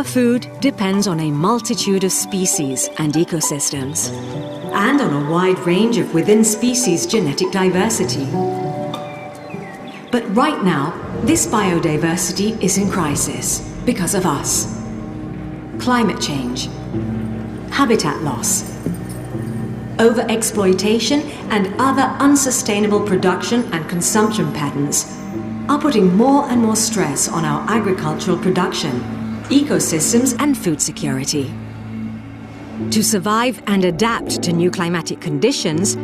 Our food depends on a multitude of species and ecosystems, and on a wide range of within-species genetic diversity. But right now, this biodiversity is in crisis because of us. Climate change, habitat loss, overexploitation and other unsustainable production and consumption patterns are putting more and more stress on our agricultural production, ecosystems and food security. To survive and adapt to new climatic conditions,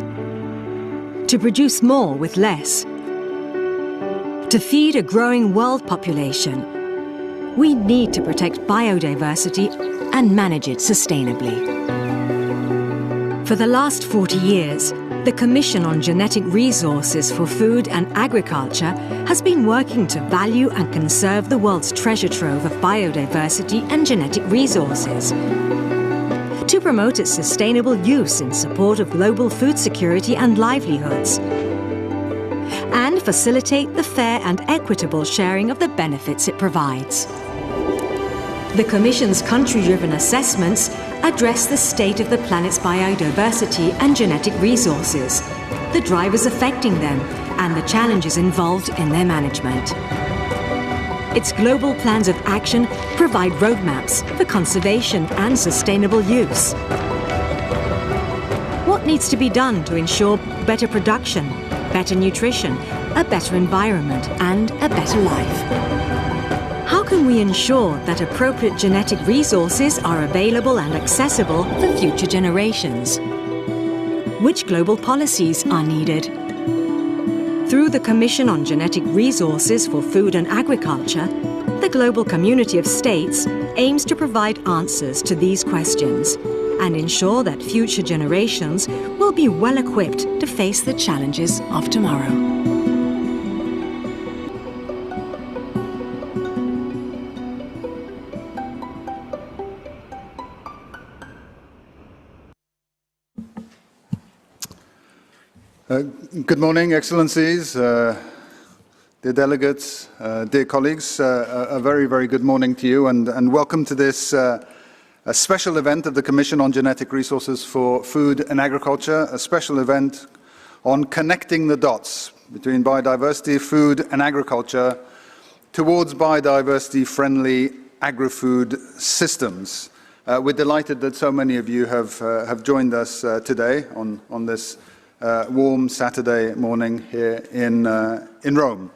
to produce more with less, to feed a growing world population, we need to protect biodiversity and manage it sustainably. For the last 40 years, the Commission on Genetic Resources for Food and Agriculture has been working to value and conserve the world's treasure trove of biodiversity and genetic resources, to promote its sustainable use in support of global food security and livelihoods, and facilitate the fair and equitable sharing of the benefits it provides. The Commission's country-driven assessments address the state of the planet's biodiversity and genetic resources, the drivers affecting them, and the challenges involved in their management. Its global plans of action provide roadmaps for conservation and sustainable use. What needs to be done to ensure better production, better nutrition, a better environment, and a better life? How can we ensure that appropriate genetic resources are available and accessible for future generations? Which global policies are needed? Through the Commission on Genetic Resources for Food and Agriculture, the global community of states aims to provide answers to these questions and ensure that future generations will be well equipped to face the challenges of tomorrow. Good morning, Excellencies, dear delegates, dear colleagues. A very, very good morning to you, and welcome to this a special event of the Commission on Genetic Resources for Food and Agriculture, a special event on connecting the dots between biodiversity, food and agriculture towards biodiversity-friendly agri-food systems. We're delighted that so many of you have joined us today on this warm Saturday morning here in Rome.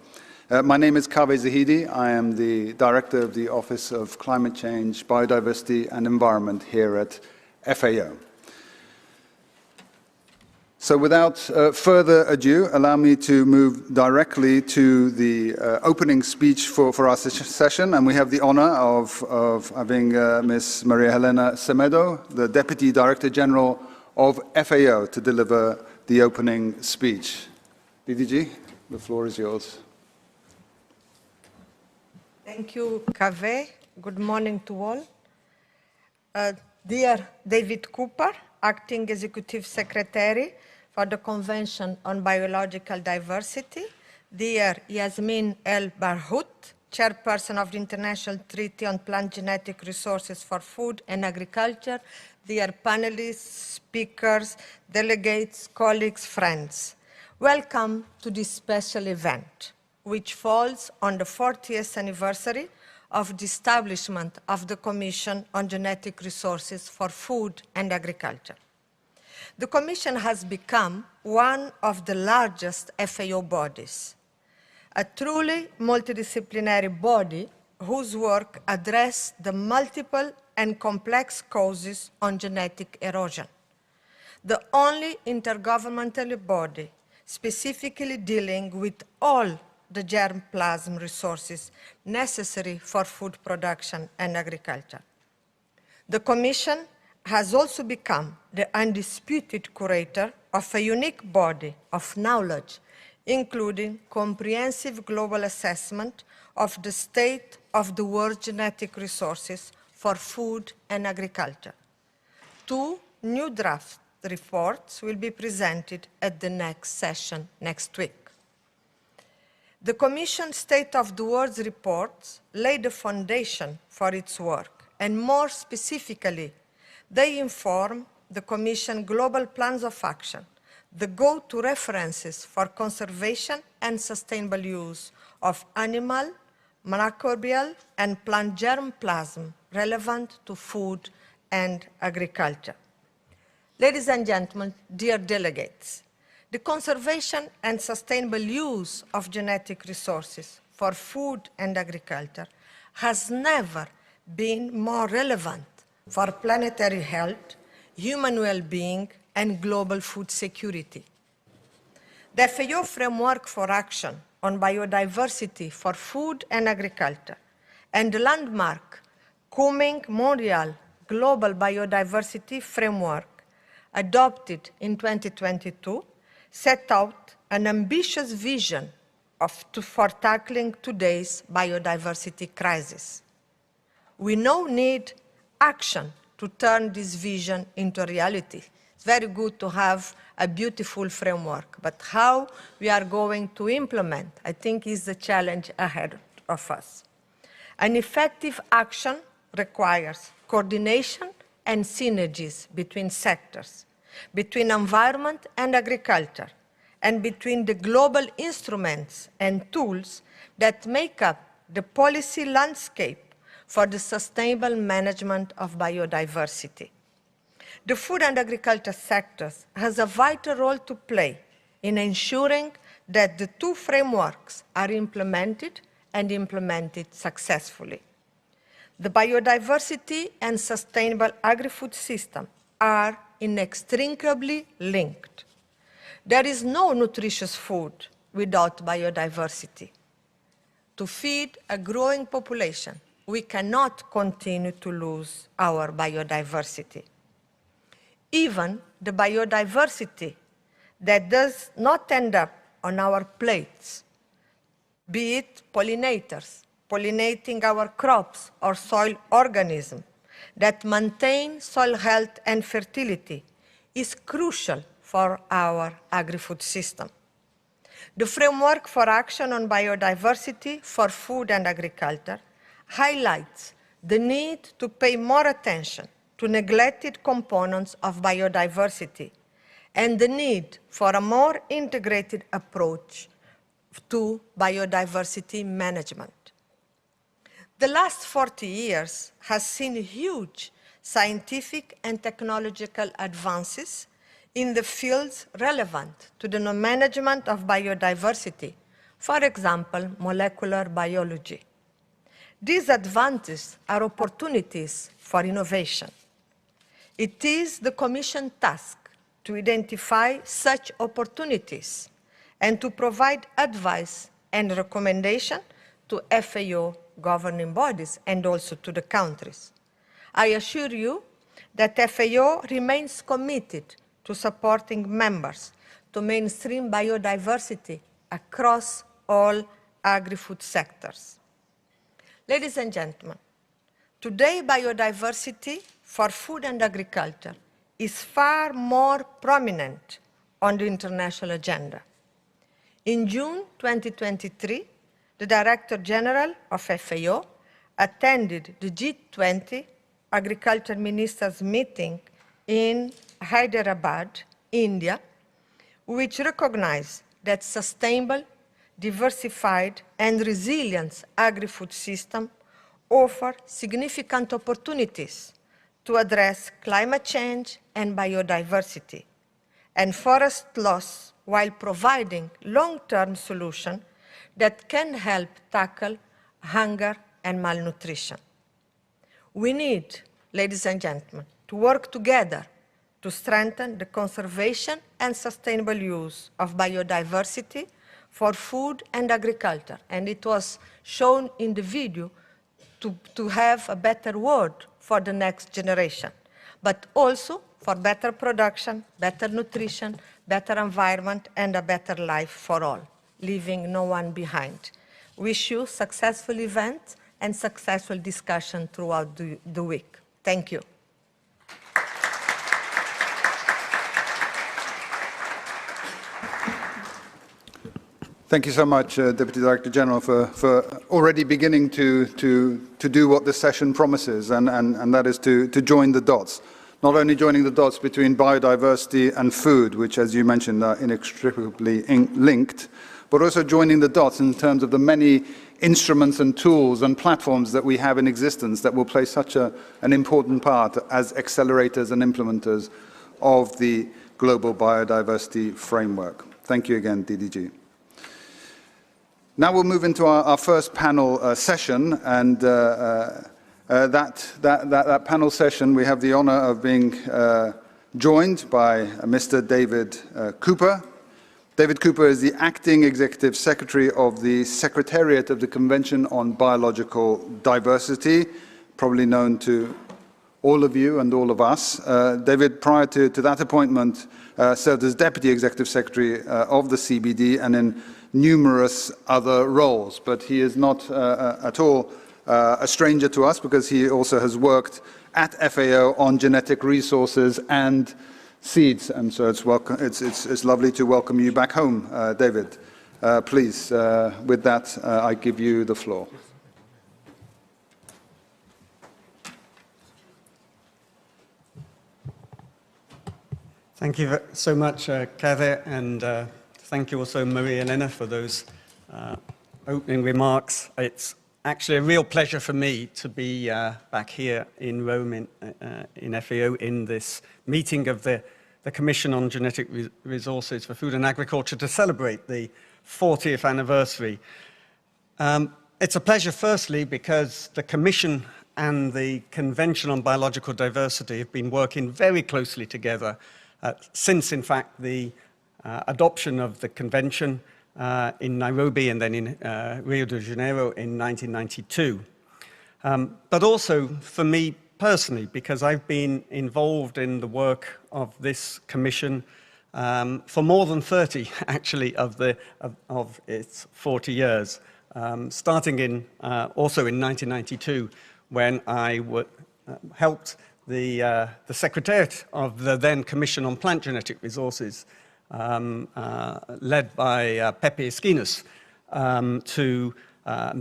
My name is Kaveh Zahidi. I am the Director of the Office of Climate Change, Biodiversity and Environment here at FAO. So without further ado, allow me to move directly to the opening speech for our session. And we have the honor of having Ms. Maria Helena Semedo, the Deputy Director General of FAO, to deliver the opening speech. DDG, the floor is yours. Thank you, Kaveh. Good morning to all. Dear David Cooper, Acting Executive Secretary for the Convention on Biological Diversity, dear Yasmin El Barhout, Chairperson of the International Treaty on Plant Genetic Resources for Food and Agriculture, dear panelists, speakers, delegates, colleagues, friends. Welcome to this special event, which falls on the 40th anniversary of the establishment of the Commission on Genetic Resources for Food and Agriculture. The Commission has become one of the largest FAO bodies, a truly multidisciplinary body whose work addresses the multiple and complex causes on genetic erosion. The only intergovernmental body specifically dealing with all the germplasm resources necessary for food production and agriculture. The Commission has also become the undisputed curator of a unique body of knowledge, including comprehensive global assessment of the state of the world's genetic resources for food and agriculture. 2 new draft reports will be presented at the next session next week. The Commission State of the World reports lay the foundation for its work and more specifically, they inform the Commission global plans of action, the go-to references for conservation and sustainable use of animal, microbial, and plant germplasm relevant to food and agriculture. Ladies and gentlemen, dear delegates, the conservation and sustainable use of genetic resources for food and agriculture has never been more relevant for planetary health, human well-being, and global food security. The FAO Framework for Action on Biodiversity for Food and Agriculture and the landmark Kunming-Montreal Global Biodiversity Framework adopted in 2022 set out an ambitious vision for tackling today's biodiversity crisis. We now need action to turn this vision into reality. It's very good to have a beautiful framework, but how we are going to implement, I think, is the challenge ahead of us. An effective action requires coordination and synergies between sectors, between environment and agriculture, and between the global instruments and tools that make up the policy landscape for the sustainable management of biodiversity. The food and agriculture sectors has a vital role to play in ensuring that the two frameworks are implemented and implemented successfully. The biodiversity and sustainable agri-food system are inextricably linked. There is no nutritious food without biodiversity. To feed a growing population, we cannot continue to lose our biodiversity. Even the biodiversity that does not end up on our plates, be it pollinators, pollinating our crops or soil organisms that maintain soil health and fertility, is crucial for our agri-food system. The Framework for Action on Biodiversity for Food and Agriculture highlights the need to pay more attention to neglected components of biodiversity and the need for a more integrated approach to biodiversity management. The last 40 years has seen huge scientific and technological advances in the fields relevant to the management of biodiversity, for example, molecular biology. These advances are opportunities for innovation. It is the Commission task to identify such opportunities and to provide advice and recommendation to FAO governing bodies and also to the countries. I assure you that FAO remains committed to supporting members to mainstream biodiversity across all agri-food sectors. Ladies and gentlemen, today biodiversity for food and agriculture is far more prominent on the international agenda. In June 2023, the Director General of FAO attended the G20 Agriculture Ministers meeting in Hyderabad, India, which recognized that sustainable, diversified, and resilient agri-food systems offer significant opportunities to address climate change and biodiversity, and forest loss while providing long-term solutions that can help tackle hunger and malnutrition. We need, ladies and gentlemen, to work together to strengthen the conservation and sustainable use of biodiversity for food and agriculture. And it was shown in the video to have a better world for the next generation, but also for better production, better nutrition, better environment, and a better life for all, leaving no one behind. Wish you successful events and successful discussion throughout the week. Thank you. Thank you so much, Deputy Director General, for already beginning to do what this session promises, and that is to join the dots. Not only joining the dots between biodiversity and food, which, as you mentioned, are inextricably linked, but also joining the dots in terms of the many instruments and tools and platforms that we have in existence that will play such an important part as accelerators and implementers of the global biodiversity framework. Thank you again, DDG. Now we'll move into our first panel session, and that panel session we have the honor of being joined by Mr. David Cooper. David Cooper is the Acting Executive Secretary of the Secretariat of the Convention on Biological Diversity, probably known to all of you and all of us. David, prior to that appointment, served as Deputy Executive Secretary of the CBD and in numerous other roles, but he is not at all a stranger to us because he also has worked at FAO on genetic resources and seeds, and so it's lovely to welcome you back home, David. Please, with that, I give you the floor. Thank you so much, Kade, and thank you also, Maria Elena, for those opening remarks. It's actually a real pleasure for me to be back here in Rome in FAO in this meeting of the Commission on Genetic Resources for Food and Agriculture to celebrate the 40th anniversary. It's a pleasure, firstly, because the Commission and the Convention on Biological Diversity have been working very closely together since, in fact, the adoption of the convention in Nairobi and then in Rio de Janeiro in 1992. But also for me personally, because I've been involved in the work of this commission for more than 30, actually, of its 40 years, starting also in 1992, when I helped the Secretariat of the then Commission on Plant Genetic Resources, led by Pepe Esquinas, to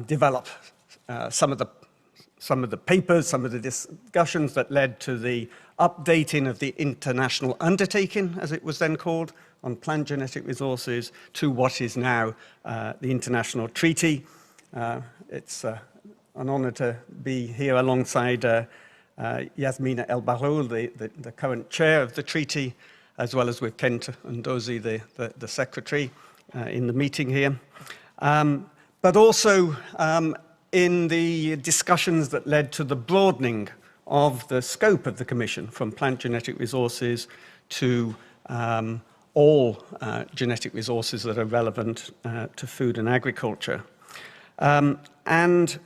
develop some of the papers, some of the discussions that led to the updating of the international undertaking, as it was then called, on plant genetic resources, to what is now the international treaty. It's an honor to be here alongside Yasmina El Baroul, the current chair of the treaty, as well as with Kent Ndozi, the secretary, in the meeting here. But also in the discussions that led to the broadening of the scope of the Commission from plant genetic resources to all genetic resources that are relevant to food and agriculture. And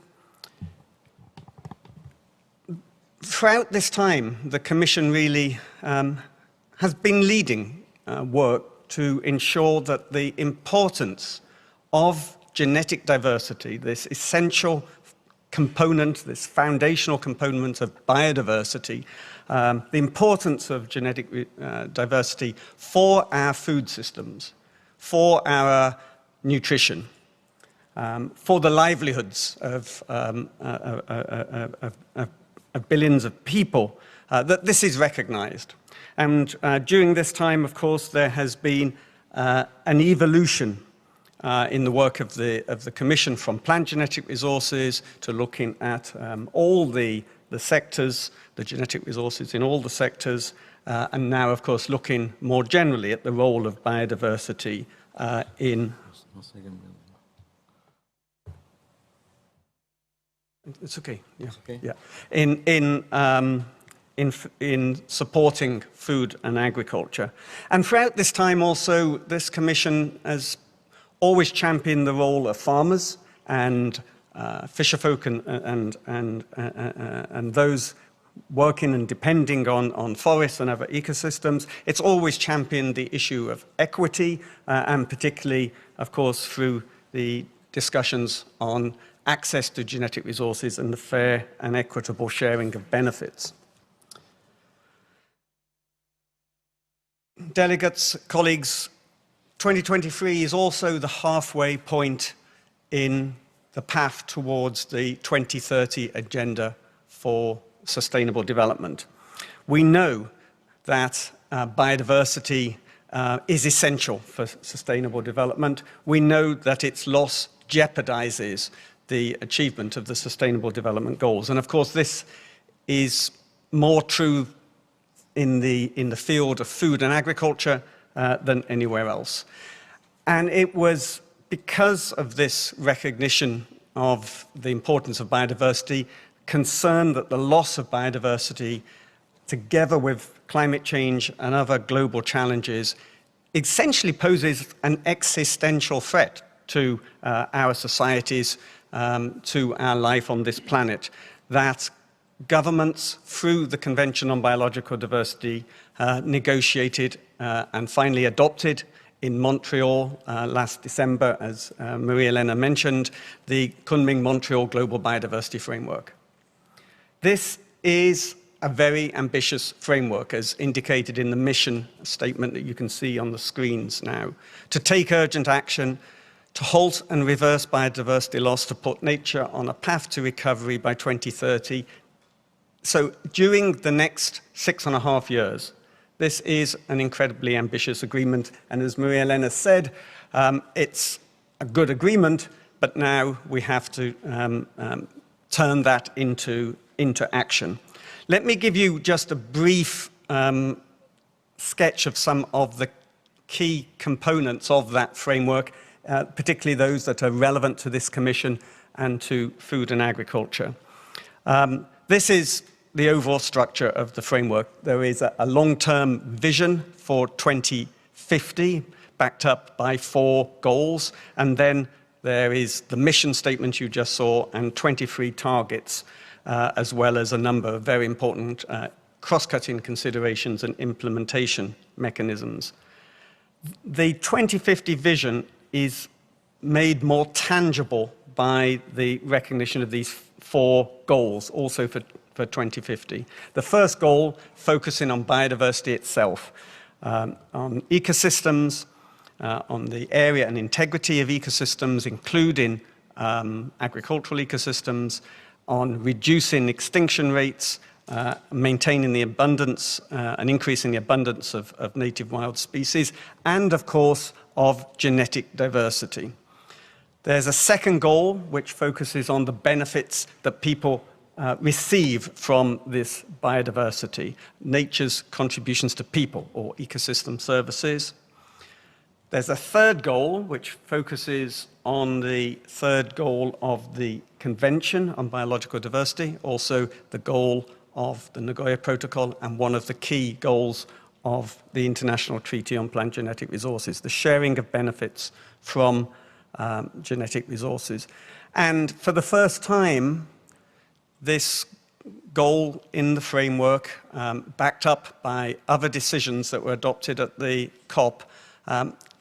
throughout this time, the Commission really has been leading work to ensure that the importance of genetic diversity, this essential component, this foundational component of biodiversity, the importance of genetic diversity for our food systems, for our nutrition, for the livelihoods of billions of people, that this is recognized. And during this time, of course, there has been an evolution in the work of the Commission from plant genetic resources to looking at all the sectors, the genetic resources in all the sectors, and now, of course, looking more generally at the role of biodiversity in... It's okay. Yeah. It's okay. Yeah. In supporting food and agriculture. And throughout this time also, this Commission has always championed the role of farmers and fisherfolk and those working and depending on forests and other ecosystems. It's always championed the issue of equity and particularly, of course, through the discussions on access to genetic resources and the fair and equitable sharing of benefits. Delegates, colleagues, 2023 is also the halfway point in the path towards the 2030 agenda for sustainable development. We know that biodiversity is essential for sustainable development. We know that its loss jeopardizes the achievement of the Sustainable Development Goals. And of course, this is more true in the field of food and agriculture than anywhere else. And it was because of this recognition of the importance of biodiversity, concern that the loss of biodiversity, together with climate change and other global challenges, essentially poses an existential threat to our societies, to our life on this planet, that governments, through the Convention on Biological Diversity, negotiated and finally adopted in Montreal last December, as Marie-Hélène mentioned, the Kunming-Montreal Global Biodiversity Framework. This is a very ambitious framework, as indicated in the mission statement that you can see on the screens now, to take urgent action, to halt and reverse biodiversity loss, to put nature on a path to recovery by 2030. So during the next 6.5 years, this is an incredibly ambitious agreement, and as Marie-Hélène said, it's a good agreement, but now we have to turn that into action. Let me give you just a brief sketch of some of the key components of that framework, particularly those that are relevant to this commission and to food and agriculture. This is the overall structure of the framework. There is a long-term vision for 2050, backed up by 4 goals, and then there is the mission statement you just saw and 23 targets, as well as a number of very important cross-cutting considerations and implementation mechanisms. The 2050 vision is made more tangible by the recognition of these 4 goals, also for 2050. The first goal, focusing on biodiversity itself, on ecosystems, on the area and integrity of ecosystems, including agricultural ecosystems, on reducing extinction rates, maintaining the abundance and increasing the abundance of native wild species, and of course, of genetic diversity. There's a second goal which focuses on the benefits that people receive from this biodiversity, nature's contributions to people or ecosystem services. There's a third goal which focuses on the third goal of the Convention on Biological Diversity, also the goal of the Nagoya Protocol and one of the key goals of the International Treaty on Plant Genetic Resources, the sharing of benefits from genetic resources. And for the first time, this goal in the framework, backed up by other decisions that were adopted at the COP,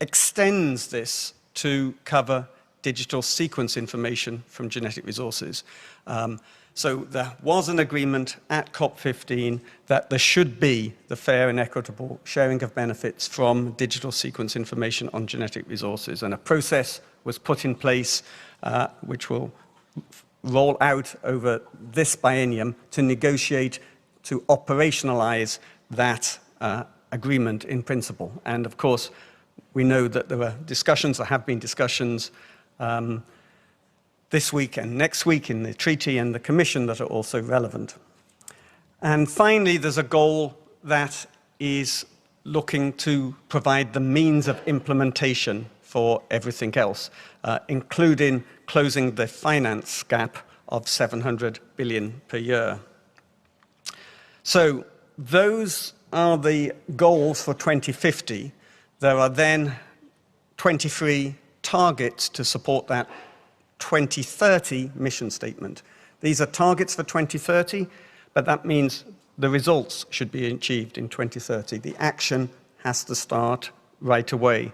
extends this to cover digital sequence information from genetic resources. So there was an agreement at COP15 that there should be the fair and equitable sharing of benefits from digital sequence information on genetic resources. And a process was put in place which will roll out over this biennium to negotiate, to operationalize that agreement in principle. And of course, we know that there are discussions, there have been discussions this week and next week in the treaty and the commission that are also relevant. And finally, there's a goal that is looking to provide the means of implementation for everything else, including closing the finance gap of 700 billion per year. So those are the goals for 2050. There are then 23 targets to support that 2030 mission statement. These are targets for 2030, but that means the results should be achieved in 2030. The action has to start right away.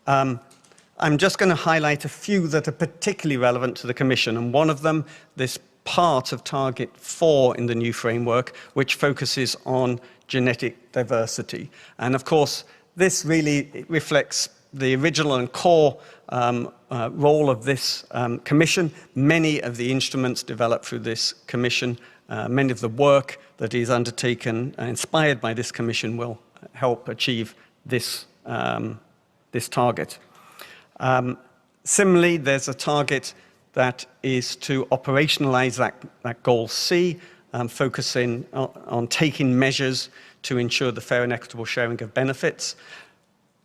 I'm just going to highlight a few that are particularly relevant to the Commission, and one of them, this part of Target 4 in the new framework, which focuses on genetic diversity. And of course, this really reflects the original and core role of this commission. Many of the instruments developed through this commission, many of the work that is undertaken, inspired by this commission, will help achieve this, this target. Similarly, there's a target that is to operationalize that goal C, focusing on taking measures to ensure the fair and equitable sharing of benefits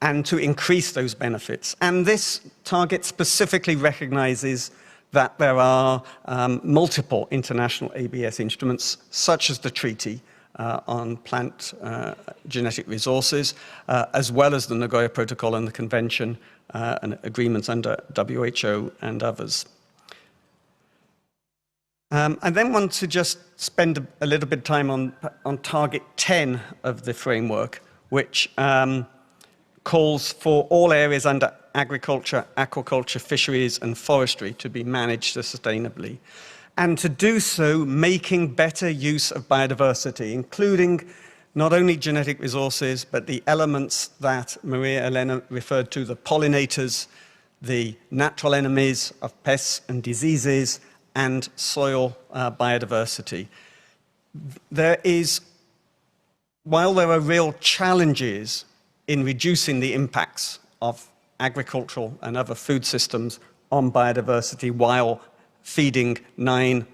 and to increase those benefits. And this target specifically recognizes that there are multiple international ABS instruments, such as the Treaty on Plant Genetic Resources, as well as the Nagoya Protocol and the Convention and agreements under WHO and others. I then want to just spend a little bit of time on Target 10 of the framework, which calls for all areas under agriculture, aquaculture, fisheries, and forestry to be managed sustainably. And to do so, making better use of biodiversity, including not only genetic resources, but the elements that Maria Elena referred to, the pollinators, the natural enemies of pests and diseases, and soil biodiversity. While there are real challenges in reducing the impacts of agricultural and other food systems on biodiversity while feeding 9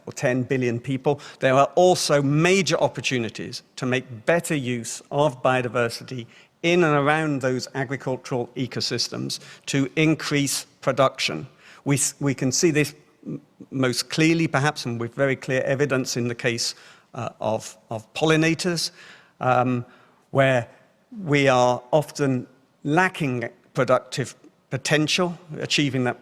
or 10 billion people, there are also major opportunities to make better use of biodiversity in and around those agricultural ecosystems to increase production. We can see this most clearly, perhaps, and with very clear evidence in the case of pollinators, where we are often lacking productive potential, achieving that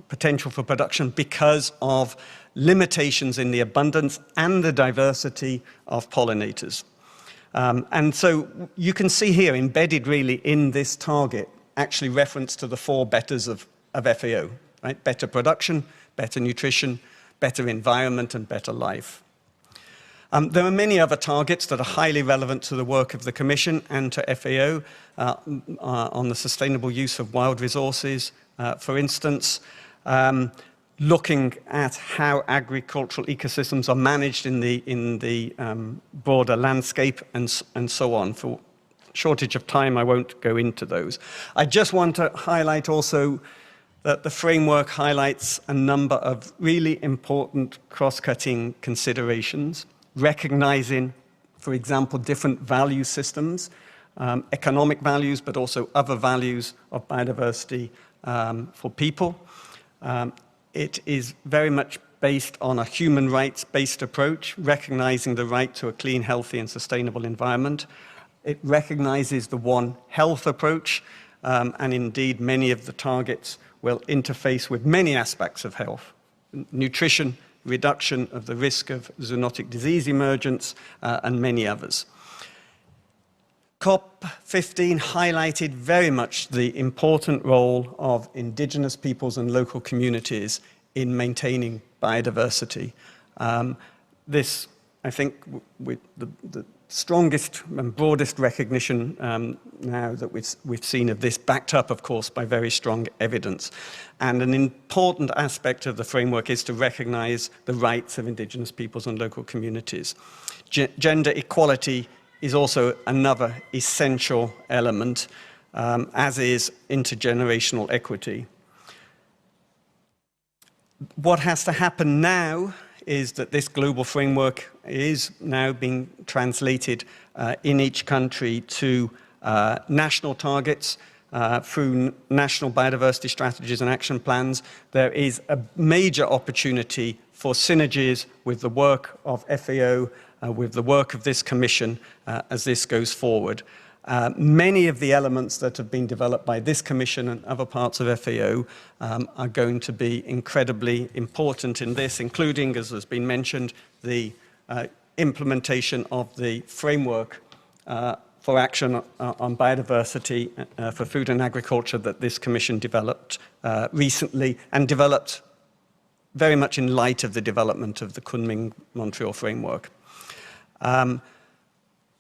potential for production because of limitations in the abundance and the diversity of pollinators. And so you can see here, embedded really in this target, actually reference to the 4 betters of FAO, right? Better production, better nutrition, better environment, and better life. There are many other targets that are highly relevant to the work of the Commission and to FAO on the sustainable use of wild resources, for instance, looking at how agricultural ecosystems are managed in the broader landscape and so on. For shortage of time, I won't go into those. I just want to highlight also that the framework highlights a number of really important cross-cutting considerations, recognizing, for example, different value systems, economic values, but also other values of biodiversity for people. It is very much based on a human rights-based approach, recognizing the right to a clean, healthy, and sustainable environment. It recognizes the One Health approach, and indeed many of the targets will interface with many aspects of health: nutrition, reduction of the risk of zoonotic disease emergence, and many others. COP15 highlighted very much the important role of indigenous peoples and local communities in maintaining biodiversity. This, I think, with the strongest and broadest recognition now that we've seen of this, backed up, of course, by very strong evidence. And an important aspect of the framework is to recognize the rights of indigenous peoples and local communities. Gender equality is also another essential element, as is intergenerational equity. What has to happen now is that this global framework is now being translated in each country to national targets through national biodiversity strategies and action plans. There is a major opportunity for synergies with the work of FAO, with the work of this Commission as this goes forward. Many of the elements that have been developed by this Commission and other parts of FAO are going to be incredibly important in this, including, as has been mentioned, the implementation of the framework for action on biodiversity for food and agriculture that this Commission developed recently, and developed very much in light of the development of the Kunming-Montreal framework.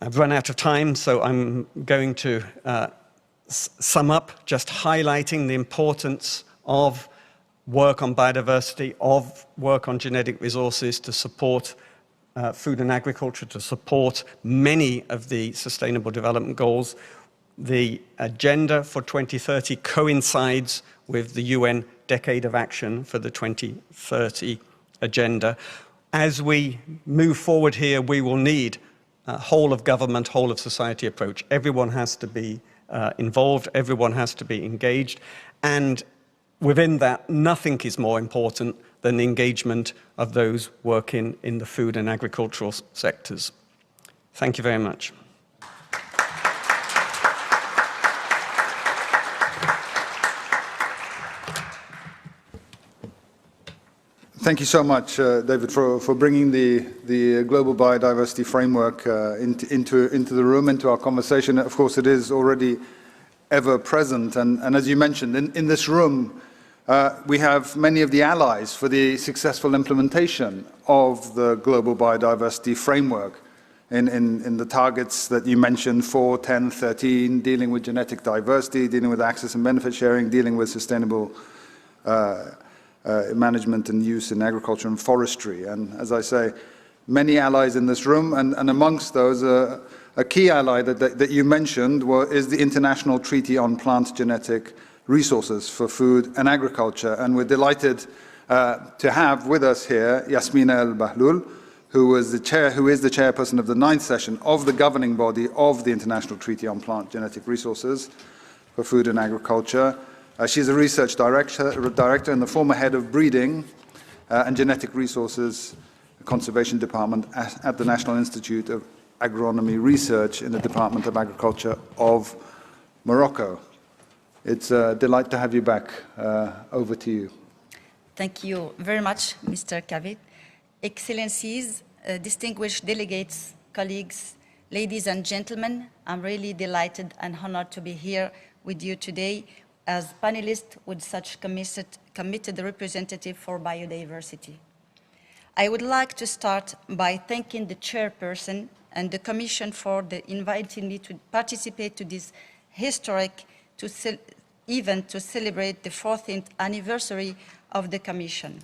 I've run out of time, so I'm going to sum up, just highlighting the importance of work on biodiversity, of work on genetic resources to support food and agriculture, to support many of the Sustainable Development Goals. The agenda for 2030 coincides with the UN Decade of Action for the 2030 agenda. As we move forward here, we will need a whole of government, whole of society approach. Everyone has to be involved, everyone has to be engaged, and within that, nothing is more important than the engagement of those working in the food and agricultural sectors. Thank you very much. Thank you so much, David, for bringing the global biodiversity framework into the room, into our conversation. Of course, it is already ever present, and as you mentioned, in this room, we have many of the allies for the successful implementation of the global biodiversity framework in the targets that you mentioned, 4, 10, 13, dealing with genetic diversity, dealing with access and benefit sharing, dealing with sustainable management and use in agriculture and forestry. And as I say, many allies in this room, and amongst those, a key ally that you mentioned is the International Treaty on Plant Genetic Resources for Food and Agriculture. And we're delighted to have with us here Yasmina El-Bahlul, who is the chairperson of the 9th session of the governing body of the International Treaty on Plant Genetic Resources for Food and Agriculture. She's a research director and the former head of breeding and genetic resources conservation department at the National Institute of Agronomy Research in the Department of Agriculture of Morocco. It's a delight to have you back. Over to you. Thank you very much, Mr. Kavit. Excellencies, distinguished delegates, colleagues, ladies and gentlemen, I'm really delighted and honored to be here with you today as panelist with such committed representative for biodiversity. I would like to start by thanking the chairperson and the Commission for inviting me to participate to this historic event to celebrate the 14th anniversary of the Commission.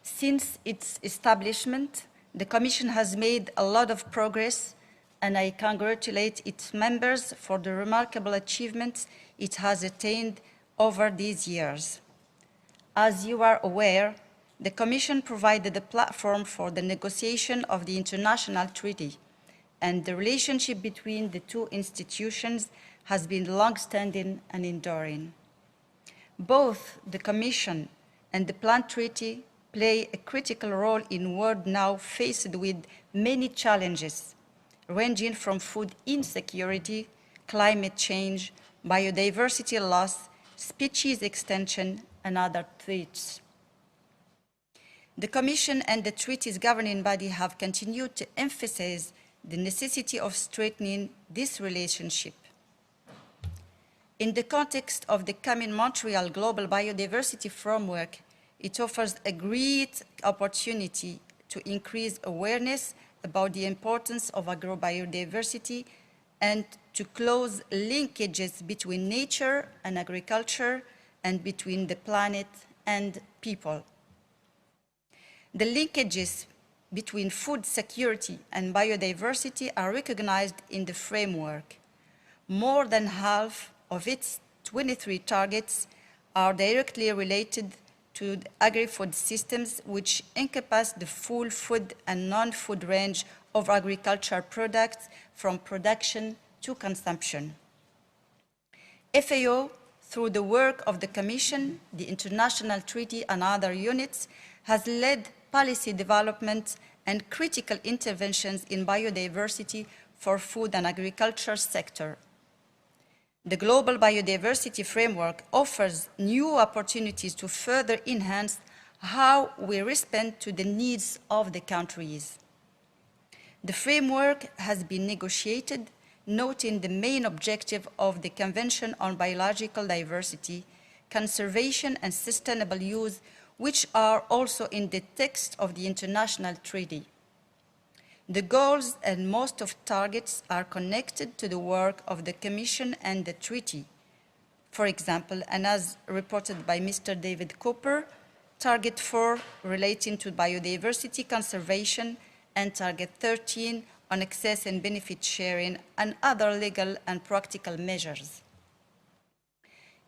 Since its establishment, the Commission has made a lot of progress, and I congratulate its members for the remarkable achievements it has attained over these years. As you are aware, the Commission provided a platform for the negotiation of the international treaty, and the relationship between the two institutions has been long-standing and enduring. Both the Commission and the Plant Treaty play a critical role in a world now faced with many challenges, ranging from food insecurity, climate change, biodiversity loss, species extension, and other threats. The Commission and the treaty's governing body have continued to emphasize the necessity of strengthening this relationship. In the context of the coming Montreal Global Biodiversity Framework, it offers a great opportunity to increase awareness about the importance of agrobiodiversity and to close linkages between nature and agriculture and between the planet and people. The linkages between food security and biodiversity are recognized in the framework. More than half of its 23 targets are directly related to agri-food systems, which encompass the full food and non-food range of agricultural products from production to consumption. FAO, through the work of the Commission, the International Treaty and other units, has led policy development and critical interventions in biodiversity for food and agriculture sector. The Global Biodiversity Framework offers new opportunities to further enhance how we respond to the needs of the countries. The framework has been negotiated, noting the main objective of the Convention on Biological Diversity, conservation and sustainable use, which are also in the text of the international treaty. The goals and most of targets are connected to the work of the Commission and the treaty. For example, and as reported by Mr. David Cooper, Target 4 relating to biodiversity conservation and Target 13 on access and benefit sharing and other legal and practical measures.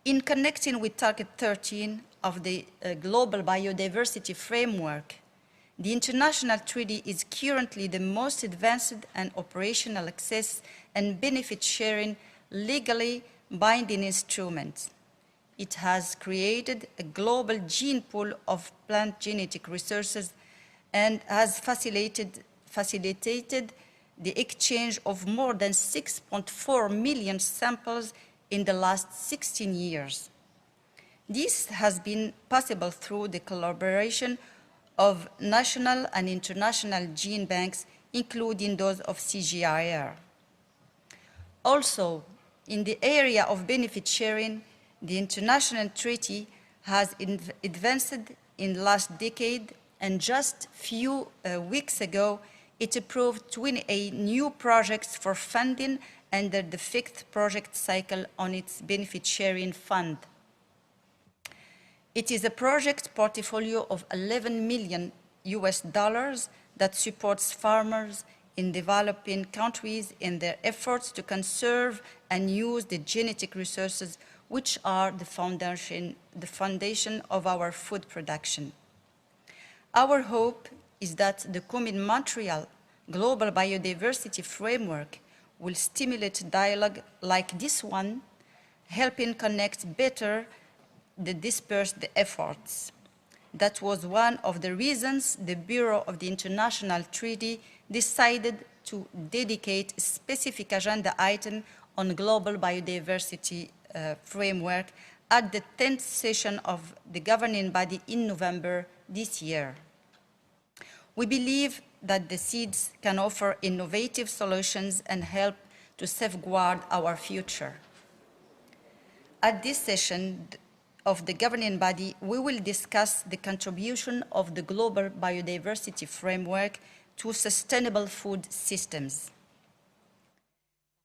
In connecting with Target 13 of the Global Biodiversity Framework, the international treaty is currently the most advanced and operational access and benefit sharing legally binding instrument. It has created a global gene pool of plant genetic resources and has facilitated the exchange of more than 6.4 million samples in the last 16 years. This has been possible through the collaboration of national and international gene banks, including those of CGIAR. Also, in the area of benefit sharing, the international treaty has advanced in the last decade, and just a few weeks ago, it approved 28 new projects for funding under the 5th project cycle on its benefit sharing fund. It is a project portfolio of $11 million that supports farmers in developing countries in their efforts to conserve and use the genetic resources which are the foundation of our food production. Our hope is that the Montreal Global Biodiversity Framework will stimulate dialogue like this one, helping connect better the dispersed efforts. That was one of the reasons the Bureau of the International Treaty decided to dedicate a specific agenda item on global biodiversity framework at the 10th session of the governing body in November this year. We believe that the seeds can offer innovative solutions and help to safeguard our future. At this session of the governing body, we will discuss the contribution of the global biodiversity framework to sustainable food systems.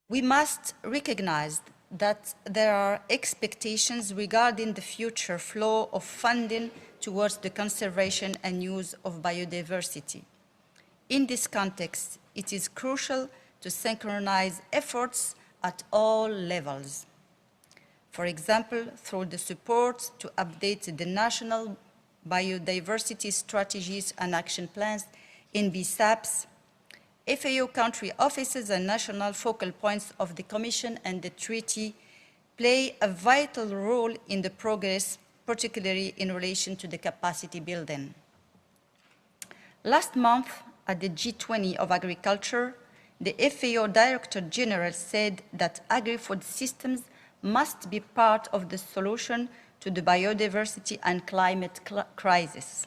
We must recognize that there are expectations regarding the future flow of funding towards the conservation and use of biodiversity. In this context, it is crucial to synchronize efforts at all levels. For example, through the support to update the national biodiversity strategies and action plans in BSAPs, FAO country offices and national focal points of the Commission and the Treaty play a vital role in the progress, particularly in relation to the capacity building. Last month, at the G20 of Agriculture, the FAO Director General said that agri-food systems must be part of the solution to the biodiversity and climate crisis.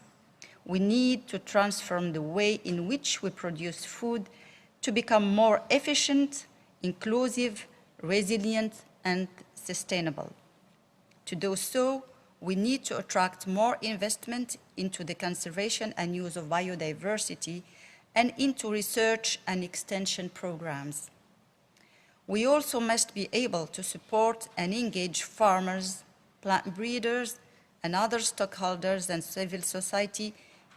We need to transform the way in which we produce food to become more efficient, inclusive, resilient, and sustainable. To do so, we need to attract more investment into the conservation and use of biodiversity and into research and extension programs. We also must be able to support and engage farmers, plant breeders, and other stockholders and civil society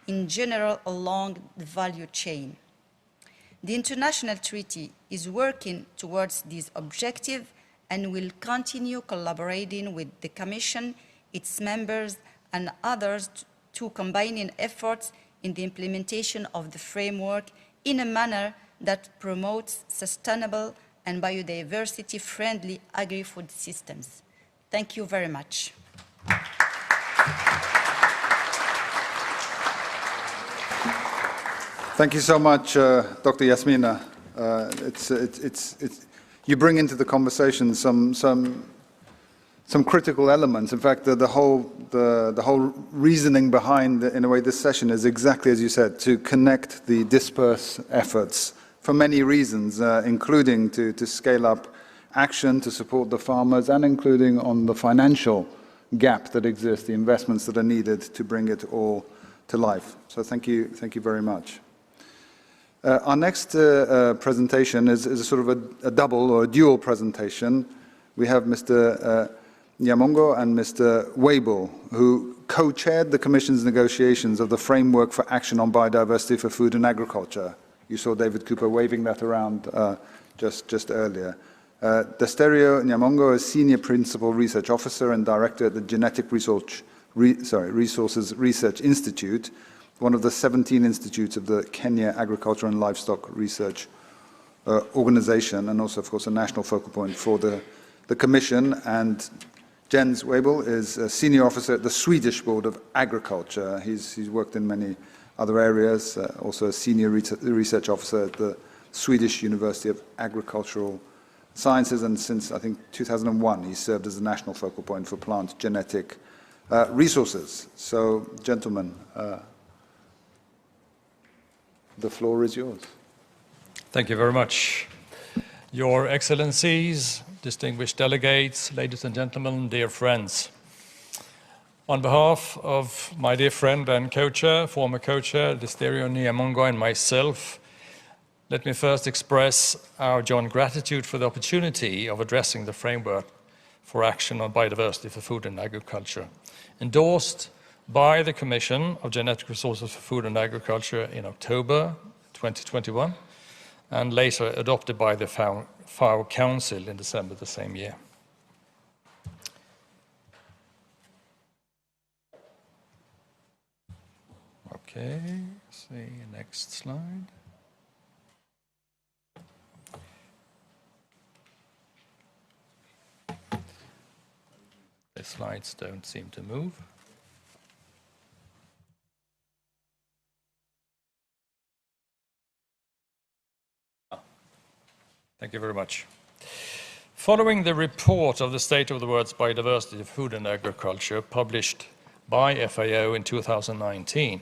in general along the value chain. The international treaty is working towards this objective and will continue collaborating with the Commission, its members, and others to combining efforts in the implementation of the framework in a manner that promotes sustainable and biodiversity-friendly agri-food systems. Thank you very much. Thank you so much, Dr. Yasmina. You bring into the conversation some critical elements. In fact, the whole reasoning behind, in a way, this session is exactly as you said, to connect the dispersed efforts for many reasons, including to scale up action to support the farmers and including on the financial gap that exists, the investments that are needed to bring it all to life. So thank you very much. Our next presentation is a sort of a double or a dual presentation. We have Mr. Nyamongo and Mr. Weibo, who co-chaired the Commission's negotiations of the Framework for Action on Biodiversity for Food and Agriculture. You saw David Cooper waving that around just earlier. Desterio Nyamongo is Senior Principal Research Officer and Director at the Genetic Resources Research Institute, one of the 17 institutes of the Kenya Agriculture and Livestock Research Organization, and also, of course, a national focal point for the Commission. And Jens Weibo is a Senior Officer at the Swedish Board of Agriculture. He's worked in many other areas, also a Senior Research Officer at the Swedish University of Agricultural Sciences, and since, I think, 2001, he served as the national focal point for plant genetic resources. So, gentlemen, the floor is yours. Thank you very much. Your Excellencies, distinguished delegates, ladies and gentlemen, dear friends. On behalf of my dear friend and co-chair, former co-chair, Desterio Nyamongo, and myself, let me first express our joint gratitude for the opportunity of addressing the Framework for Action on Biodiversity for Food and Agriculture, endorsed by the Commission of Genetic Resources for Food and Agriculture in October 2021, and later adopted by the FAO Council in December the same year. Okay, see, next slide. The slides don't seem to move. Thank you very much. Following the report of the State of the World's Biodiversity of Food and Agriculture published by FAO in 2019,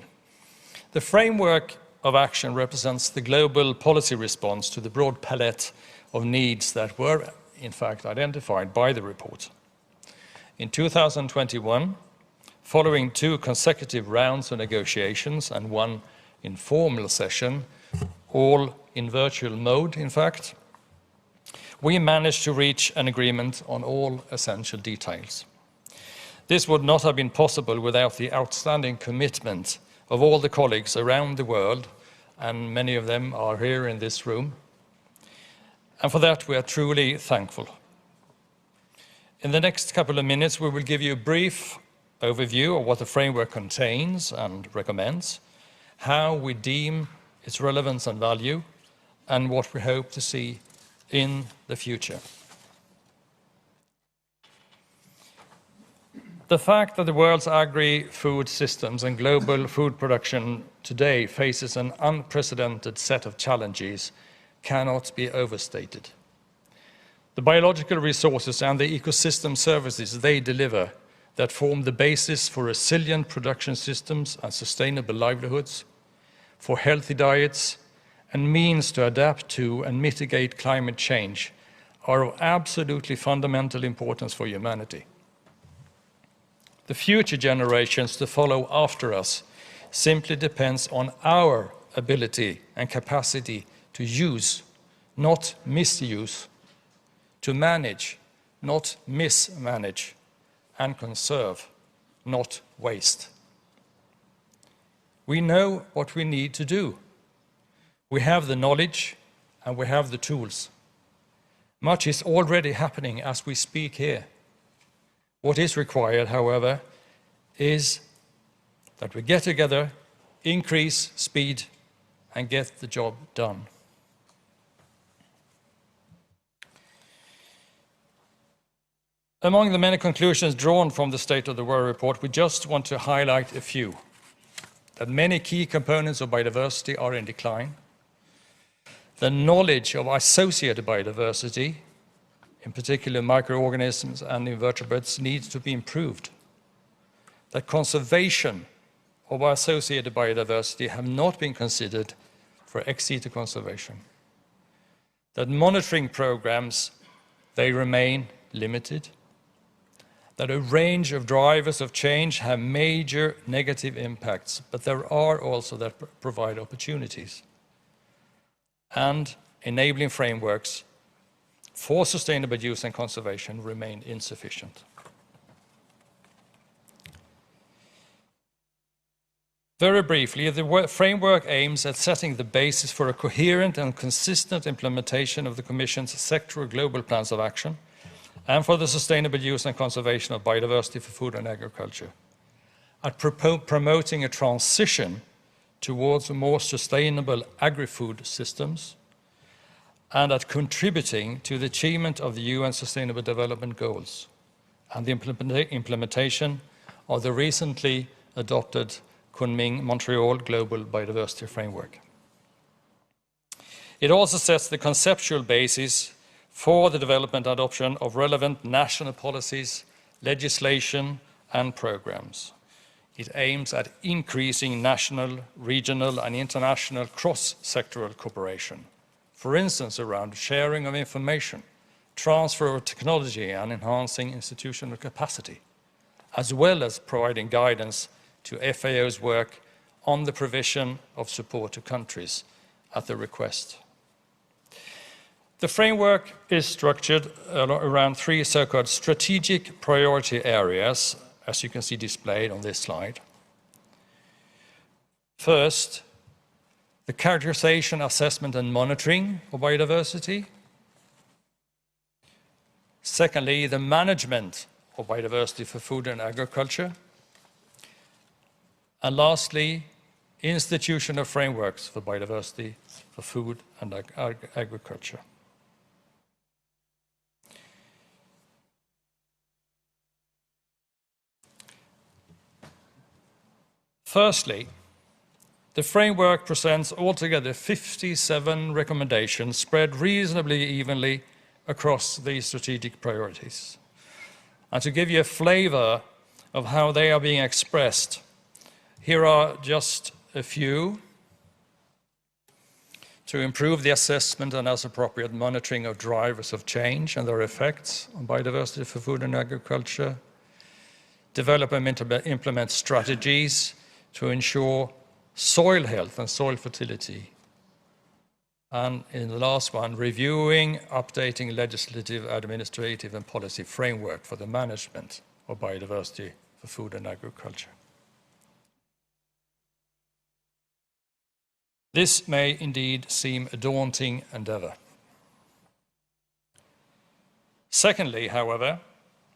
the Framework of Action represents the global policy response to the broad palette of needs that were, in fact, identified by the report. In 2021, following 2 consecutive rounds of negotiations and 1 informal session, all in virtual mode, in fact, we managed to reach an agreement on all essential details. This would not have been possible without the outstanding commitment of all the colleagues around the world, and many of them are here in this room. And for that, we are truly thankful. In the next couple of minutes, we will give you a brief overview of what the framework contains and recommends, how we deem its relevance and value, and what we hope to see in the future. The fact that the world's agri-food systems and global food production today faces an unprecedented set of challenges cannot be overstated. The biological resources and the ecosystem services they deliver that form the basis for resilient production systems and sustainable livelihoods, for healthy diets, and means to adapt to and mitigate climate change are of absolutely fundamental importance for humanity. The future generations to follow after us simply depends on our ability and capacity to use, not misuse, to manage, not mismanage, and conserve, not waste. We know what we need to do. We have the knowledge and we have the tools. Much is already happening as we speak here. What is required, however, is that we get together, increase speed, and get the job done. Among the many conclusions drawn from the State of the World report, we just want to highlight a few. That many key components of biodiversity are in decline. The knowledge of associated biodiversity, in particular microorganisms and invertebrates, needs to be improved. That conservation of associated biodiversity have not been considered for ex situ conservation. That monitoring programs, they remain limited. That a range of drivers of change have major negative impacts, but there are also that provide opportunities. and enabling frameworks for sustainable use and conservation remain insufficient. Very briefly, the framework aims at setting the basis for a coherent and consistent implementation of the Commission's sectoral global plans of action and for the sustainable use and conservation of biodiversity for food and agriculture, at promoting a transition towards more sustainable agri-food systems, and at contributing to the achievement of the UN Sustainable Development Goals and the implementation of the recently adopted Kunming-Montreal Global Biodiversity Framework. It also sets the conceptual basis for the development and adoption of relevant national policies, legislation, and programs. It aims at increasing national, regional, and international cross-sectoral cooperation, for instance, around sharing of information, transfer of technology, and enhancing institutional capacity, as well as providing guidance to FAO's work on the provision of support to countries at the request. The framework is structured around three so-called strategic priority areas, as you can see displayed on this slide. First, the characterization, assessment, and monitoring of biodiversity. Secondly, the management of biodiversity for food and agriculture. And lastly, institutional frameworks for biodiversity for food and agriculture. Firstly, the framework presents altogether 57 recommendations spread reasonably evenly across these strategic priorities. And to give you a flavor of how they are being expressed, here are just a few. To improve the assessment and as appropriate monitoring of drivers of change and their effects on biodiversity for food and agriculture. Develop and implement strategies to ensure soil health and soil fertility. And in the last one, reviewing, updating legislative, administrative, and policy framework for the management of biodiversity for food and agriculture. This may indeed seem a daunting endeavor. Secondly, however,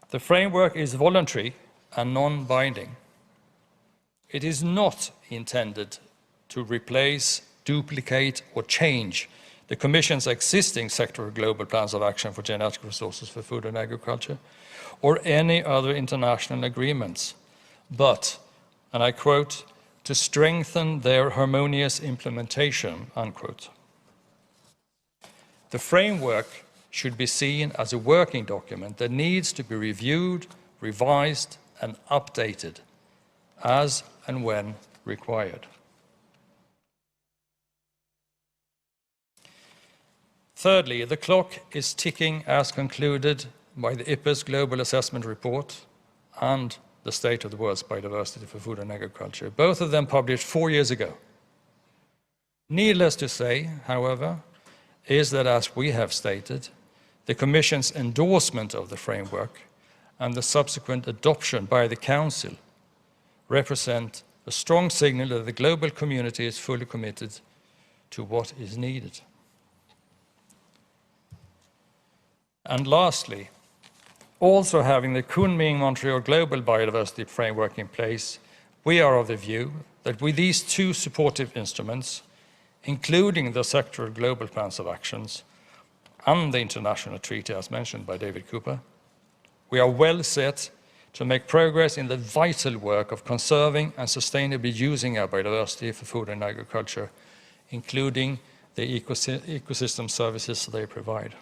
the framework is voluntary and non-binding. It is not intended to replace, duplicate, or change the Commission's existing sectoral global plans of action for genetic resources for food and agriculture, or any other international agreements, but, and I quote, to strengthen their harmonious implementation, unquote. The framework should be seen as a working document that needs to be reviewed, revised, and updated as and when required. Thirdly, the clock is ticking as concluded by the IPBES Global Assessment Report and the State of the World's Biodiversity for Food and Agriculture, both of them published 4 years ago. Needless to say, however, is that, as we have stated, the Commission's endorsement of the framework and the subsequent adoption by the Council represent a strong signal that the global community is fully committed to what is needed. And lastly, also having the Kunming-Montreal Global Biodiversity Framework in place, we are of the view that with these two supportive instruments, including the sectoral global plans of actions and the international treaty as mentioned by David Cooper, we are well set to make progress in the vital work of conserving and sustainably using our biodiversity for food and agriculture, including the ecosystem services they provide.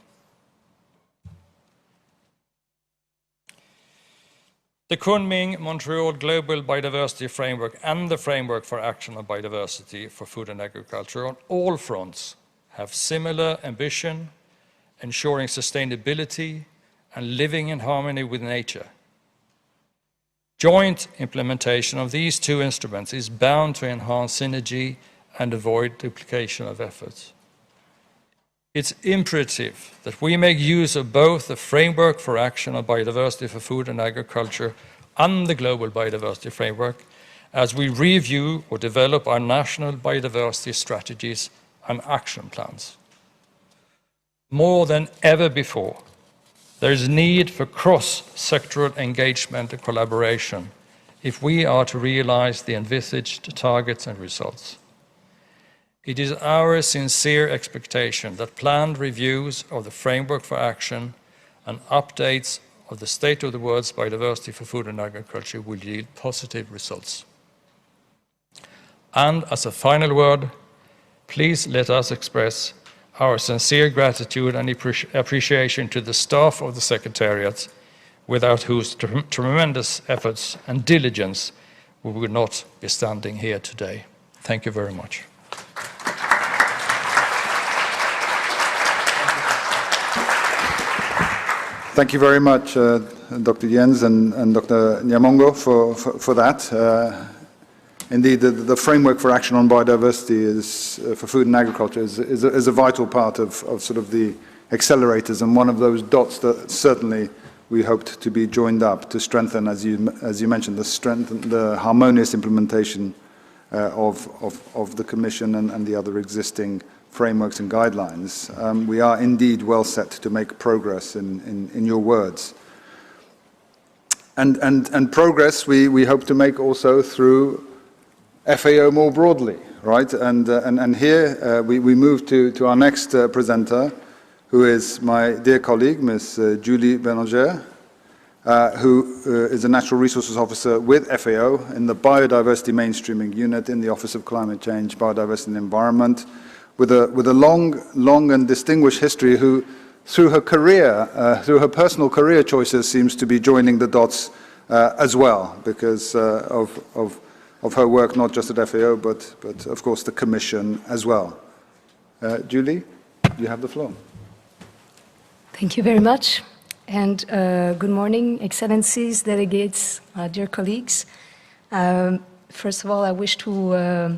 The Kunming-Montreal Global Biodiversity Framework and the Framework for Action on Biodiversity for Food and Agriculture on all fronts have similar ambition, ensuring sustainability and living in harmony with nature. Joint implementation of these two instruments is bound to enhance synergy and avoid duplication of efforts. It's imperative that we make use of both the Framework for Action on Biodiversity for Food and Agriculture and the Global Biodiversity Framework as we review or develop our national biodiversity strategies and action plans. More than ever before, there is need for cross-sectoral engagement and collaboration if we are to realize the envisaged targets and results. It is our sincere expectation that planned reviews of the Framework for Action and updates of the State of the World's Biodiversity for Food and Agriculture will yield positive results. And as a final word, please let us express our sincere gratitude and appreciation to the staff of the Secretariat, without whose tremendous efforts and diligence we would not be standing here today. Thank you very much. Thank you very much, Dr. Jens and Dr. Nyamongo for that. Indeed, the Framework for Action on Biodiversity for Food and Agriculture is a vital part of sort of the accelerators, and one of those dots that certainly we hoped to be joined up to strengthen, as you mentioned, the harmonious implementation of the Commission and the other existing frameworks and guidelines. We are indeed well set to make progress in your words. And progress we hope to make also through FAO more broadly, right? And here we move to our next presenter, who is my dear colleague, Ms. Julie Bélanger, who is a Natural Resources Officer with FAO in the Biodiversity Mainstreaming Unit in the Office of Climate Change, Biodiversity and Environment, with a long and distinguished history, who, through her career, through her personal career choices, seems to be joining the dots as well, because of her work, not just at FAO, but of course the Commission as well. Julie, you have the floor. Thank you very much, and good morning, Excellencies, delegates, dear colleagues. First of all, I wish to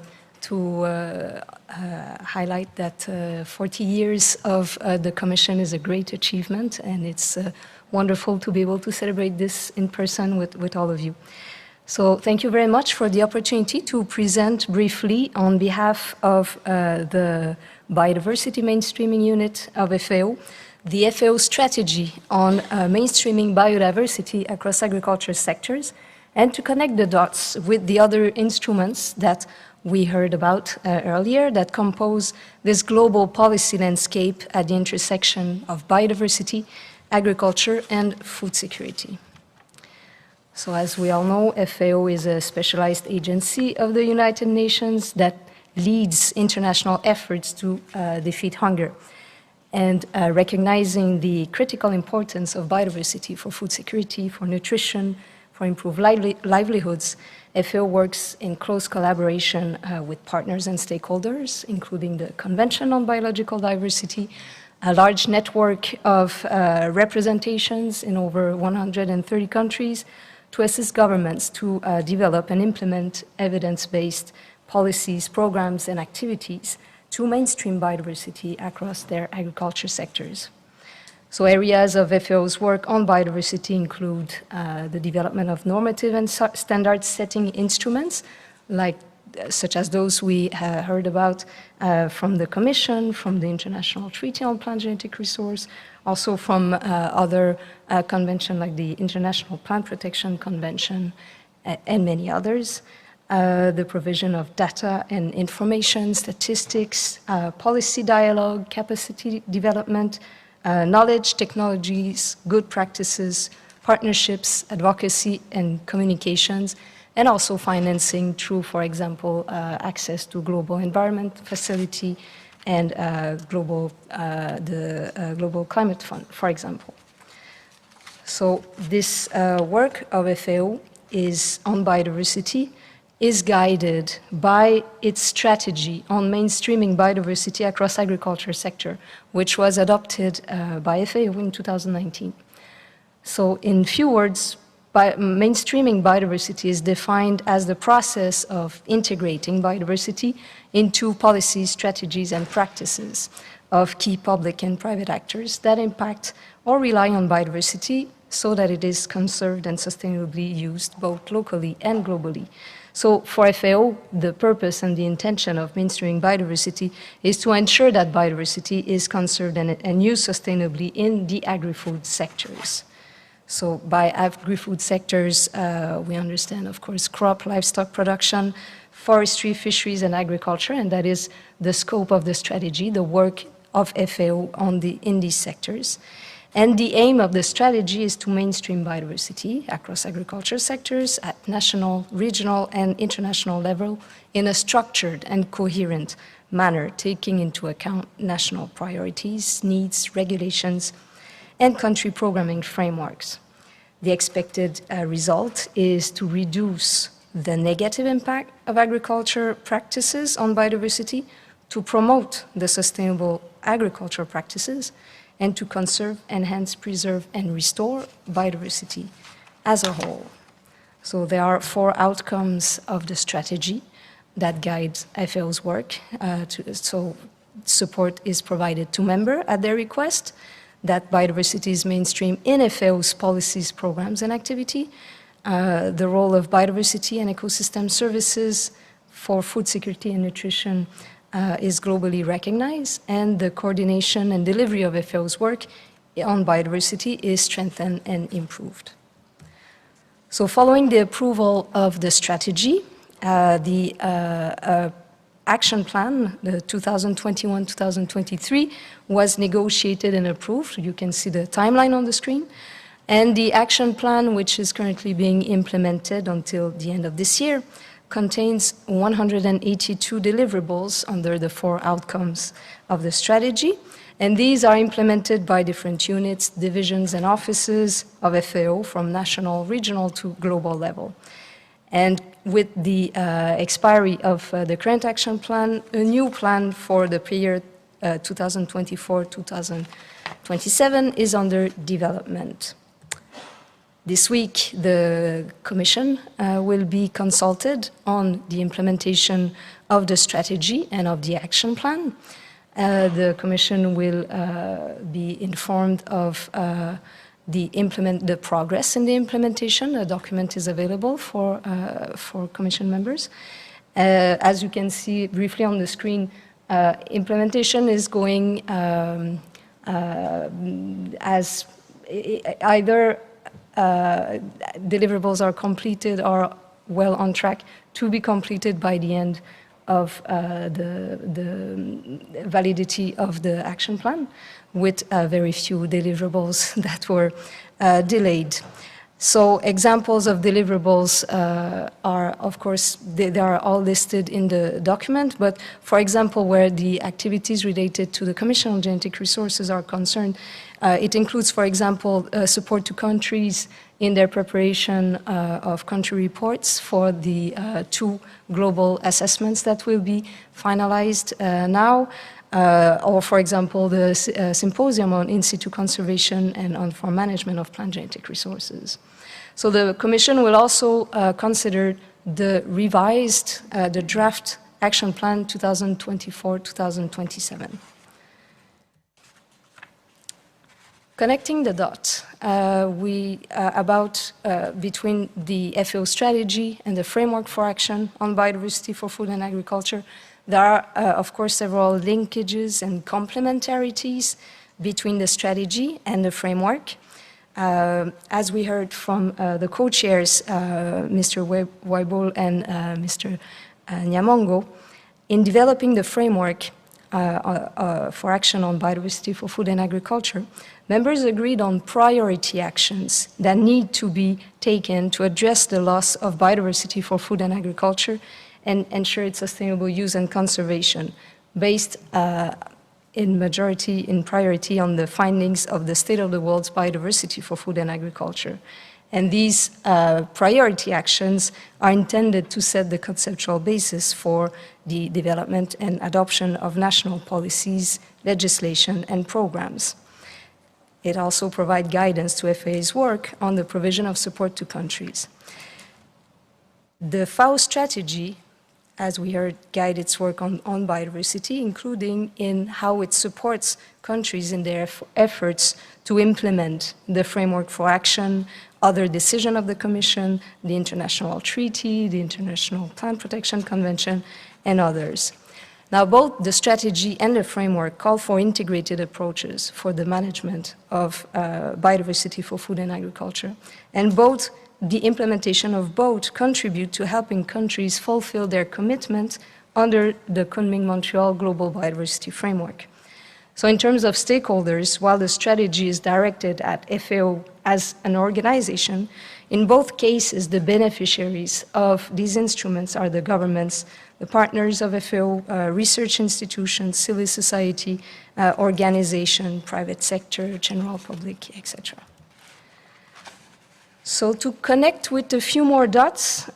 highlight that 40 years of the Commission is a great achievement, and it's wonderful to be able to celebrate this in person with all of you. So thank you very much for the opportunity to present briefly on behalf of the Biodiversity Mainstreaming Unit of FAO, the FAO strategy on mainstreaming biodiversity across agriculture sectors, and to connect the dots with the other instruments that we heard about earlier that compose this global policy landscape at the intersection of biodiversity, agriculture, and food security. So as we all know, FAO is a specialized agency of the United Nations that leads international efforts to defeat hunger. And recognizing the critical importance of biodiversity for food security, for nutrition, for improved livelihoods, FAO works in close collaboration with partners and stakeholders, including the Convention on Biological Diversity, a large network of representations in over 130 countries, to assist governments to develop and implement evidence-based policies, programs, and activities to mainstream biodiversity across their agriculture sectors. So areas of FAO's work on biodiversity include the development of normative and standard-setting instruments, such as those we heard about from the Commission, from the International Treaty on Plant Genetic Resource, also from other conventions like the International Plant Protection Convention and many others. The provision of data and information, statistics, policy dialogue, capacity development, knowledge, technologies, good practices, partnerships, advocacy, and communications, and also financing through, for example, access to Global Environment Facility and Global Climate Fund, for example. So this work of FAO is on biodiversity, is guided by its strategy on mainstreaming biodiversity across agriculture sector, which was adopted by FAO in 2019. So in few words, mainstreaming biodiversity is defined as the process of integrating biodiversity into policies, strategies, and practices of key public and private actors that impact or rely on biodiversity so that it is conserved and sustainably used both locally and globally. So for FAO, the purpose and the intention of mainstreaming biodiversity is to ensure that biodiversity is conserved and used sustainably in the agri-food sectors. So by agri-food sectors, we understand, of course, crop, livestock production, forestry, fisheries, and agriculture, and that is the scope of the strategy, the work of FAO in these sectors. And the aim of the strategy is to mainstream biodiversity across agriculture sectors at national, regional, and international level in a structured and coherent manner, taking into account national priorities, needs, regulations, and country programming frameworks. The expected result is to reduce the negative impact of agriculture practices on biodiversity, to promote the sustainable agriculture practices, and to conserve, enhance, preserve, and restore biodiversity as a whole. So there are 4 outcomes of the strategy that guide FAO's work. So support is provided to members at their request, that biodiversity is mainstream in FAO's policies, programs, and activity. The role of biodiversity and ecosystem services for food security and nutrition is globally recognized, and the coordination and delivery of FAO's work on biodiversity is strengthened and improved. So following the approval of the strategy, the action plan, the 2021-2023, was negotiated and approved. You can see the timeline on the screen. And the action plan, which is currently being implemented until the end of this year, contains 182 deliverables under the 4 outcomes of the strategy. And these are implemented by different units, divisions, and offices of FAO from national, regional to global level. And with the expiry of the current action plan, a new plan for the period 2024-2027 is under development. This week, the Commission will be consulted on the implementation of the strategy and of the action plan. The Commission will be informed of the progress in the implementation. A document is available for Commission members. As you can see briefly on the screen, implementation is going as either deliverables are completed or well on track to be completed by the end of the validity of the action plan, with very few deliverables that were delayed. So examples of deliverables are, of course, they are all listed in the document, but for example, where the activities related to the Commission on Genetic Resources are concerned, it includes, for example, support to countries in their preparation of country reports for the 2 global assessments that will be finalized now, or for example, the symposium on in-situ conservation and on farm management of plant genetic resources. So the Commission will also consider the revised, the draft action plan 2024-2027. Connecting the dots between the FAO strategy and the framework for action on biodiversity for food and agriculture. There are, of course, several linkages and complementarities between the strategy and the framework. As we heard from the co-chairs, Mr. Waibol and Mr. Nyamongo, in developing the framework for action on biodiversity for food and agriculture, members agreed on priority actions that need to be taken to address the loss of biodiversity for food and agriculture and ensure its sustainable use and conservation, based in priority on the findings of the State of the World's Biodiversity for Food and Agriculture. And these priority actions are intended to set the conceptual basis for the development and adoption of national policies, legislation, and programs. It also provides guidance to FAO's work on the provision of support to countries. The FAO strategy as we heard, guide its work on biodiversity, including in how it supports countries in their efforts to implement the framework for action, other decisions of the Commission, the International Treaty, the International Plant Protection Convention, and others. Now, both the strategy and the framework call for integrated approaches for the management of biodiversity for food and agriculture, and both the implementation of both contribute to helping countries fulfill their commitment under the Kunming-Montreal Global Biodiversity Framework. So in terms of stakeholders, while the strategy is directed at FAO as an organization, in both cases, the beneficiaries of these instruments are the governments, the partners of FAO, research institutions, civil society, organization, private sector, general public, etc. So to connect with a few more dots,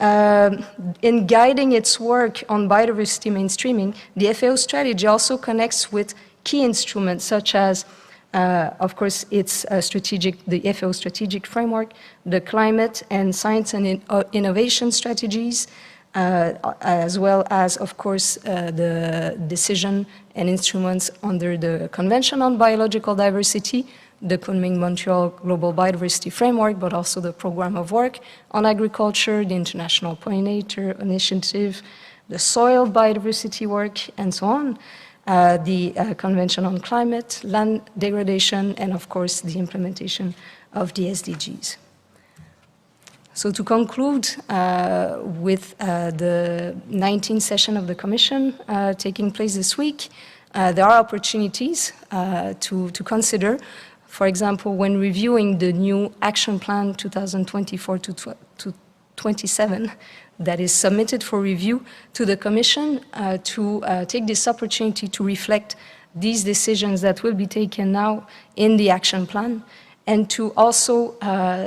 in guiding its work on biodiversity mainstreaming, the FAO strategy also connects with key instruments such as, of course, its the FAO strategic framework, the climate and science and innovation strategies, as well as, of course, the decision and instruments under the Convention on Biological Diversity, the Kunming-Montreal Global Biodiversity Framework, but also the Program of Work on Agriculture, the International Pollinator Initiative, the Soil Biodiversity Work, and so on, the Convention on Climate, Land Degradation, and of course the implementation of the SDGs. So to conclude with the 19th session of the Commission taking place this week, there are opportunities to consider. For example, when reviewing the new Action Plan 2024 to 27 that is submitted for review to the Commission, to take this opportunity to reflect these decisions that will be taken now in the Action Plan, and to also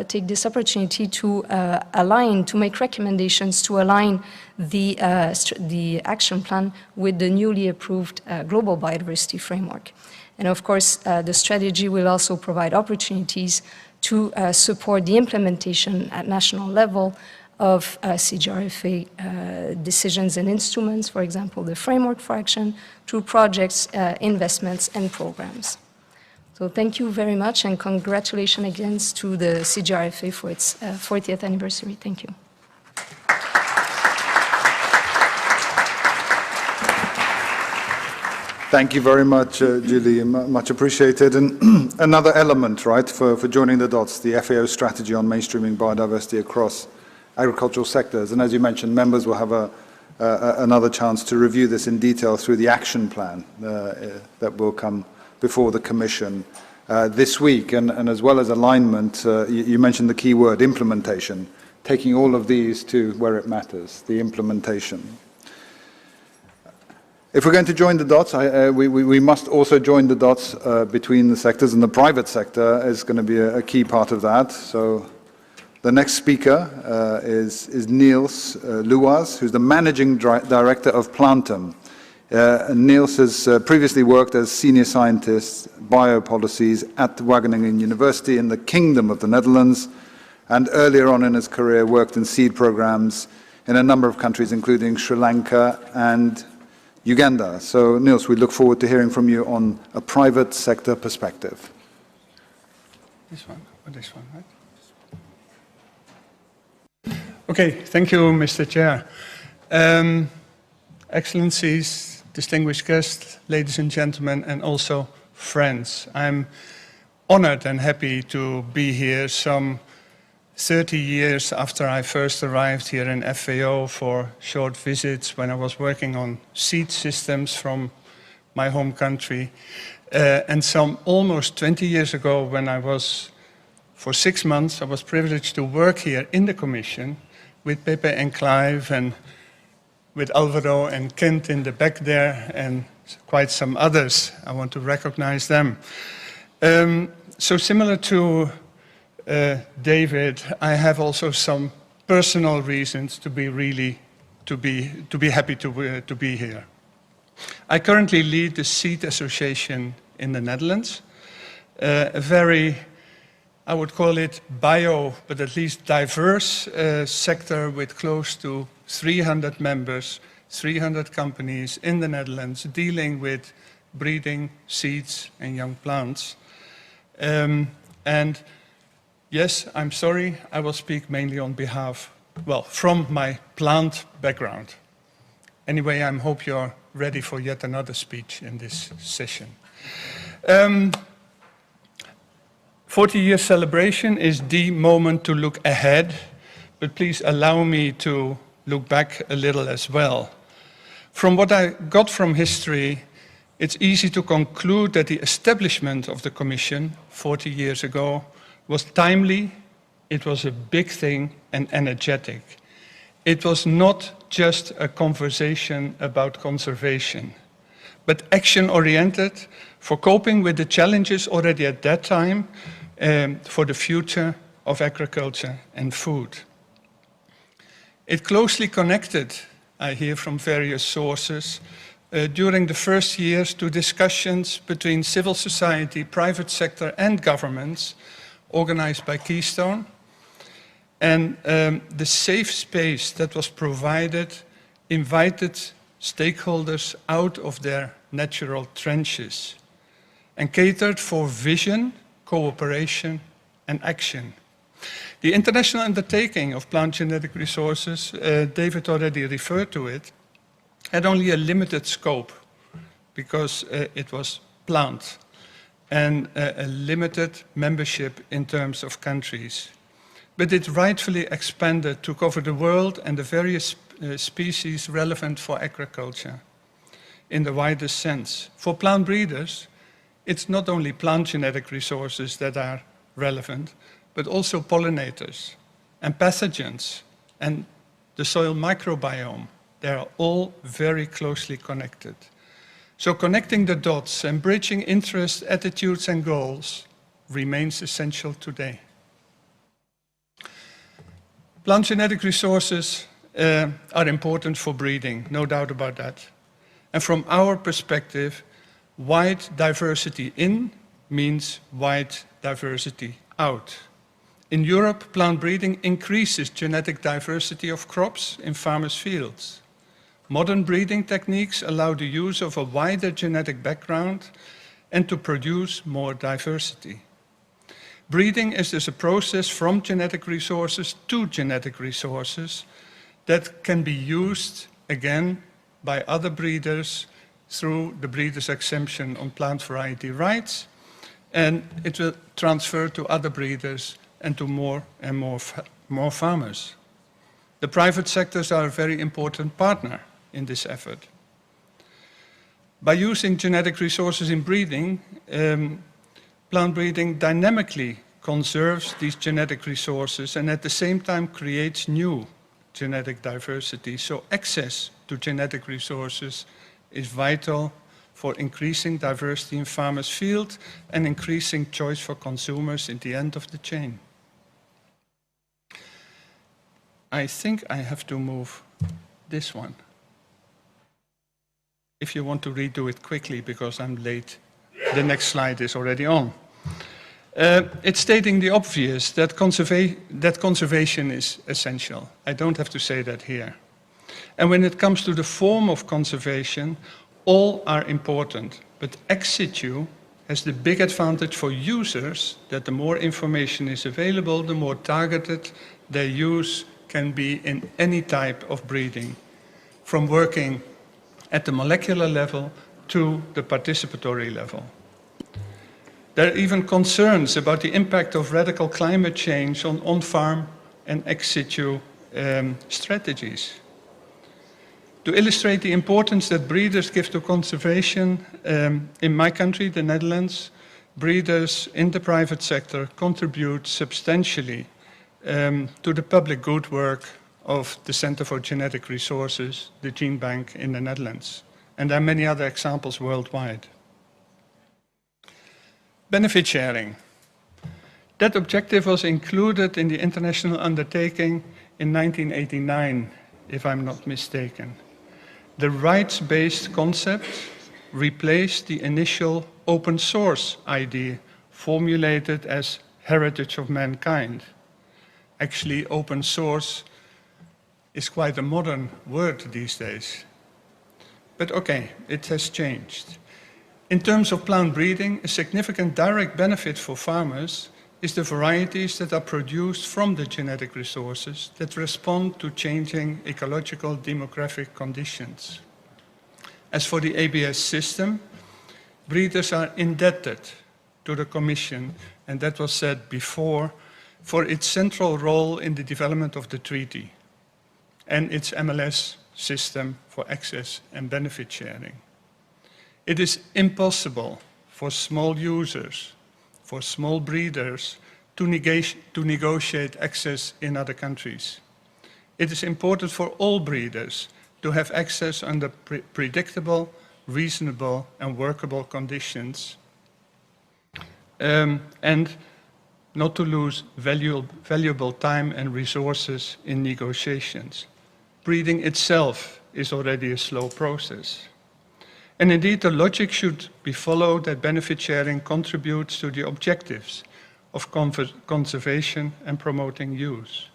take this opportunity to to make recommendations to align the Action Plan with the newly approved Global Biodiversity Framework. And of course, the strategy will also provide opportunities to support the implementation at national level of CGRFA decisions and instruments, for example, the Framework for Action, through projects, investments, and programs. So thank you very much, and congratulations again to the CGRFA for its 40th anniversary. Thank you. Thank you very much, Julie, much appreciated. And another element, right, for joining the dots, the FAO strategy on mainstreaming biodiversity across agricultural sectors. And as you mentioned, members will have another chance to review this in detail through the action plan that will come before the Commission this week. And as well as alignment, you mentioned the key word, implementation, taking all of these to where it matters, the implementation. If we're going to join the dots, we must also join the dots between the sectors, and the private sector is going to be a key part of that. So the next speaker is Niels Luas, who's the Managing Director of Plantum. Niels has previously worked as Senior Scientist, Biopolicies at the Wageningen University in the Kingdom of the Netherlands, and earlier on in his career worked in seed programs in a number of countries, including Sri Lanka and Uganda. So, Niels, we look forward to hearing from you on a private sector perspective. This one, or this one, right? Okay, thank you, Mr. Chair. Excellencies, distinguished guests, ladies and gentlemen, and also friends. I'm honored and happy to be here some 30 years after I first arrived here in FAO for short visits when I was working on seed systems from my home country. And some almost 20 years ago when I was, for 6 months, I was privileged to work here in the Commission with Pepe and Clive and with Alvaro and Kent in the back there and quite some others. I want to recognize them. So similar to David, I have also some personal reasons to be happy to be here. I currently lead the Seed Association in the Netherlands, a very, I would call it but at least diverse sector with close to 300 members, 300 companies in the Netherlands dealing with breeding, seeds, and young plants. And yes, I'm sorry, I will speak mainly on behalf, well, from my plant background. Anyway, I hope you're ready for yet another speech in this session. 40-year celebration is the moment to look ahead, but please allow me to look back a little as well. From what I got from history, it's easy to conclude that the establishment of the Commission 40 years ago was timely, it was a big thing and energetic. It was not just a conversation about conservation, but action-oriented for coping with the challenges already at that time for the future of agriculture and food. It closely connected, I hear from various sources, during the first years to discussions between civil society, private sector and governments organized by Keystone. And the safe space that was provided invited stakeholders out of their natural trenches and catered for vision, cooperation and action. The international undertaking of plant genetic resources, David already referred to it, had only a limited scope because it was plant and a limited membership in terms of countries. But it rightfully expanded to cover the world and the various species relevant for agriculture in the widest sense. For plant breeders, it's not only plant genetic resources that are relevant, but also pollinators and pathogens and the soil microbiome. They are all very closely connected. So connecting the dots and bridging interests, attitudes and goals remains essential today. Plant genetic resources are important for breeding, no doubt about that. And from our perspective, wide diversity in means wide diversity out. In Europe, plant breeding increases genetic diversity of crops in farmers' fields. Modern breeding techniques allow the use of a wider genetic background and to produce more diversity. Breeding is thus a process from genetic resources to genetic resources that can be used again by other breeders through the breeder's exemption on plant variety rights, and it will transfer to other breeders and to more and more farmers. The private sectors are a very important partner in this effort. By using genetic resources in breeding, plant breeding dynamically conserves these genetic resources and at the same time creates new genetic diversity. So access to genetic resources is vital for increasing diversity in farmers' field and increasing choice for consumers in the end of the chain. I think I have to move this one. If you want to redo it quickly because I'm late, the next slide is already on. It's stating the obvious that conservation is essential. I don't have to say that here. And when it comes to the form of conservation, all are important, but ex situ has the big advantage for users that the more information is available, the more targeted their use can be in any type of breeding, from working at the molecular level to the participatory level. There are even concerns about the impact of radical climate change on on-farm and ex situ strategies. To illustrate the importance that breeders give to conservation, in my country, the Netherlands, breeders in the private sector contribute substantially to the public good work of the Center for Genetic Resources, the Gene Bank in the Netherlands. And there are many other examples worldwide. Benefit sharing. That objective was included in the international undertaking in 1989, if I'm not mistaken. The rights-based concept replaced the initial open source idea formulated as heritage of mankind. Actually, open source is quite a modern word these days. But okay, it has changed. In terms of plant breeding, a significant direct benefit for farmers is the varieties that are produced from the genetic resources that respond to changing ecological demographic conditions. As for the ABS system, breeders are indebted to the Commission, and that was said before, for its central role in the development of the treaty and its MLS system for access and benefit sharing. It is impossible for small users, for small breeders, to negotiate access in other countries. It is important for all breeders to have access under predictable, reasonable and workable conditions, and not to lose valuable time and resources in negotiations. Breeding itself is already a slow process. And indeed, the logic should be followed that benefit sharing contributes to the objectives of conservation and promoting use.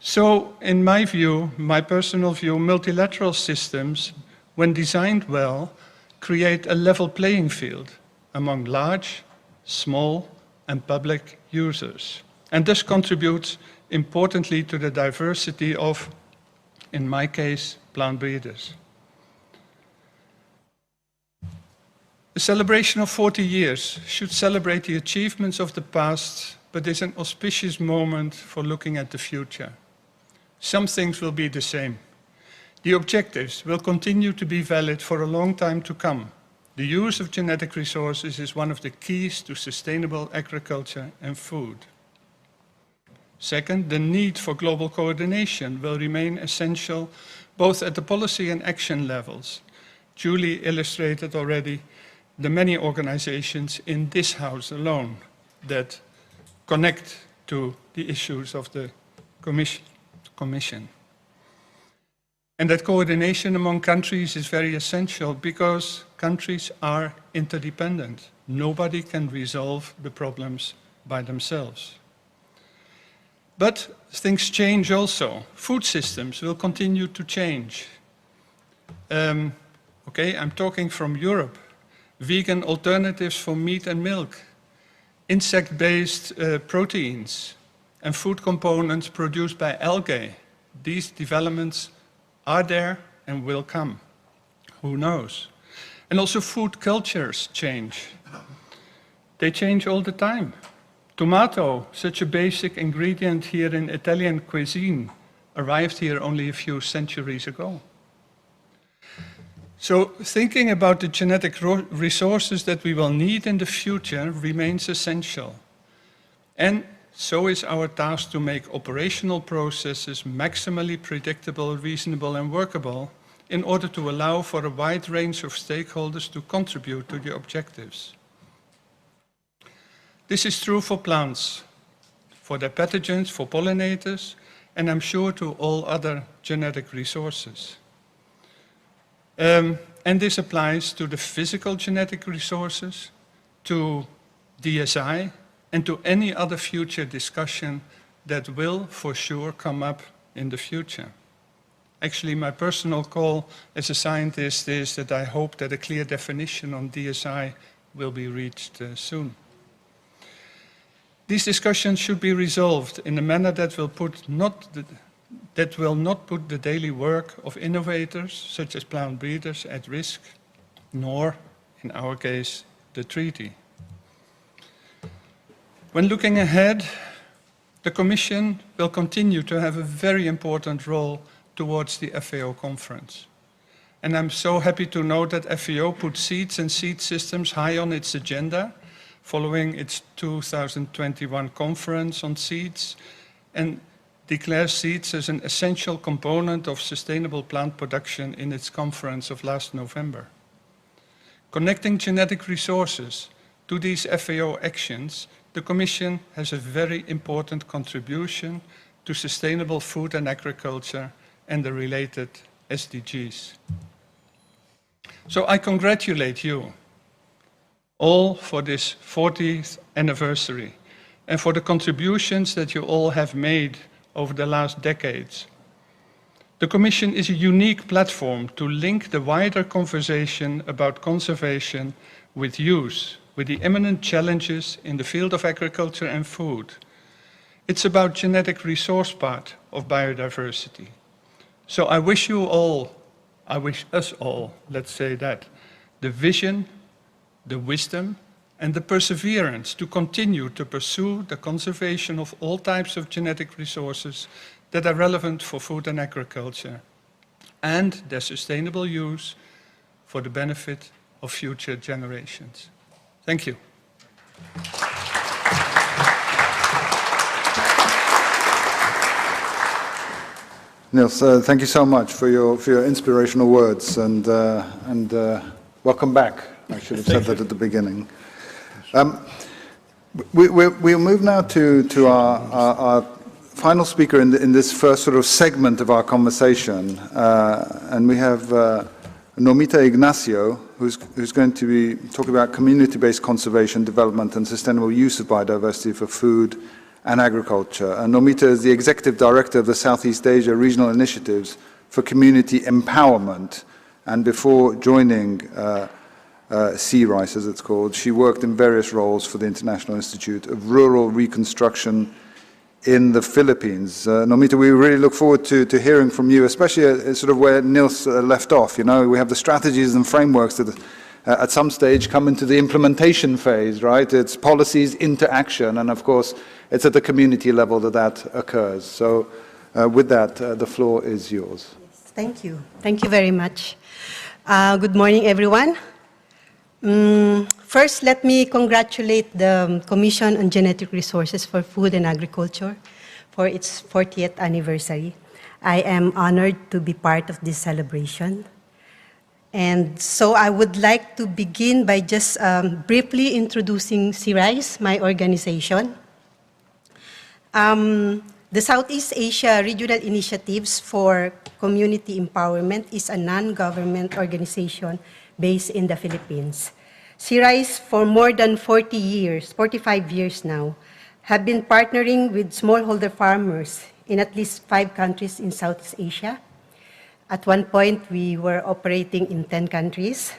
So, in my view, my personal view, multilateral systems, when designed well, create a level playing field among large, small, and public users, and this contributes importantly to the diversity of, in my case, plant breeders. The celebration of 40 years should celebrate the achievements of the past, but is an auspicious moment for looking at the future. Some things will be the same. The objectives will continue to be valid for a long time to come. The use of genetic resources is one of the keys to sustainable agriculture and food. Second, the need for global coordination will remain essential both at the policy and action levels. Julie illustrated already the many organizations in this house alone that connect to the issues of the Commission. And that coordination among countries is very essential because countries are interdependent. Nobody can resolve the problems by themselves. But things change also. Food systems will continue to change. Okay, I'm talking from Europe. Vegan alternatives for meat and milk, insect-based proteins, and food components produced by algae. These developments are there and will come. Who knows? And also food cultures change. They change all the time. Tomato, such a basic ingredient here in Italian cuisine, arrived here only a few centuries ago. So thinking about the genetic resources that we will need in the future remains essential. And so is our task to make operational processes maximally predictable, reasonable and workable in order to allow for a wide range of stakeholders to contribute to the objectives. This is true for plants, for their pathogens, for pollinators, and I'm sure to all other genetic resources. And this applies to the physical genetic resources, to DSI, and to any other future discussion that will for sure come up in the future. Actually, my personal call as a scientist is that I hope that a clear definition on DSI will be reached soon. These discussions should be resolved in a manner that will not put the daily work of innovators, such as plant breeders, at risk, nor, in our case, the treaty. When looking ahead, the Commission will continue to have a very important role towards the FAO conference. And I'm so happy to know that FAO put seeds and seed systems high on its agenda, following its 2021 conference on seeds, and declares seeds as an essential component of sustainable plant production in its conference of last November. Connecting genetic resources to these FAO actions, the Commission has a very important contribution to sustainable food and agriculture and the related SDGs. So I congratulate you all for this 40th anniversary and for the contributions that you all have made over the last decades. The Commission is a unique platform to link the wider conversation about conservation with use, with the imminent challenges in the field of agriculture and food. It's about genetic resource part of biodiversity. So I wish us all, let's say that, the vision, the wisdom, and the perseverance to continue to pursue the conservation of all types of genetic resources that are relevant for food and agriculture, and their sustainable use for the benefit of future generations. Thank you. Niels, thank you so much for your inspirational words, and welcome back. I should have said that at the beginning. We'll move now to our final speaker in this first sort of segment of our conversation, and we have Nomita Ignacio, who's going to be talking about community-based conservation, development, and sustainable use of biodiversity for food and agriculture. And Nomita is the Executive Director of the Southeast Asia Regional Initiatives for Community Empowerment. And before joining CRICE, as it's called, she worked in various roles for the International Institute of Rural Reconstruction in the Philippines. Nomita, we really look forward to hearing from you, especially sort of where Niels left off. You know, we have the strategies and frameworks that at some stage come into the implementation phase, right? It's policies into action, and of course, it's at the community level that occurs. So with that, the floor is yours. Yes, thank you. Thank you very much. Good morning, everyone. First, let me congratulate the Commission on Genetic Resources for Food and Agriculture for its 40th anniversary. I am honored to be part of this celebration. And so I would like to begin by just briefly introducing CRICE, my organization. The Southeast Asia Regional Initiatives for Community Empowerment is a non-government organization based in the Philippines. CRICE, for more than 45 years now, have been partnering with smallholder farmers in at least 5 countries in Southeast Asia. At one point, we were operating in 10 countries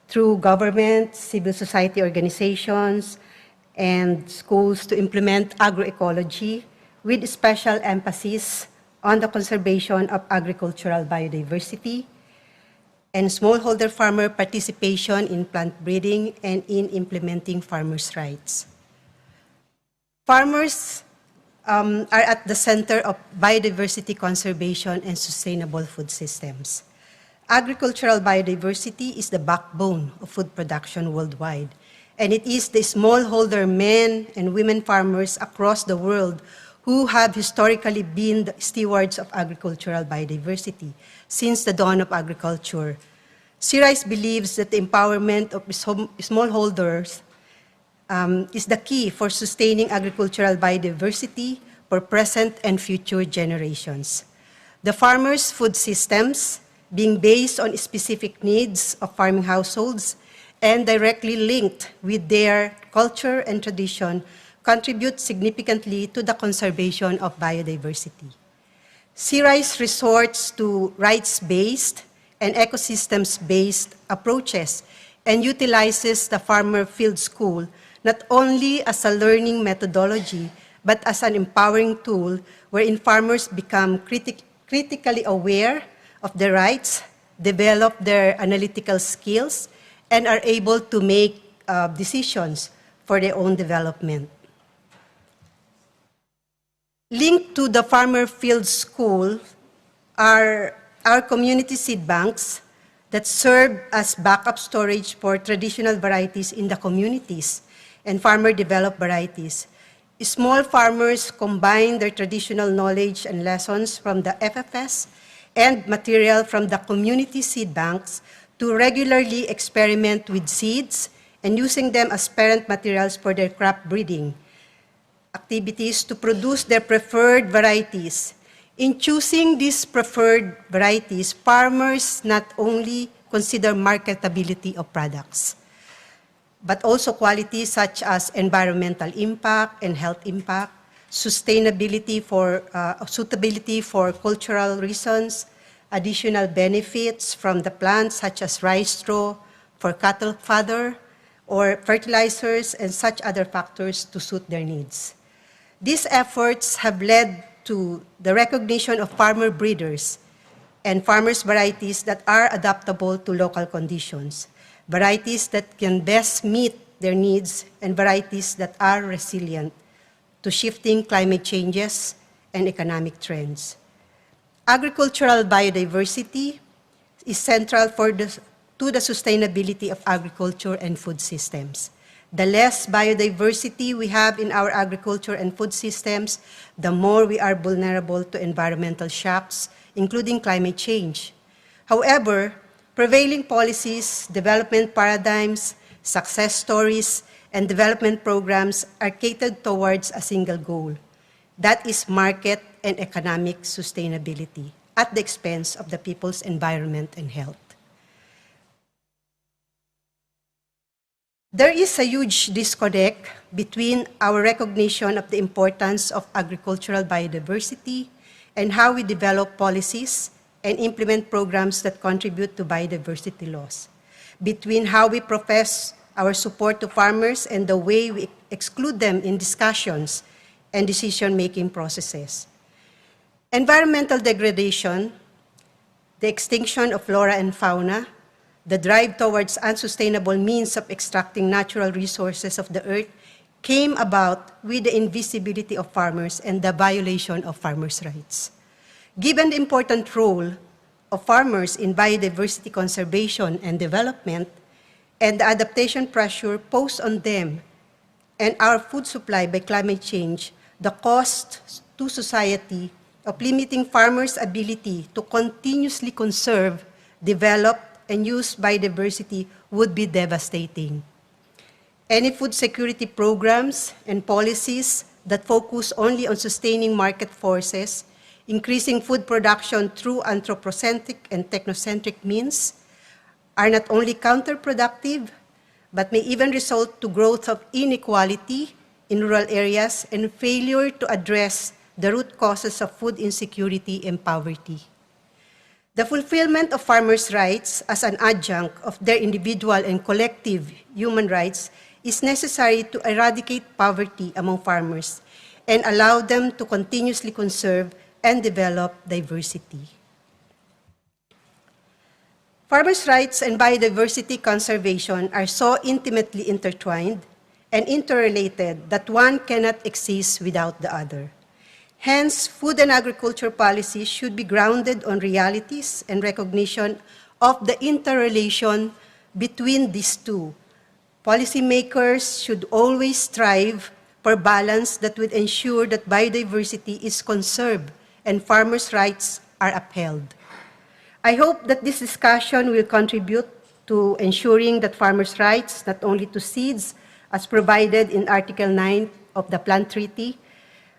through government, civil society organizations, and schools to implement agroecology with special emphasis on the conservation of agricultural biodiversity and smallholder farmer participation in plant breeding and in implementing farmers' rights. Farmers are at the center of biodiversity conservation and sustainable food systems. Agricultural biodiversity is the backbone of food production worldwide, and it is the smallholder men and women farmers across the world who have historically been the stewards of agricultural biodiversity since the dawn of agriculture. CRICE believes that the empowerment of smallholders is the key for sustaining agricultural biodiversity for present and future generations. The farmers' food systems, being based on specific needs of farming households and directly linked with their culture and tradition, contribute significantly to the conservation of biodiversity. CRICE resorts to rights-based and ecosystems-based approaches and utilizes the Farmer Field School not only as a learning methodology, but as an empowering tool wherein farmers become critically aware of their rights, develop their analytical skills, and are able to make decisions for their own development. Linked to the Farmer Field School are our community seed banks that serve as backup storage for traditional varieties in the communities and farmer-developed varieties. Small farmers combine their traditional knowledge and lessons from the FFS and material from the community seed banks to regularly experiment with seeds and using them as parent materials for their crop breeding activities to produce their preferred varieties. In choosing these preferred varieties, farmers not only consider marketability of products, but also qualities such as environmental impact and health impact, sustainability for suitability for cultural reasons, additional benefits from the plants such as rice straw for cattle fodder, or fertilizers and such other factors to suit their needs. These efforts have led to the recognition of farmer breeders and farmers' varieties that are adaptable to local conditions, varieties that can best meet their needs, and varieties that are resilient to shifting climate changes and economic trends. Agricultural biodiversity is central to the sustainability of agriculture and food systems. The less biodiversity we have in our agriculture and food systems, the more we are vulnerable to environmental shocks, including climate change. However, prevailing policies, development paradigms, success stories, and development programs are catered towards a single goal. That is market and economic sustainability at the expense of the people's environment and health. There is a huge disconnect between our recognition of the importance of agricultural biodiversity and how we develop policies and implement programs that contribute to biodiversity loss, between how we profess our support to farmers and the way we exclude them in discussions and decision-making processes. Environmental degradation, the extinction of flora and fauna, the drive towards unsustainable means of extracting natural resources of the earth came about with the invisibility of farmers and the violation of farmers' rights. Given the important role of farmers in biodiversity conservation and development, and the adaptation pressure posed on them and our food supply by climate change, the cost to society of limiting farmers' ability to continuously conserve, develop, and use biodiversity would be devastating. Any food security programs and policies that focus only on sustaining market forces, increasing food production through anthropocentric and technocentric means, are not only counterproductive, but may even result to growth of inequality in rural areas and failure to address the root causes of food insecurity and poverty. The fulfillment of farmers' rights as an adjunct of their individual and collective human rights is necessary to eradicate poverty among farmers and allow them to continuously conserve and develop diversity. Farmers' rights and biodiversity conservation are so intimately intertwined and interrelated that one cannot exist without the other. Hence, food and agriculture policies should be grounded on realities and recognition of the interrelation between these two. Policymakers should always strive for balance that would ensure that biodiversity is conserved and farmers' rights are upheld. I hope that this discussion will contribute to ensuring that farmers' rights, not only to seeds as provided in Article 9 of the Plant Treaty,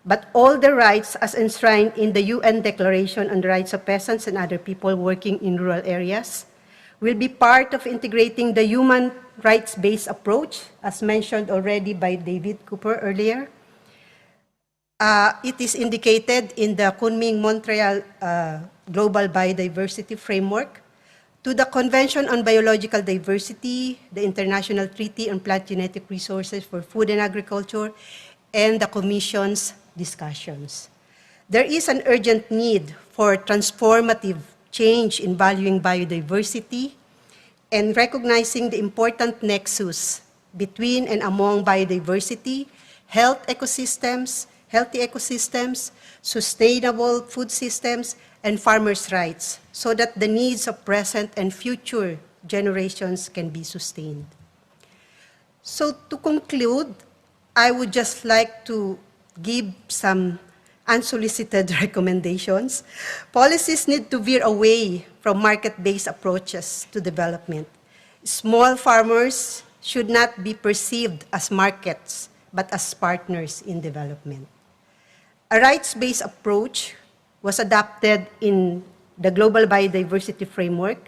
but all the rights as enshrined in the UN Declaration on the Rights of Peasants and Other People Working in Rural Areas, will be part of integrating the human rights-based approach, as mentioned already by David Cooper earlier. It is indicated in the Kunming-Montreal Global Biodiversity Framework, to the Convention on Biological Diversity, the International Treaty on Plant Genetic Resources for Food and Agriculture, and the Commission's discussions. There is an urgent need for transformative change in valuing biodiversity and recognizing the important nexus between and among biodiversity, healthy ecosystems, sustainable food systems, and farmers' rights, so that the needs of present and future generations can be sustained. So to conclude, I would just like to give some unsolicited recommendations. Policies need to veer away from market-based approaches to development. Small farmers should not be perceived as markets, but as partners in development. A rights-based approach was adopted in the Global Biodiversity Framework.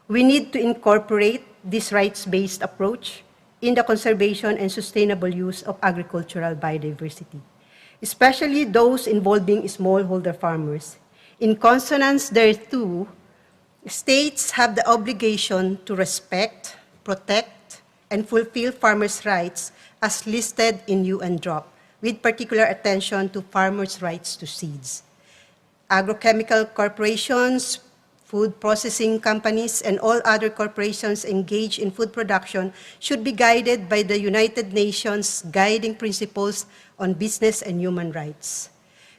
We need to incorporate this rights-based approach in the conservation and sustainable use of agricultural biodiversity. especially those involving smallholder farmers. In consonance thereto, states have the obligation to respect, protect, and fulfill farmers' rights as listed in UNDROP, with particular attention to farmers' rights to seeds. Agrochemical corporations, food processing companies, and all other corporations engaged in food production should be guided by the United Nations Guiding Principles on Business and Human Rights.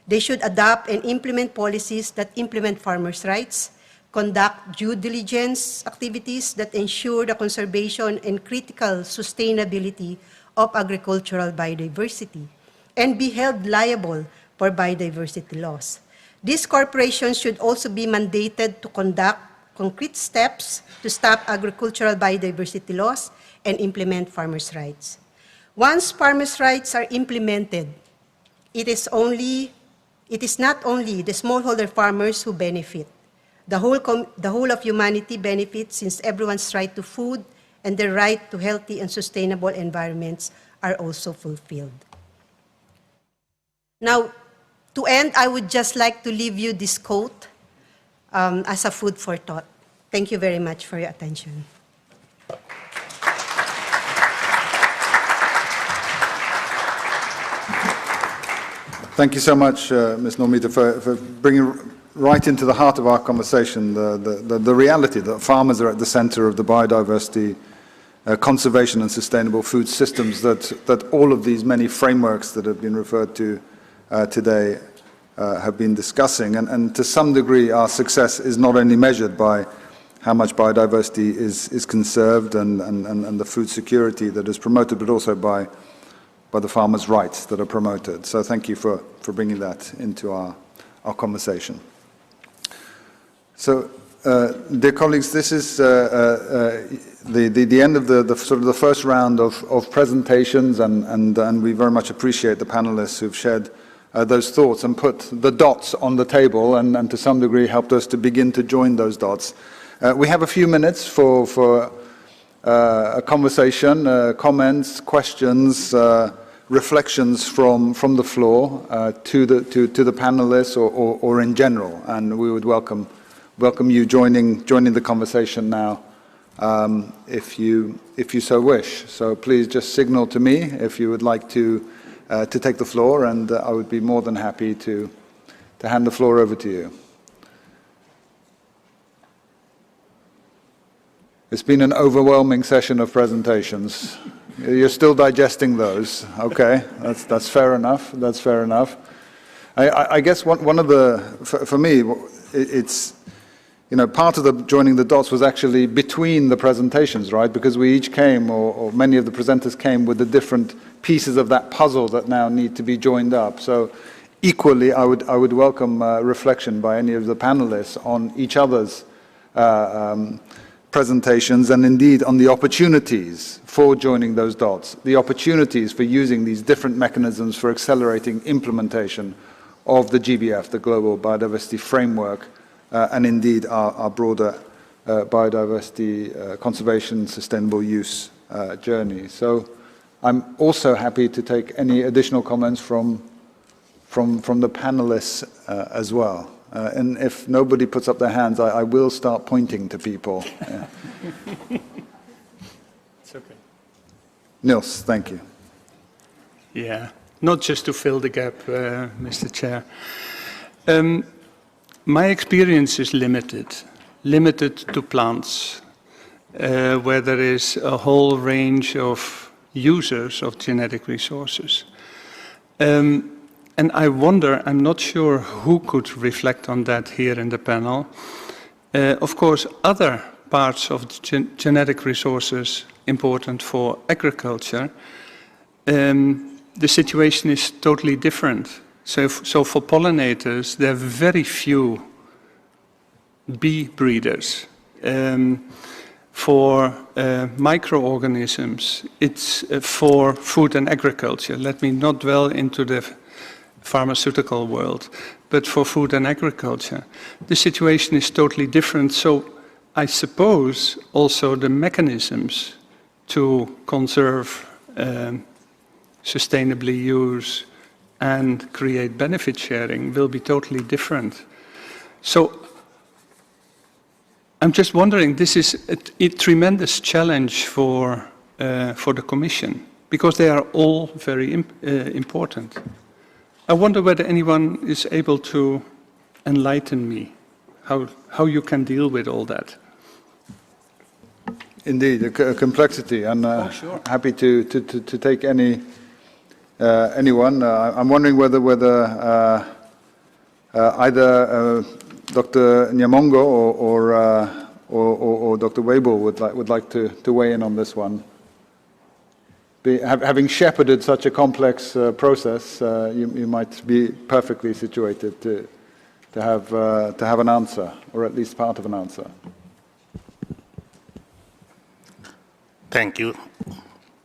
They should adopt and implement policies that implement farmers' rights, conduct due diligence activities that ensure the conservation and critical sustainability of agricultural biodiversity, and be held liable for biodiversity loss. These corporations should also be mandated to conduct concrete steps to stop agricultural biodiversity loss and implement farmers' rights. Once farmers' rights are implemented, it is not only the smallholder farmers who benefit. The whole of humanity benefits, since everyone's right to food and their right to healthy and sustainable environments are also fulfilled. Now, to end, I would just like to leave you this quote as a food for thought. Thank you very much for your attention. Thank you so much, Ms. Normita, for bringing right into the heart of our conversation the reality that farmers are at the center of the biodiversity, conservation and sustainable food systems that all of these many frameworks that have been referred to today have been discussing. And to some degree, our success is not only measured by how much biodiversity is conserved and the food security that is promoted, but also by the farmers' rights that are promoted. So thank you for bringing that into our conversation. So, dear colleagues, this is the end of the sort of the first round of presentations, and we very much appreciate the panelists who've shared those thoughts and put the dots on the table, and to some degree helped us to begin to join those dots. We have a few minutes for a conversation, comments, questions, reflections from the floor to the panelists or in general, and we would welcome you joining the conversation now, if you so wish. So please just signal to me if you would like to take the floor, and I would be more than happy to hand the floor over to you. It's been an overwhelming session of presentations. You're still digesting those, okay? That's fair enough. That's fair enough. I guess one of the, for me, it's, you know, part of the joining the dots was actually between the presentations, right? Because we each came, or many of the presenters came with the different pieces of that puzzle that now need to be joined up. So equally, I would welcome reflection by any of the panelists on each other's presentations, and indeed on the opportunities for joining those dots, the opportunities for using these different mechanisms for accelerating implementation of the GBF, the Global Biodiversity Framework, and indeed our broader biodiversity conservation, sustainable use journey. So I'm also happy to take any additional comments from the panelists as well. And if nobody puts up their hands, I will start pointing to people. Yeah. It's okay. Niels, thank you. Yeah, not just to fill the gap, Mr. Chair. My experience is limited to plants, where there is a whole range of users of genetic resources. And I wonder, I'm not sure who could reflect on that here in the panel. Of course, other parts of the genetic resources important for agriculture, the situation is totally different. So for pollinators, there are very few bee breeders. For microorganisms, it's for food and agriculture. Let me not dwell into the pharmaceutical world, but for food and agriculture, the situation is totally different. So I suppose also the mechanisms to conserve, sustainably use, and create benefit sharing will be totally different. So I'm just wondering, this is a tremendous challenge for the Commission, because they are all very important. I wonder whether anyone is able to enlighten me, how you can deal with all that. Indeed, a complexity, and sure. happy to take anyone. I'm wondering whether either Dr. Nyamongo or Dr. Weibo would like to weigh in on this one. Having shepherded such a complex process, you might be perfectly situated to have an answer, or at least part of an answer. Thank you.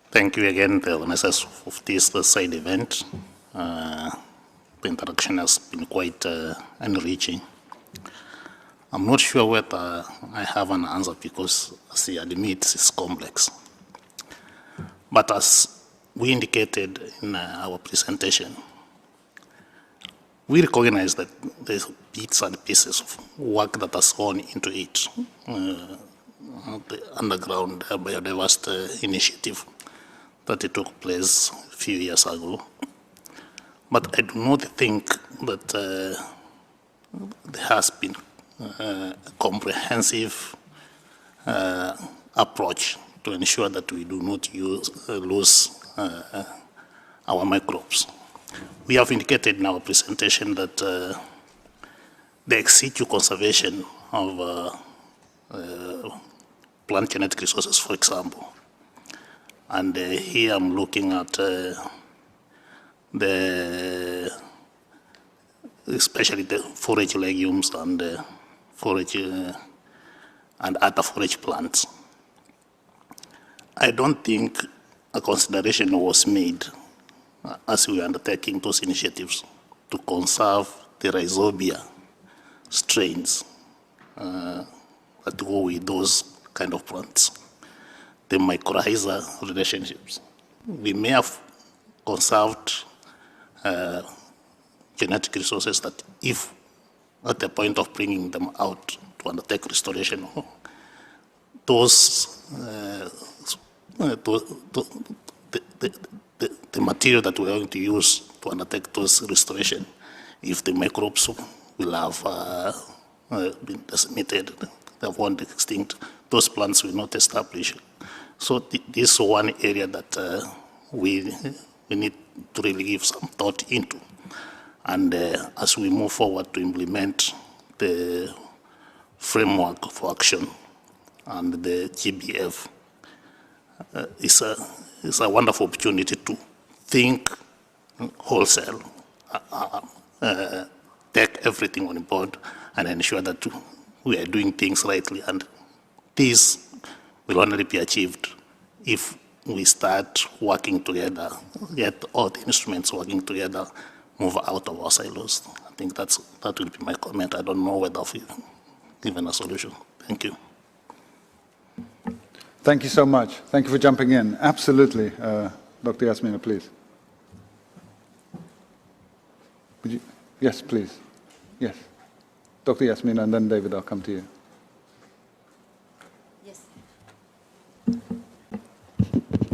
Thank you again, the organizers of this side event. The interaction has been quite enriching. I'm not sure whether I have an answer, because as you admit, it's complex. But as we indicated in our presentation, we recognize that there's bits and pieces of work that has gone into it. The underground biodiversity initiative that it took place a few years ago. But I do not think that there has been a comprehensive approach to ensure that we do not lose our microbes. We have indicated in our presentation that the ex situ conservation of plant genetic resources, for example. And here I'm looking at especially the forage legumes and forage and other forage plants. I don't think a consideration was made as we were undertaking those initiatives to conserve the rhizobia strains that go with those kind of plants, the mycorrhiza relationships. We may have conserved genetic resources that, if at the point of bringing them out to undertake restoration, those the material that we're going to use to undertake those restoration, if the microbes will have been decimated, they have gone extinct, those plants will not establish. So this is one area that we need to really give some thought into. And as we move forward to implement the framework for action and the GBF, it's a wonderful opportunity to think wholesale, take everything on board and ensure that we are doing things rightly. And this will only be achieved if we start working together, get all the instruments working together, move out of our silos. I think that will be my comment. I don't know whether we've given a solution. Thank you. Thank you so much. Thank you for jumping in. Absolutely. Dr. Yasmina, please. Would you? Yes, please. Yes. Dr. Yasmina, and then David, I'll come to you. Yes.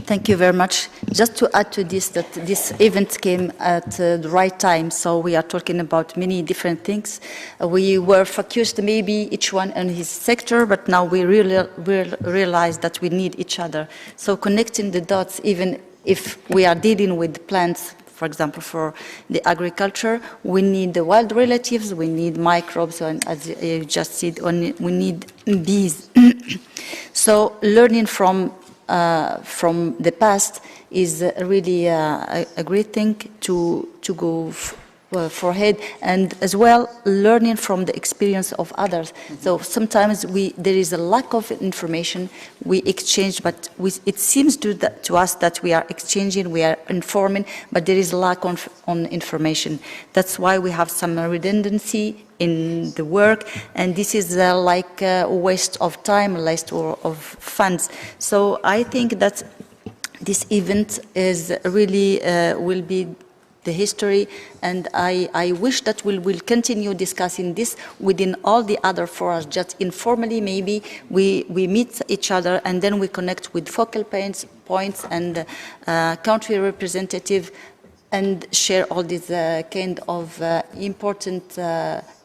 Thank you very much. Just to add to this, that this event came at the right time, so we are talking about many different things. We were focused maybe each one on his sector, but now we really realize that we need each other. So connecting the dots, even if we are dealing with plants, for example, for the agriculture, we need the wild relatives, we need microbes, and as you just said, we need bees. So learning from the past is really a great thing to go forehead, and as well learning from the experience of others. So sometimes there is a lack of information we exchange, but it seems to us that we are exchanging, we are informing, but there is a lack on information. That's why we have some redundancy in the work, and this is like a waste of time, a waste of funds. So I think that this event is really will be the history, and I wish that we will continue discussing this within all the other forums, just informally maybe we meet each other and then we connect with focal points and country representative and share all these kind of important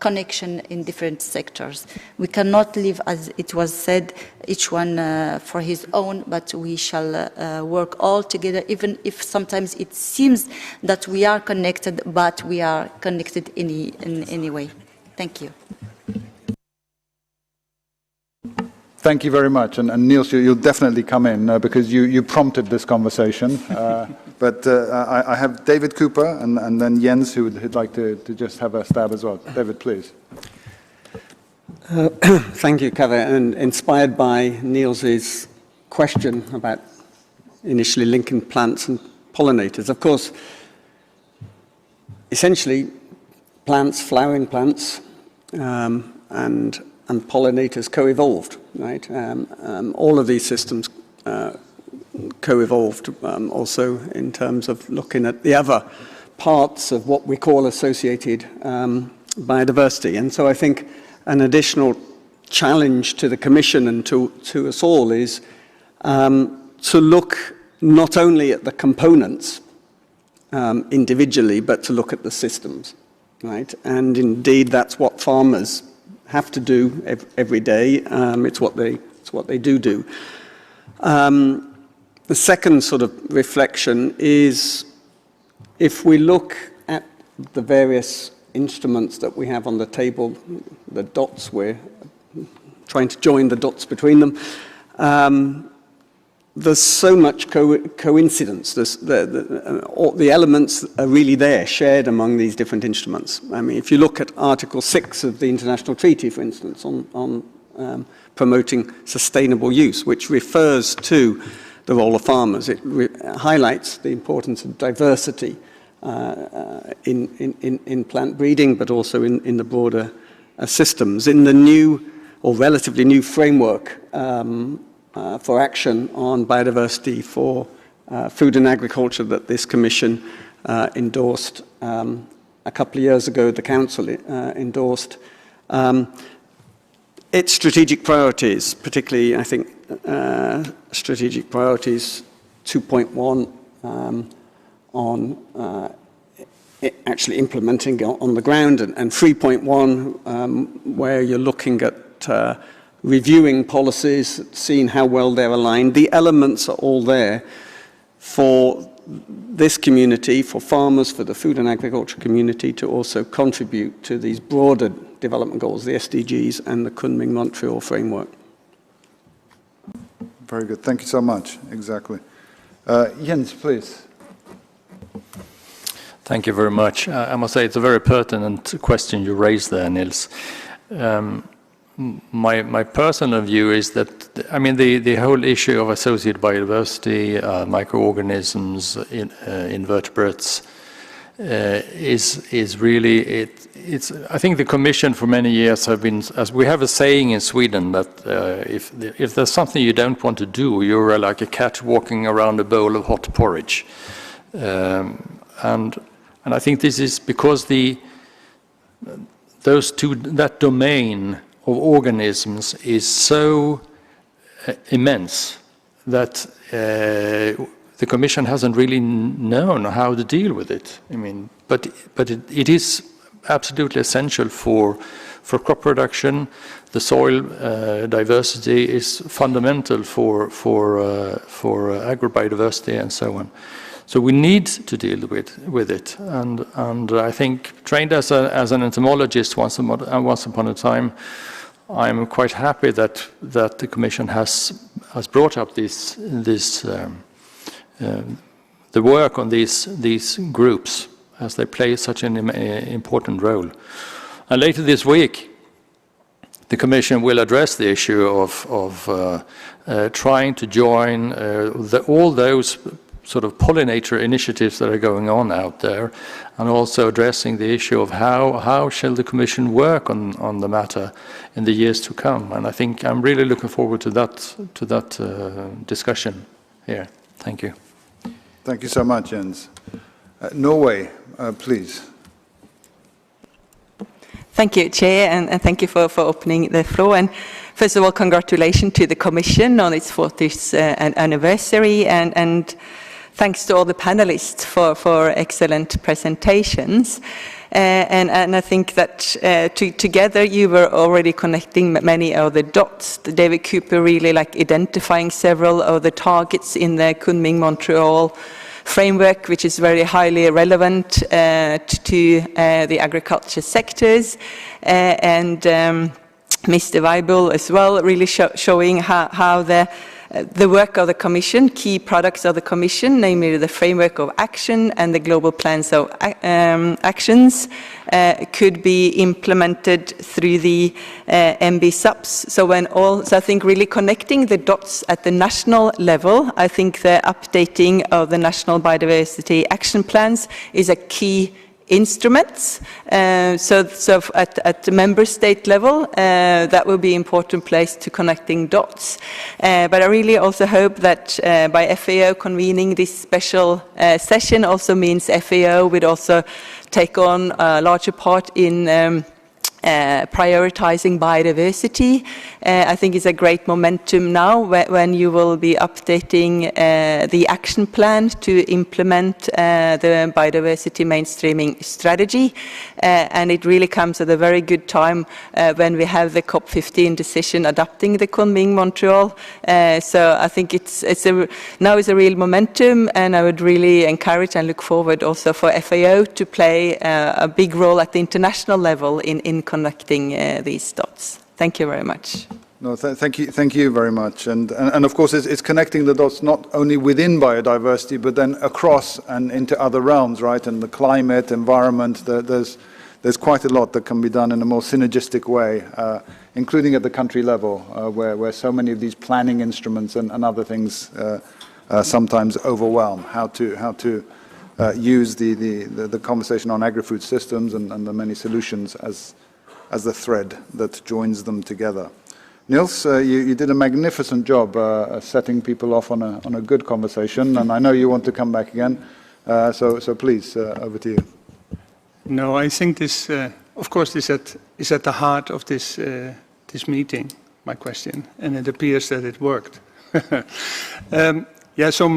connection in different sectors. We cannot live, as it was said, each one for his own, but we shall work all together, even if sometimes it seems that we are connected, but we are connected in any way. Thank you. Thank you very much. And Niels, you'll definitely come in because you prompted this conversation. But I have David Cooper and then Jens who'd like to just have a stab as well. David, please. Thank you, Kaveh. And inspired by Niels's question about initially linking plants and pollinators, of course, essentially plants, flowering plants, and pollinators co-evolved, right? All of these systems co-evolved also in terms of looking at the other parts of what we call associated biodiversity. And so I think an additional challenge to the Commission and to us all is to look not only at the components individually, but to look at the systems, right? And indeed, that's what farmers have to do every day. It's what they do. The second sort of reflection is if we look at the various instruments that we have on the table, the dots, we're trying to join the dots between them. There's so much coincidence. The elements are really there, shared among these different instruments. I mean, if you look at Article 6 of the International Treaty, for instance, on promoting sustainable use, which refers to the role of farmers, it highlights the importance of diversity in plant breeding, but also in the broader systems. In the new or relatively new framework for action on biodiversity for food and agriculture that this Commission endorsed a couple of years ago, the Council endorsed, its strategic priorities, particularly, I think, strategic priorities 2.1 on actually implementing on the ground, and 3.1 where you're looking at reviewing policies, seeing how well they're aligned. The elements are all there for this community, for farmers, for the food and agriculture community to also contribute to these broader development goals, the SDGs and the Kunming-Montreal framework. Very good. Thank you so much. Exactly. Jens, please. Thank you very much. I must say it's a very pertinent question you raised there, Niels. My personal view is that, I mean, the whole issue of associated biodiversity, microorganisms, invertebrates, is really, I think the Commission for many years have been, as we have a saying in Sweden, that if there's something you don't want to do, you're like a cat walking around a bowl of hot porridge. And I think this is because that domain of organisms is so immense that the Commission hasn't really known how to deal with it. I mean, but it is absolutely essential for crop production. The soil diversity is fundamental for agrobiodiversity and so on. So we need to deal with it, and I think, trained as an entomologist once upon a time, I'm quite happy that the Commission has brought up the work on these groups, as they play such an important role. And later this week, the Commission will address the issue of trying to join all those sort of pollinator initiatives that are going on out there, and also addressing the issue of how shall the Commission work on the matter in the years to come. And I think I'm really looking forward to that discussion here. Thank you. Thank you so much, Jens. Norway, please. Thank you, Chair, and thank you for opening the floor. And first of all, congratulations to the Commission on its 40th anniversary, and thanks to all the panelists for excellent presentations. And I think that together you were already connecting many of the dots. David Cooper really identifying several of the targets in the Kunming-Montreal framework, which is very highly relevant to the agriculture sectors, and Mr. Weibel as well, really showing how the work of the Commission, key products of the Commission, namely the framework of action and the global plans of actions, could be implemented through the MB subs. So I think really connecting the dots at the national level, I think the updating of the national biodiversity action plans is a key instruments. So at the member state level, that will be an important place to connecting dots. But I really also hope that by FAO convening this special session also means FAO would also take on a larger part in prioritizing biodiversity. I think it's a great momentum now when you will be updating the action plan to implement the biodiversity mainstreaming strategy. And it really comes at a very good time when we have the COP15 decision adopting the Kunming-Montreal. So I think now is a real momentum, and I would really encourage and look forward also for FAO to play a big role at the international level in connecting these dots. Thank you very much. No, thank you very much. And of course, it's connecting the dots not only within biodiversity, but then across and into other realms, right? And the climate, environment, there's quite a lot that can be done in a more synergistic way, including at the country level, where so many of these planning instruments and other things sometimes overwhelm. How to use the conversation on agri-food systems and the many solutions as the thread that joins them together. Niels, you did a magnificent job setting people off on a good conversation, and I know you want to come back again, so please, over to you. No, I think this, of course, is at the heart of this meeting, my question, and it appears that it worked. So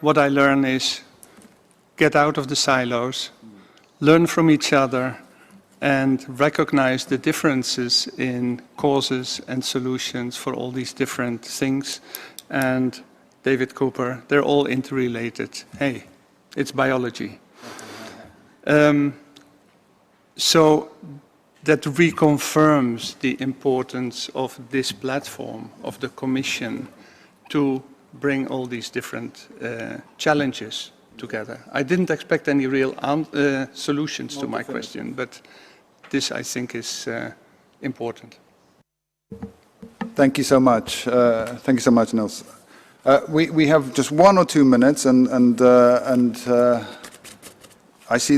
what I learn is get out of the silos, learn from each other, and recognize the differences in causes and solutions for all these different things. And David Cooper, they're all interrelated. Hey, it's biology. So that reconfirms the importance of this platform, of the Commission, to bring all these different challenges together. I didn't expect any real solutions to my question, but this, I think, is important. Thank you so much. Thank you so much, Niels. We have just 1 or 2 minutes, and I see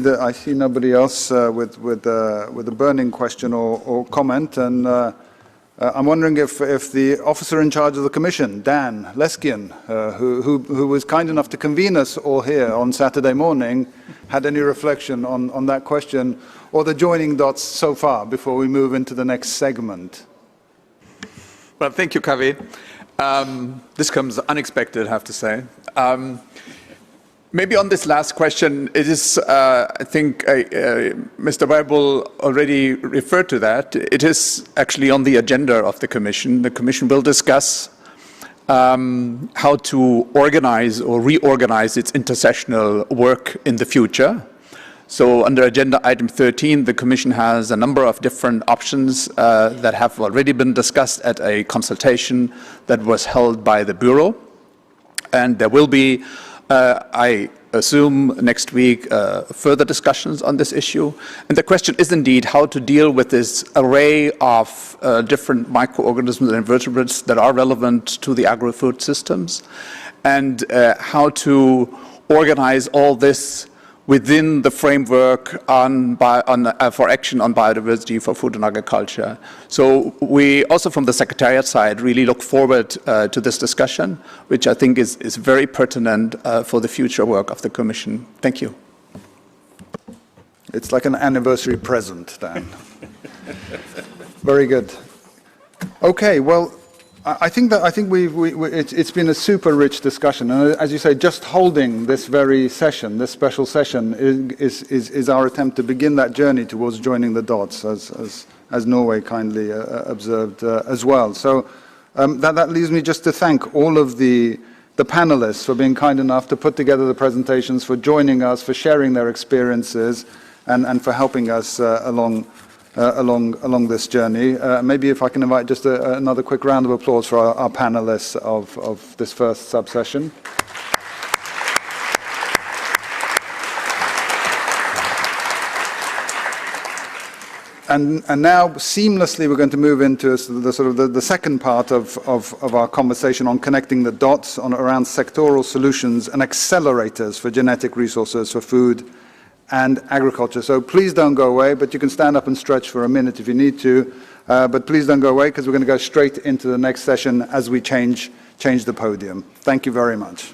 nobody else with a burning question or comment, and I'm wondering if the officer in charge of the Commission, Dan Leskian, who was kind enough to convene us all here on Saturday morning, had any reflection on that question or the joining dots so far before we move into the next segment. Well, thank you, Kavi. This comes unexpected, I have to say. Maybe on this last question, it is, I think Mr. Weibel already referred to that. It is actually on the agenda of the Commission. The Commission will discuss how to organize or reorganize its intersessional work in the future. So under agenda item 13, the Commission has a number of different options that have already been discussed at a consultation that was held by the Bureau. And there will be, I assume, next week further discussions on this issue. And the question is indeed how to deal with this array of different microorganisms and invertebrates that are relevant to the agri-food systems, and how to organize all this within the framework for action on biodiversity for food and agriculture. So we also from the Secretariat side really look forward to this discussion, which I think is very pertinent for the future work of the Commission. Thank you. It's like an anniversary present, Dan. Very good. Okay, well, I think it's been a super rich discussion, and as you say, just holding this very session, this special session, is our attempt to begin that journey towards joining the dots, as Norway kindly observed as well. So that leaves me just to thank all of the panelists for being kind enough to put together the presentations, for joining us, for sharing their experiences, and for helping us along this journey. Maybe if I can invite just another quick round of applause for our panelists of this first sub-session. And now, seamlessly, we're going to move into the second part of our conversation on connecting the dots around sectoral solutions and accelerators for genetic resources for food and agriculture. So please don't go away, but you can stand up and stretch for a minute if you need to. But please don't go away, because we're going to go straight into the next session as we change the podium. Thank you very much.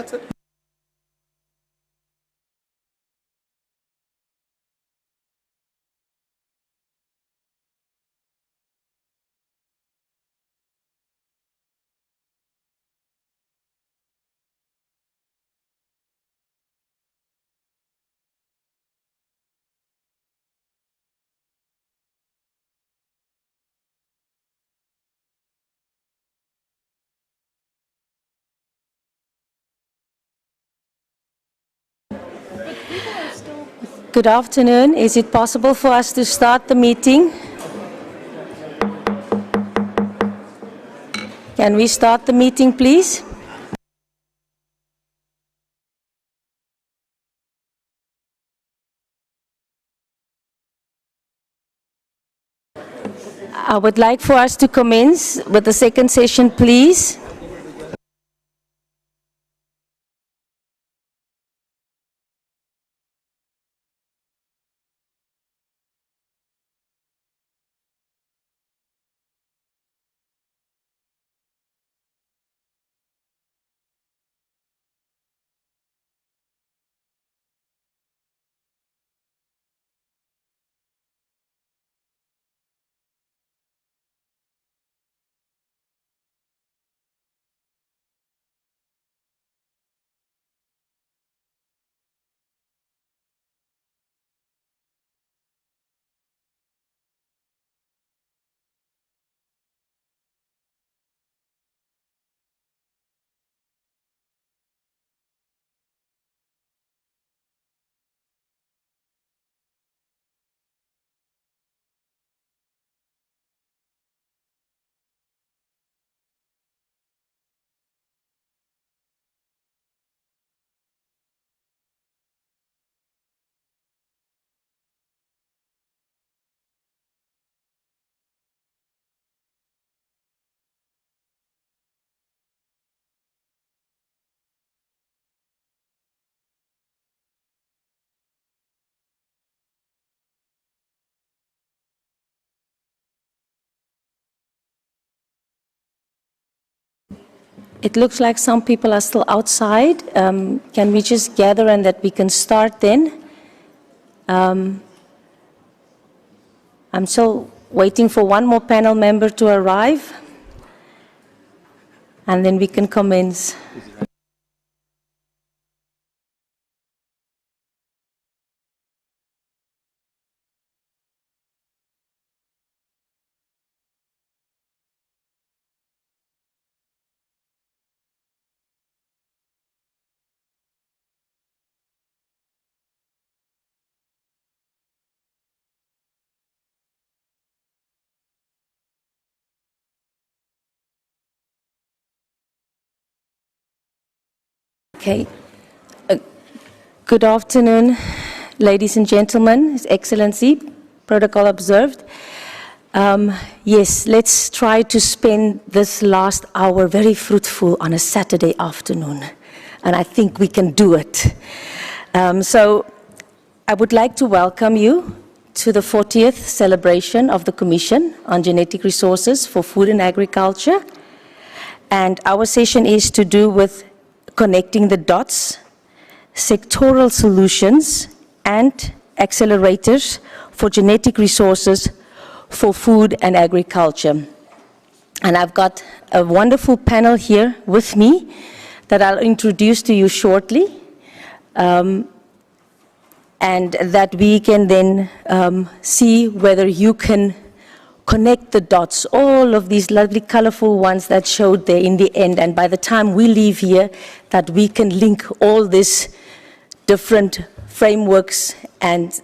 That's it. Good afternoon. Is it possible for us to start the meeting? Can we start the meeting, please? I would like for us to commence with the second session, please. It looks like some people are still outside. Can we just gather and that we can start then? I'm still waiting for one more panel member to arrive, and then we can commence. Okay. Good afternoon, ladies and gentlemen, His Excellency, protocol observed. Yes, let's try to spend this last hour very fruitful on a Saturday afternoon, and I think we can do it. So I would like to welcome you to the 40th celebration of the Commission on Genetic Resources for Food and Agriculture, and our session is to do with connecting the dots, sectoral solutions, and accelerators for genetic resources for food and agriculture. And I've got a wonderful panel here with me that I'll introduce to you shortly, and that we can then see whether you can connect the dots, all of these lovely colorful ones that showed there in the end, and by the time we leave here, that we can link all these different frameworks and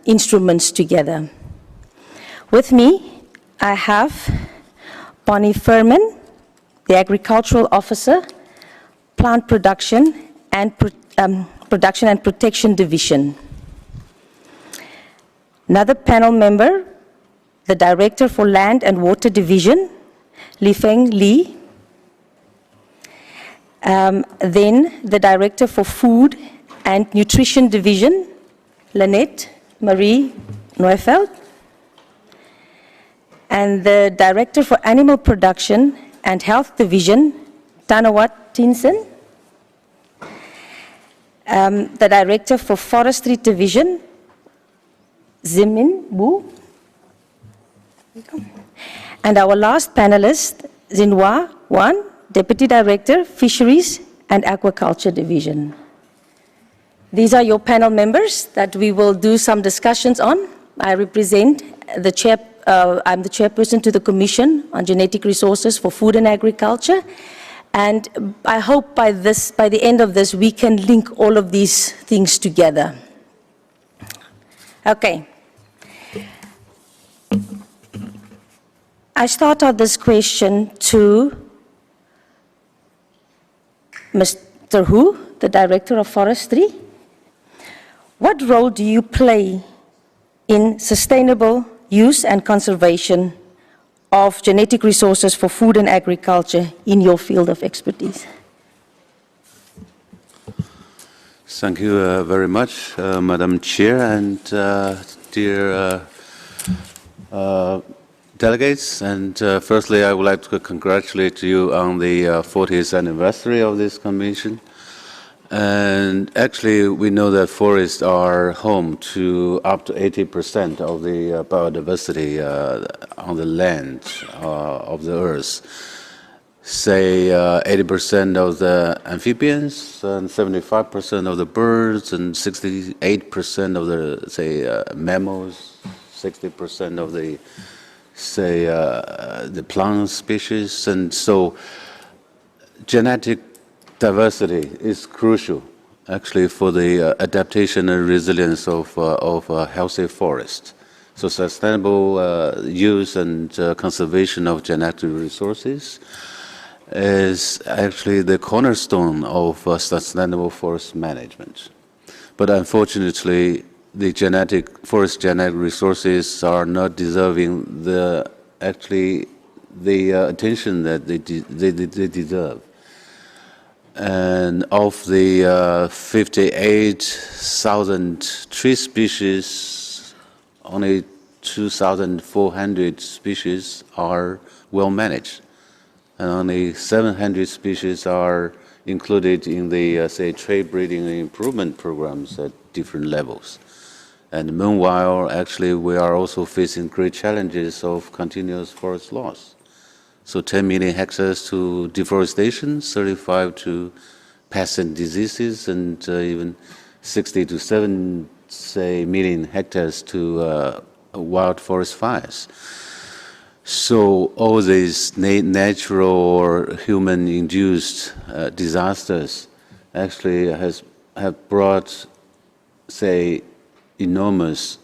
instruments together. With me, I have Bonnie Furman, the Agricultural Officer, Plant Production and Protection Division. Another panel member, the Director for Land and Water Division, Lifeng Li. Then the Director for Food and Nutrition Division, Lynette Marie Neufeld. And the Director for Animal Production and Health Division, Tanawat Tinsen. the Director for Forestry Division, Zimin Bu. And our last panelist, Zinhua Wan, Deputy Director, Fisheries and Aquaculture Division. These are your panel members that we will do some discussions on. I represent the chair, I'm the chairperson to the Commission on Genetic Resources for Food and Agriculture. And I hope by the end of this, we can link all of these things together. Okay. I start out this question to Mr. Hu, the Director of Forestry. What role do you play in sustainable use and conservation of genetic resources for food and agriculture in your field of expertise? Thank you very much, Madam Chair, and dear delegates. And firstly, I would like to congratulate you on the 40th anniversary of this convention. And actually, we know that forests are home to up to 80% of the biodiversity on the land of the earth. Say 80% of the amphibians, and 75% of the birds, and 68% of the, say, mammals, 60% of the, say, the plant species. And so genetic diversity is crucial, actually, for the adaptation and resilience of a healthy forest. So sustainable use and conservation of genetic resources is actually the cornerstone of sustainable forest management. But unfortunately, the forest genetic resources are not deserving the attention that they deserve. And of the 58,000 tree species, only 2,400 species are well managed, and only 700 species are included in the, say, tree breeding improvement programs at different levels. And meanwhile, actually, we are also facing great challenges of continuous forest loss. So 10 million hectares to deforestation, 35 to pests and diseases, and even 60 to 7, say, million hectares to wild forest fires. So all these natural or human-induced disasters actually have brought, say, enormous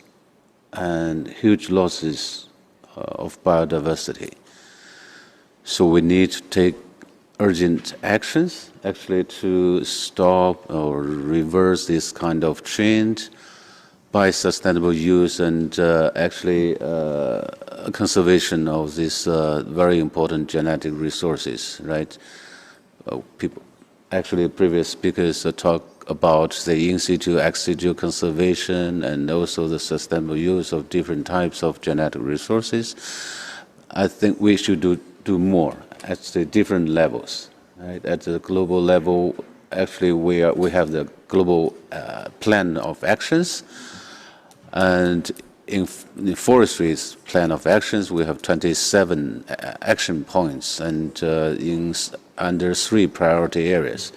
and huge losses of biodiversity. So we need to take urgent actions, actually, to stop or reverse this kind of trend by sustainable use and actually conservation of these very important genetic resources, right? Actually, previous speakers talked about the in situ, ex situ conservation and also the sustainable use of different types of genetic resources. I think we should do more at the different levels. Right? At the global level, actually, we have the global plan of actions, and in the forestry's plan of actions, we have 27 action points, and under 3 priority areas.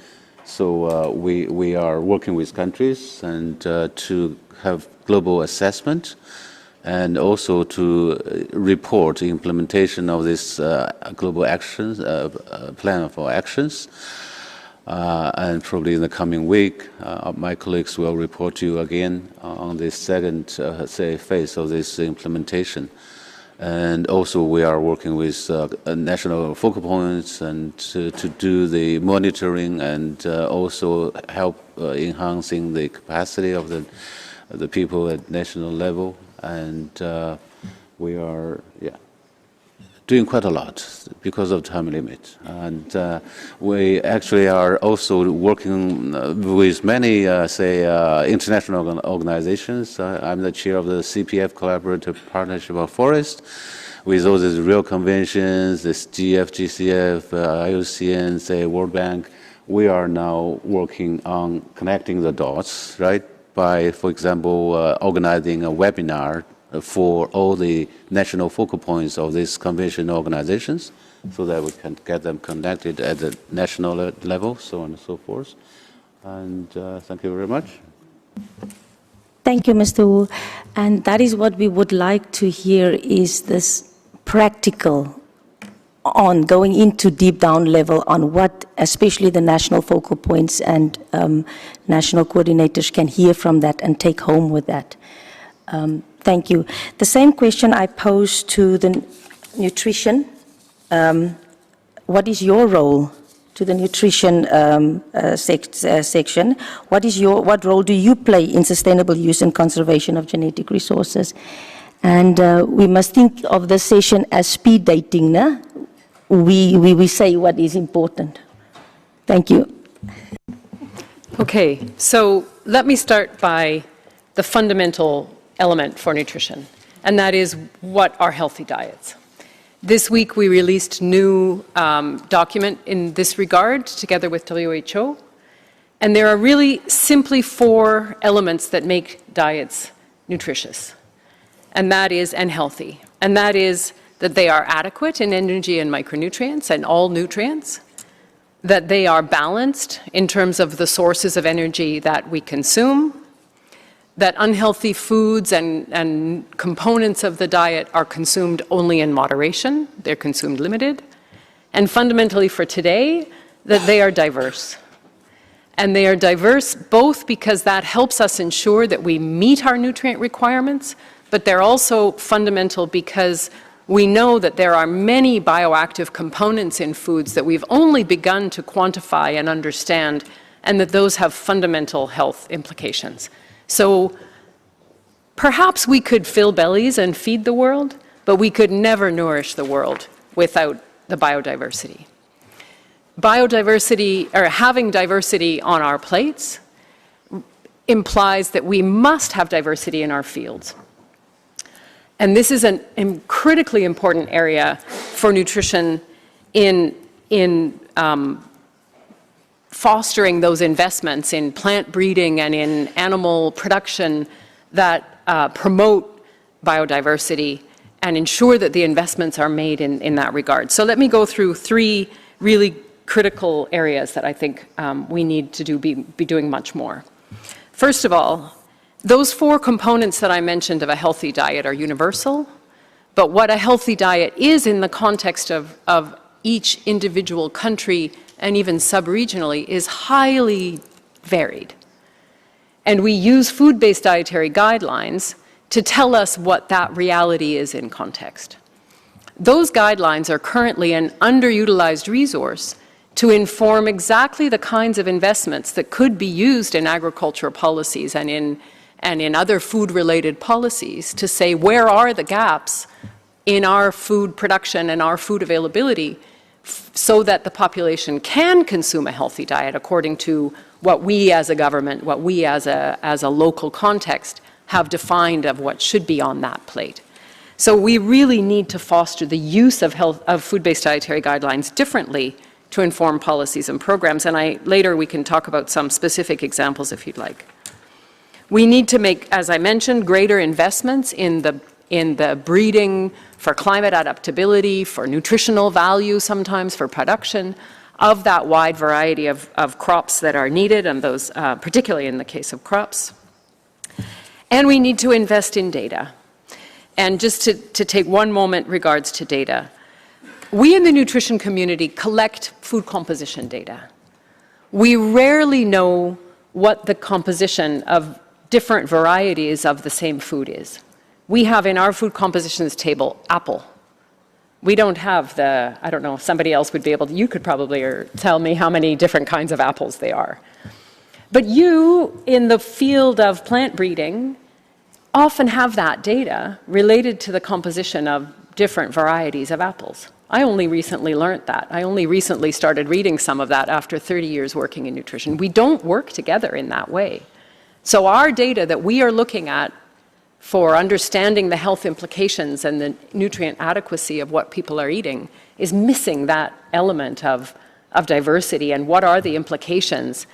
So we are working with countries and to have global assessment, and also to report the implementation of this global actions, plan for actions. And probably in the coming week, my colleagues will report to you again on the second, say, phase of this implementation. And also we are working with national focal points and to do the monitoring and also help enhancing the capacity of the people at national level. And we are doing quite a lot because of time limit. And we actually are also working with many, international organizations. I'm the chair of the CPF Collaborative Partnership of Forest, with all these real conventions, this GF, GCF, IUCN, say World Bank. we are now working on connecting the dots, right? By, for example, organizing a webinar for all the national focal points of these convention organizations, so that we can get them connected at the national level, so on and so forth. And thank you very much. Thank you, Mr. Wu. And that is what we would like to hear, is this practical on going into deep down level on what especially the national focal points and national coordinators can hear from that and take home with that. Thank you. The same question I posed to the nutrition. What is your role to the nutrition section? What role do you play in sustainable use and conservation of genetic resources? And we must think of the session as speed dating, no? We say what is important. Thank you. Okay, so let me start by the fundamental element for nutrition, and that is, what are healthy diets? This week we released a new document in this regard together with WHO, and there are really simply 4 elements that make diets nutritious, and that is, and healthy, and that is that they are adequate in energy and micronutrients and all nutrients, that they are balanced in terms of the sources of energy that we consume, that unhealthy foods and components of the diet are consumed only in moderation, they're consumed limited, and fundamentally for today, that they are diverse. And they are diverse both because that helps us ensure that we meet our nutrient requirements, but they're also fundamental because we know that there are many bioactive components in foods that we've only begun to quantify and understand, and that those have fundamental health implications. So perhaps we could fill bellies and feed the world, but we could never nourish the world without the biodiversity. Biodiversity, or having diversity on our plates, implies that we must have diversity in our fields. And this is a critically important area for nutrition in fostering those investments in plant breeding and in animal production that promote biodiversity and ensure that the investments are made in that regard. So let me go through 3 really critical areas that I think we need to be doing much more. First of all, those 4 components that I mentioned of a healthy diet are universal, but what a healthy diet is in the context of each individual country and even sub-regionally is highly varied. And we use food-based dietary guidelines to tell us what that reality is in context. Those guidelines are currently an underutilized resource to inform exactly the kinds of investments that could be used in agricultural policies and in other food-related policies to say, where are the gaps in our food production and our food availability so that the population can consume a healthy diet according to what we as a government, what we as a local context have defined of what should be on that plate. So we really need to foster the use of food-based dietary guidelines differently to inform policies and programs, and later we can talk about some specific examples if you'd like. We need to make, as I mentioned, greater investments in the breeding for climate adaptability, for nutritional value sometimes, for production of that wide variety of crops that are needed, and those particularly in the case of crops. And we need to invest in data. And just to take one moment regards to data, we in the nutrition community collect food composition data. We rarely know what the composition of different varieties of the same food is. We have in our food compositions table apple. We don't have I don't know if somebody else would be able to, you could probably tell me how many different kinds of apples they are. But you, in the field of plant breeding, often have that data related to the composition of different varieties of apples. I only recently learned that. I only recently started reading some of that after 30 years working in nutrition. We don't work together in that way. So our data that we are looking at for understanding the health implications and the nutrient adequacy of what people are eating is missing that element of of diversity and what are the implications,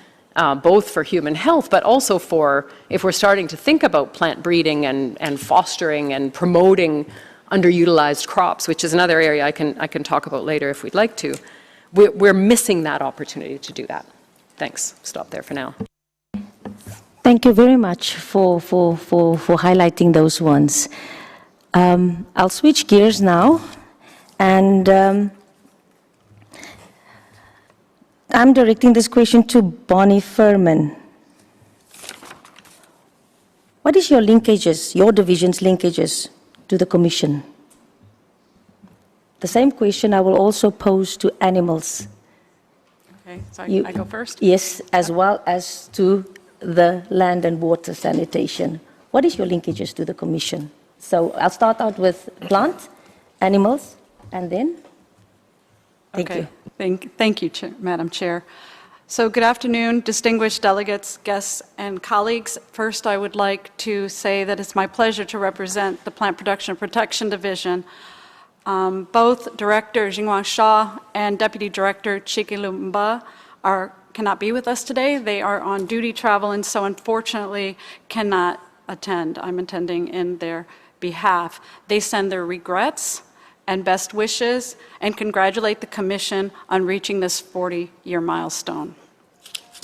both for human health, but also for, if we're starting to think about plant breeding and fostering and promoting underutilized crops, which is another area I can talk about later if we'd like to. We're missing that opportunity to do that. Thanks. Stop there for now. Thank you very much for highlighting those ones. I'll switch gears now, and I'm directing this question to Bonnie Furman. What is your linkages, your division's linkages to the Commission? The same question I will also pose to animals. Okay, so I go first? Yes, as well as to the land and water sanitation. What is your linkages to the Commission? So I'll start out with plant, animals, and then? Thank you. Thank you, Madam Chair. So good afternoon, distinguished delegates, guests, and colleagues. First, I would like to say that it's my pleasure to represent the Plant Production and Protection Division. Both Director Jingwang Shaw and Deputy Director Chiki Lumba cannot be with us today. They are on duty travel and so unfortunately cannot attend. I'm attending in their behalf. They send their regrets and best wishes and congratulate the Commission on reaching this 40-year milestone.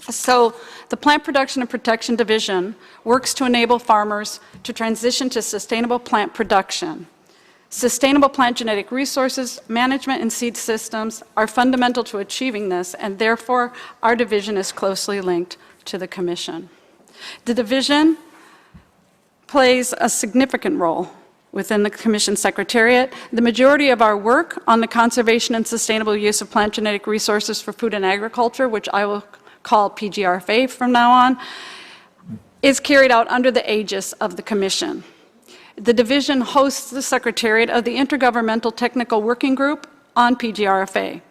So the Plant Production and Protection Division works to enable farmers to transition to sustainable plant production. Sustainable plant genetic resources, management, and seed systems are fundamental to achieving this, and therefore our division is closely linked to the Commission. The division plays a significant role within the Commission Secretariat. The majority of our work on the conservation and sustainable use of plant genetic resources for food and agriculture, which I will call PGRFA from now on, is carried out under the aegis of the Commission. The division hosts the Secretariat of the Intergovernmental Technical Working Group on PGRFA.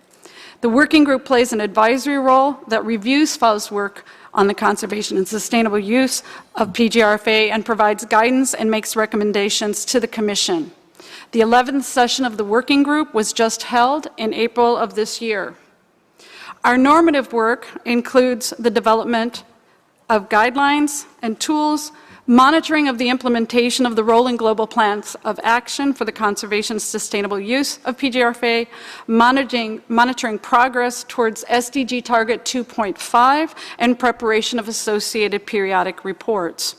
The working group plays an advisory role that reviews FAO's work on the conservation and sustainable use of PGRFA and provides guidance and makes recommendations to the Commission. The 11th session of the working group was just held in April of this year. Our normative work includes the development of guidelines and tools, monitoring of the implementation of the rolling global plans of action for the conservation and sustainable use of PGRFA, monitoring progress towards SDG target 2.5, and preparation of associated periodic reports.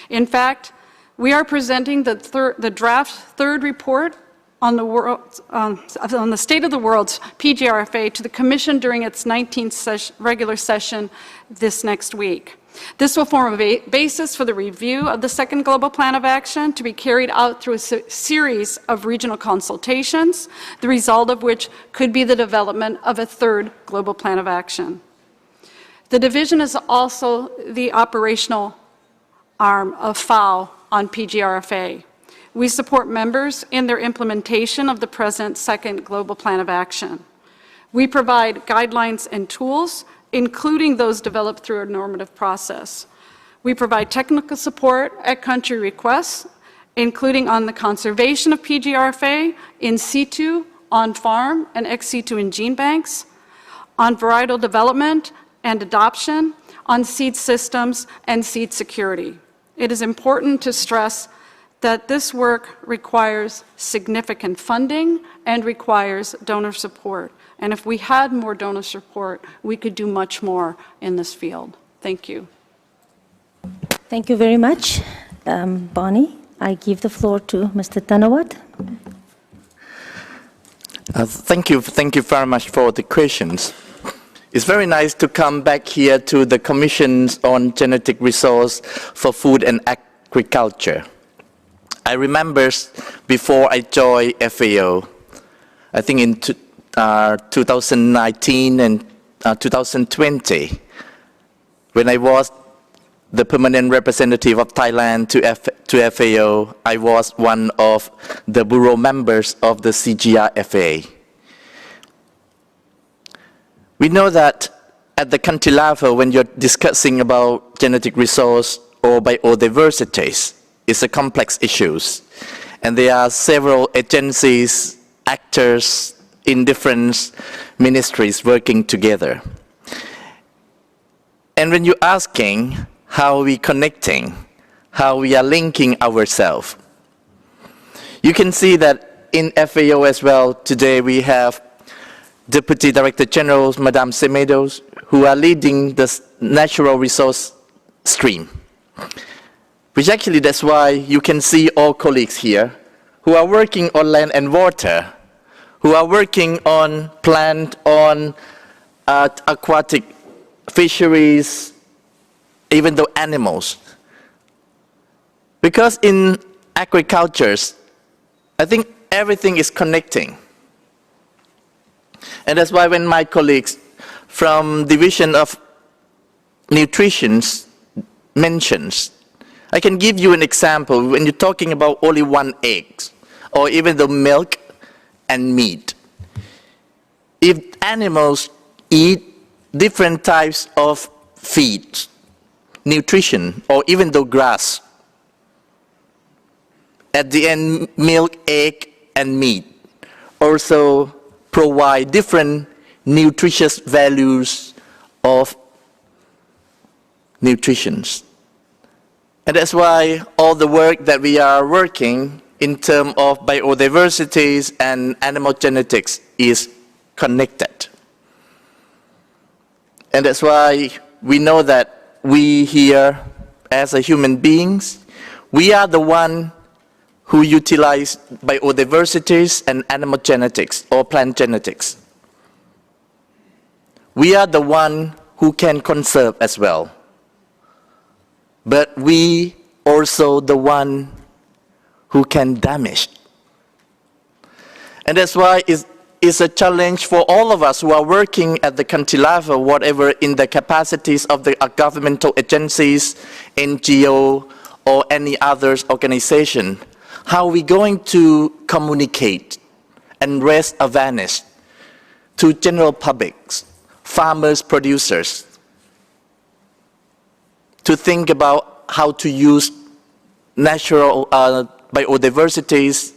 In fact, we are presenting the draft third report on the state of the world's PGRFA to the Commission during its 19th regular session this next week. This will form a basis for the review of the second Global Plan of Action to be carried out through a series of regional consultations, the result of which could be the development of a third Global Plan of Action. The division is also the operational arm of FAO on PGRFA. We support members in their implementation of the present second Global Plan of Action. We provide guidelines and tools, including those developed through a normative process. We provide technical support at country requests, including on the conservation of PGRFA in situ, on farm, and ex situ in gene banks, on varietal development and adoption, on seed systems and seed security. It is important to stress that this work requires significant funding and requires donor support. And if we had more donor support, we could do much more in this field. Thank you. Thank you very much, Bonnie. I give the floor to Mr. Tanawat. Thank you very much for the questions. It's very nice to come back here to the Commission on Genetic Resource for Food and Agriculture. I remember before I joined FAO, I think in 2019 and 2020, when I was the permanent representative of Thailand to FAO, I was one of the bureau members of the CGRFA. We know that at the country level, when you're discussing about genetic resource or biodiversity, it's a complex issue. And there are several agencies, actors, in different ministries working together. And when you're asking how we connecting, how we are linking ourselves, you can see that in FAO as well, today we have Deputy Director General, Madame Semedos, who are leading the natural resource stream. Which actually, that's why you can see all colleagues here who are working on land and water, who are working on plant, on aquatic fisheries, even though animals. Because in agriculture, I think everything is connecting. And that's why when my colleagues from Division of Nutrition mentions, I can give you an example when you're talking about only one egg, or even the milk and meat. If animals eat different types of feed, nutrition, or even the grass, at the end, milk, egg, and meat also provide different nutritious values of nutrition. And that's why all the work that we are working in terms of biodiversity and animal genetics is connected. And that's why we know that we here, as a human beings, we are the one who utilize biodiversity and animal genetics or plant genetics. We are the one who can conserve as well. But we also the one who can damage. And that's why it's a challenge for all of us who are working at the country level, whatever in the capacities of the governmental agencies, NGO, or any other organization. How are we going to communicate and raise awareness to general publics, farmers, producers, to think about how to use natural biodiversity,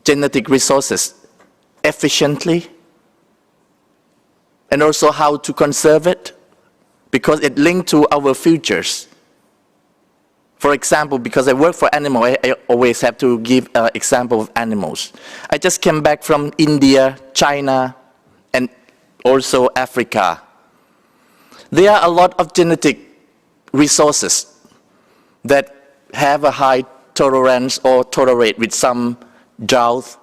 genetic resources efficiently, and also how to conserve it, because it links to our futures. For example, because I work for animals, I always have to give an example of animals. I just came back from India, China, and also Africa. There are a lot of genetic resources that have a high tolerance or tolerate with some drought,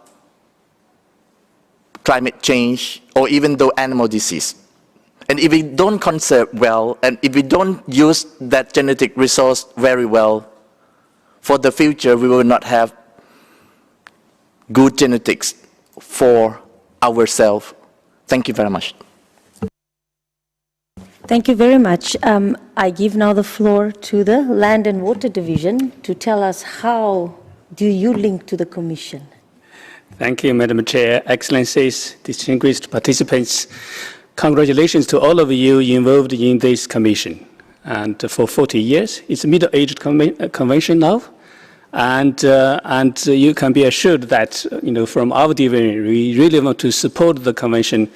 climate change, or even though animal disease. And if we don't conserve well, and if we don't use that genetic resource very well, for the future we will not have good genetics for ourselves. Thank you very much. Thank you very much. I give now the floor to the Land and Water Division to tell us how do you link to the Commission. Thank you, Madam Chair, Excellencies, distinguished participants. Congratulations to all of you involved in this commission. And for 40 years, it's a middle-aged convention now. And you can be assured that, from our division, we really want to support the convention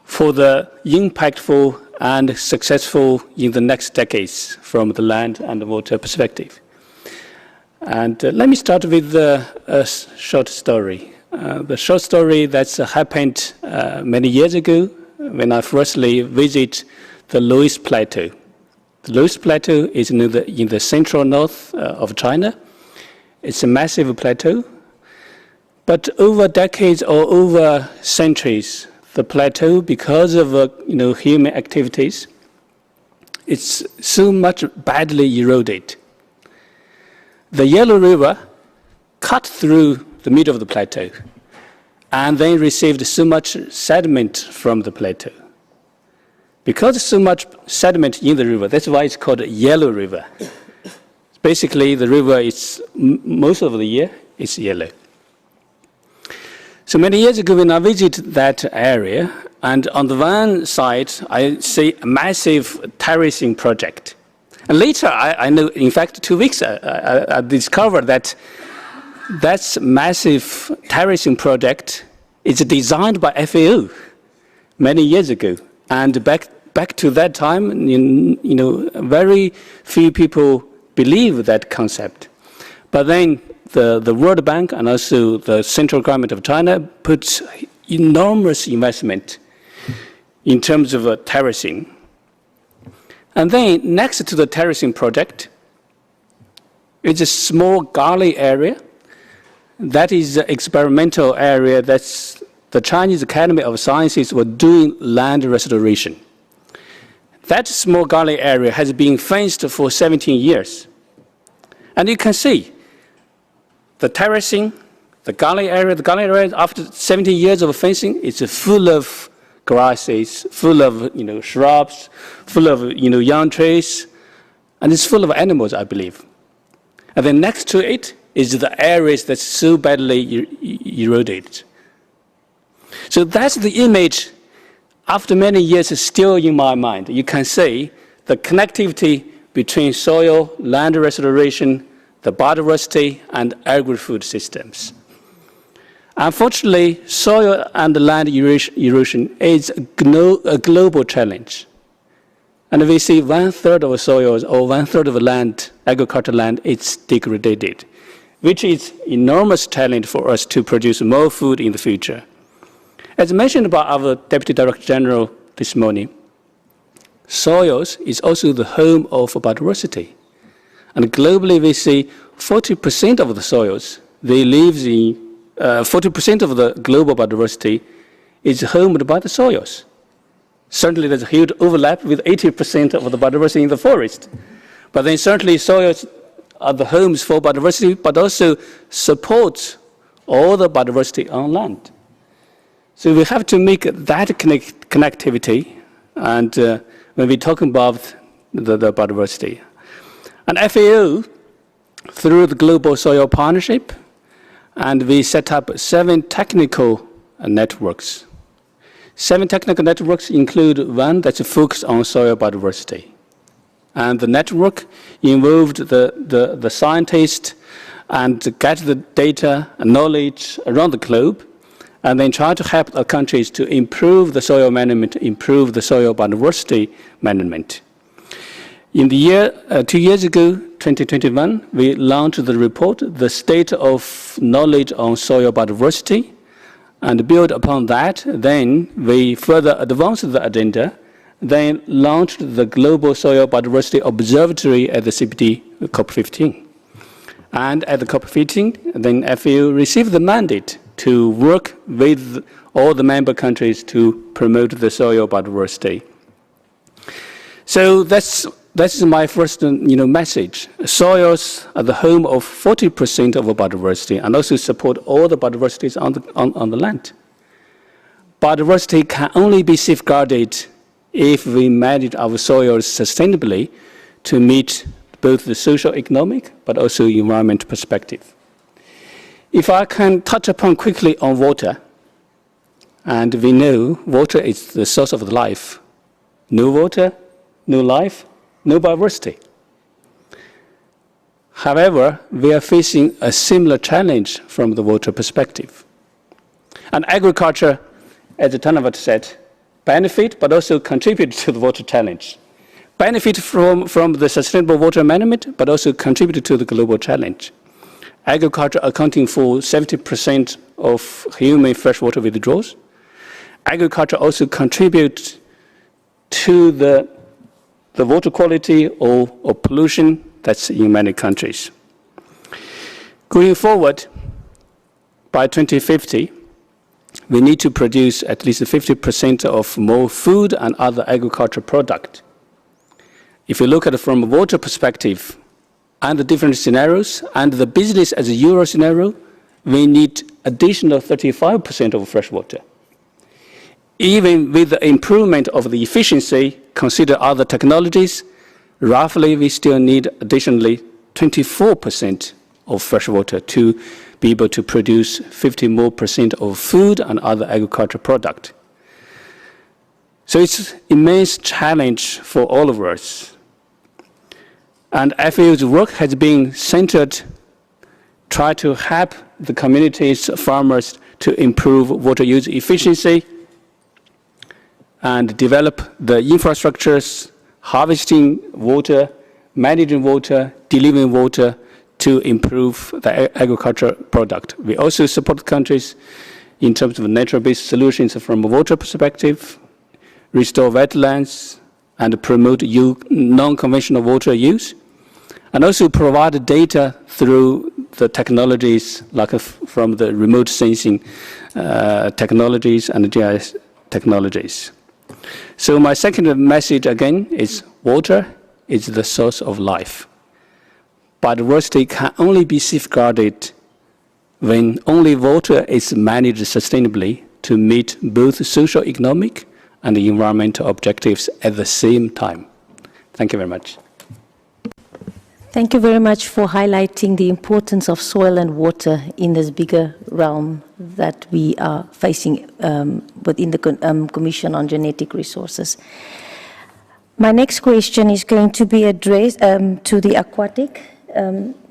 for the impactful and successful in the next decades from the land and water perspective. And let me start with a short story. The short story that's happened many years ago when I firstly visited the Loess Plateau. The Loess Plateau is in the central north of China. It's a massive plateau. But over decades or over centuries, the plateau, because of human activities, it's so much badly eroded. The Yellow River cut through the middle of the plateau and then received so much sediment from the plateau. Because so much sediment in the river, that's why it's called Yellow River. Basically, the river is, most of the year, it's yellow. So many years ago, when I visited that area, and on the one side, I see a massive terracing project. And later, I know, in fact, 2 weeks, I discovered that that's massive terracing project It's designed by FAO many years ago. And back to that time, very few people believe that concept. But then the World Bank and also the central government of China put enormous investment in terms of terracing. And then next to the terracing project is a small gully area. That is the experimental area that's the Chinese Academy of Sciences were doing land restoration. That small gully area has been fenced for 17 years. And you can see the terracing, the gully area after 17 years of fencing, it's full of grasses, full of shrubs, full of young trees, and it's full of animals, I believe. And then next to it is the areas that's so badly eroded. So that's the image, after many years, is still in my mind. You can see the connectivity between soil, land restoration, the biodiversity, and agri-food systems. Unfortunately, soil and land erosion is a global challenge. And we see 1/3 of soils or 1/3 of land, agricultural land, is degraded, which is enormous challenge for us to produce more food in the future. As mentioned by our Deputy Director General this morning, soils is also the home of biodiversity. And globally, we see 40% of the soils, they live in 40% of the global biodiversity is homed by the soils. Certainly, there's a huge overlap with 80% of the biodiversity in the forest. But then certainly soils are the homes for biodiversity, but also support all the biodiversity on land. So we have to make that connectivity, and when we talk about the biodiversity. And FAO, through the Global Soil Partnership, and we set up 7 technical networks. 7 technical networks include one that's focused on soil biodiversity. And the network involved the scientists and get the data and knowledge around the globe, and then try to help the countries to improve the soil management, improve the soil biodiversity management. In the year, 2 years ago, 2021, we launched the report, The State of Knowledge on Soil Biodiversity, and build upon that, then we further advanced the agenda, then launched the Global Soil Biodiversity Observatory at the CPD COP15. And at the COP15, then FAO received the mandate to work with all the member countries to promote the soil biodiversity. So that's my first message. Soils are the home of 40% of biodiversity and also support all the biodiversities on the land. Biodiversity can only be safeguarded if we manage our soils sustainably to meet both the social, economic, but also environment perspective. If I can touch upon quickly on water, and we know water is the source of life. No water, no life, no biodiversity. However, we are facing a similar challenge from the water perspective. And agriculture, as Tanawat said, benefit but also contribute to the water challenge. Benefit from the sustainable water management, but also contribute to the global challenge. Agriculture accounting for 70% of human freshwater withdrawals. Agriculture also contributes to the water quality or pollution that's in many countries. Going forward, by 2050, we need to produce at least 50% of more food and other agricultural product. If you look at it from a water perspective, and the different scenarios, and the business as a Euro scenario, we need additional 35% of fresh water. Even with the improvement of the efficiency, consider other technologies, roughly we still need additionally 24% of fresh water to be able to produce 50% more of food and other agricultural product. So it's an immense challenge for all of us. And FAO's work has been centered, try to help the communities, farmers, to improve water use efficiency and develop the infrastructures, harvesting water, managing water, delivering water to improve the agricultural product. We also support countries in terms of nature-based solutions from a water perspective, restore wetlands, and promote non-conventional water use, and also provide data through the technologies like from the remote sensing technologies and GIS technologies. So my second message again is water is the source of life. Biodiversity can only be safeguarded when only water is managed sustainably to meet both socio-economic and environmental objectives at the same time. Thank you very much. Thank you very much for highlighting the importance of soil and water in this bigger realm that we are facing within the Commission on Genetic Resources. My next question is going to be addressed to the aquatic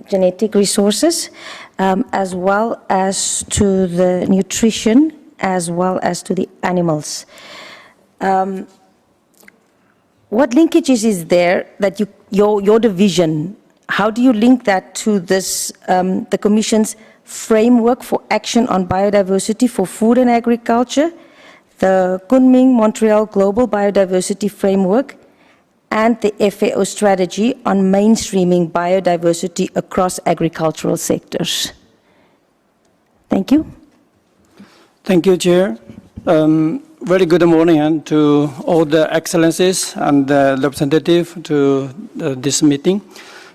genetic resources, as well as to the nutrition, as well as to the animals. What linkages is there that your division, how do you link that to this, the Commission's framework for action on biodiversity for food and agriculture, the Kunming-Montreal Global Biodiversity Framework, and the FAO strategy on mainstreaming biodiversity across agricultural sectors? Thank you. Thank you, Chair. Very good morning to all the excellencies and the representative to this meeting.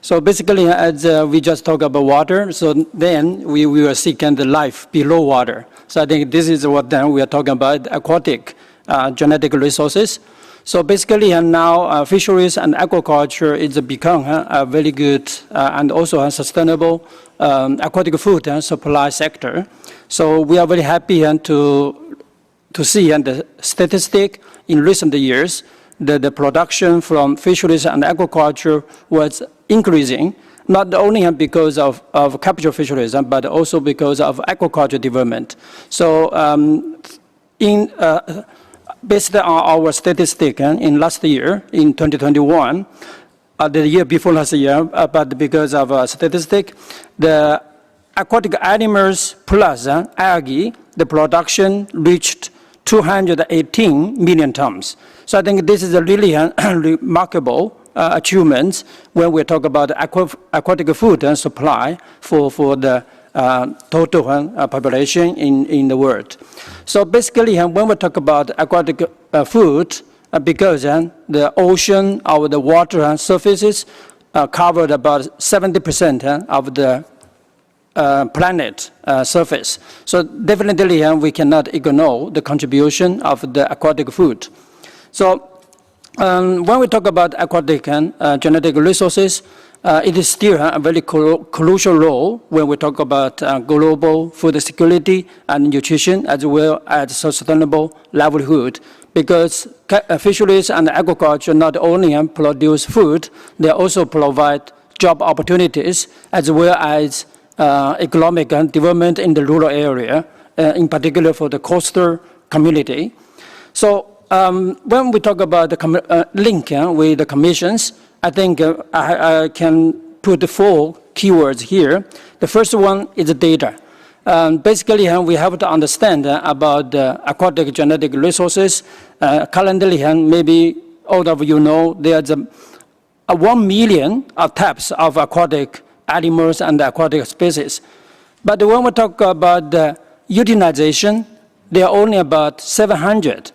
So basically, as we just talked about water, so then we were seeking the life below water. So I think this is what then we are talking about, aquatic genetic resources. So basically now fisheries and aquaculture is become a very good and also a sustainable aquatic food supply sector. So we are very happy to see the statistic in recent years that the production from fisheries and aquaculture was increasing, not only because of capture fisheries, but also because of aquaculture development. So based on our statistic in last year, in 2021, the year before last year, but because of a statistic, the aquatic animals plus algae, the production reached 218 million tons. So I think this is a really remarkable achievement when we talk about aquatic food and supply for the total population in the world. So basically, when we talk about aquatic food, because the ocean or the water surfaces covered about 70% of the planet surface. So definitely we cannot ignore the contribution of the aquatic food. So when we talk about aquatic genetic resources, it is still a very crucial role when we talk about global food security and nutrition, as well as sustainable livelihood. Because fisheries and agriculture not only produce food, they also provide job opportunities, as well as economic development in the rural area, in particular for the coastal community. So when we talk about the link with the commissions, I think I can put 4 keywords here. The first one is data. Basically, we have to understand about the aquatic genetic resources. Currently, maybe all of you know, there's 1 million types of aquatic animals and aquatic species. But when we talk about the utilization, there are only about 700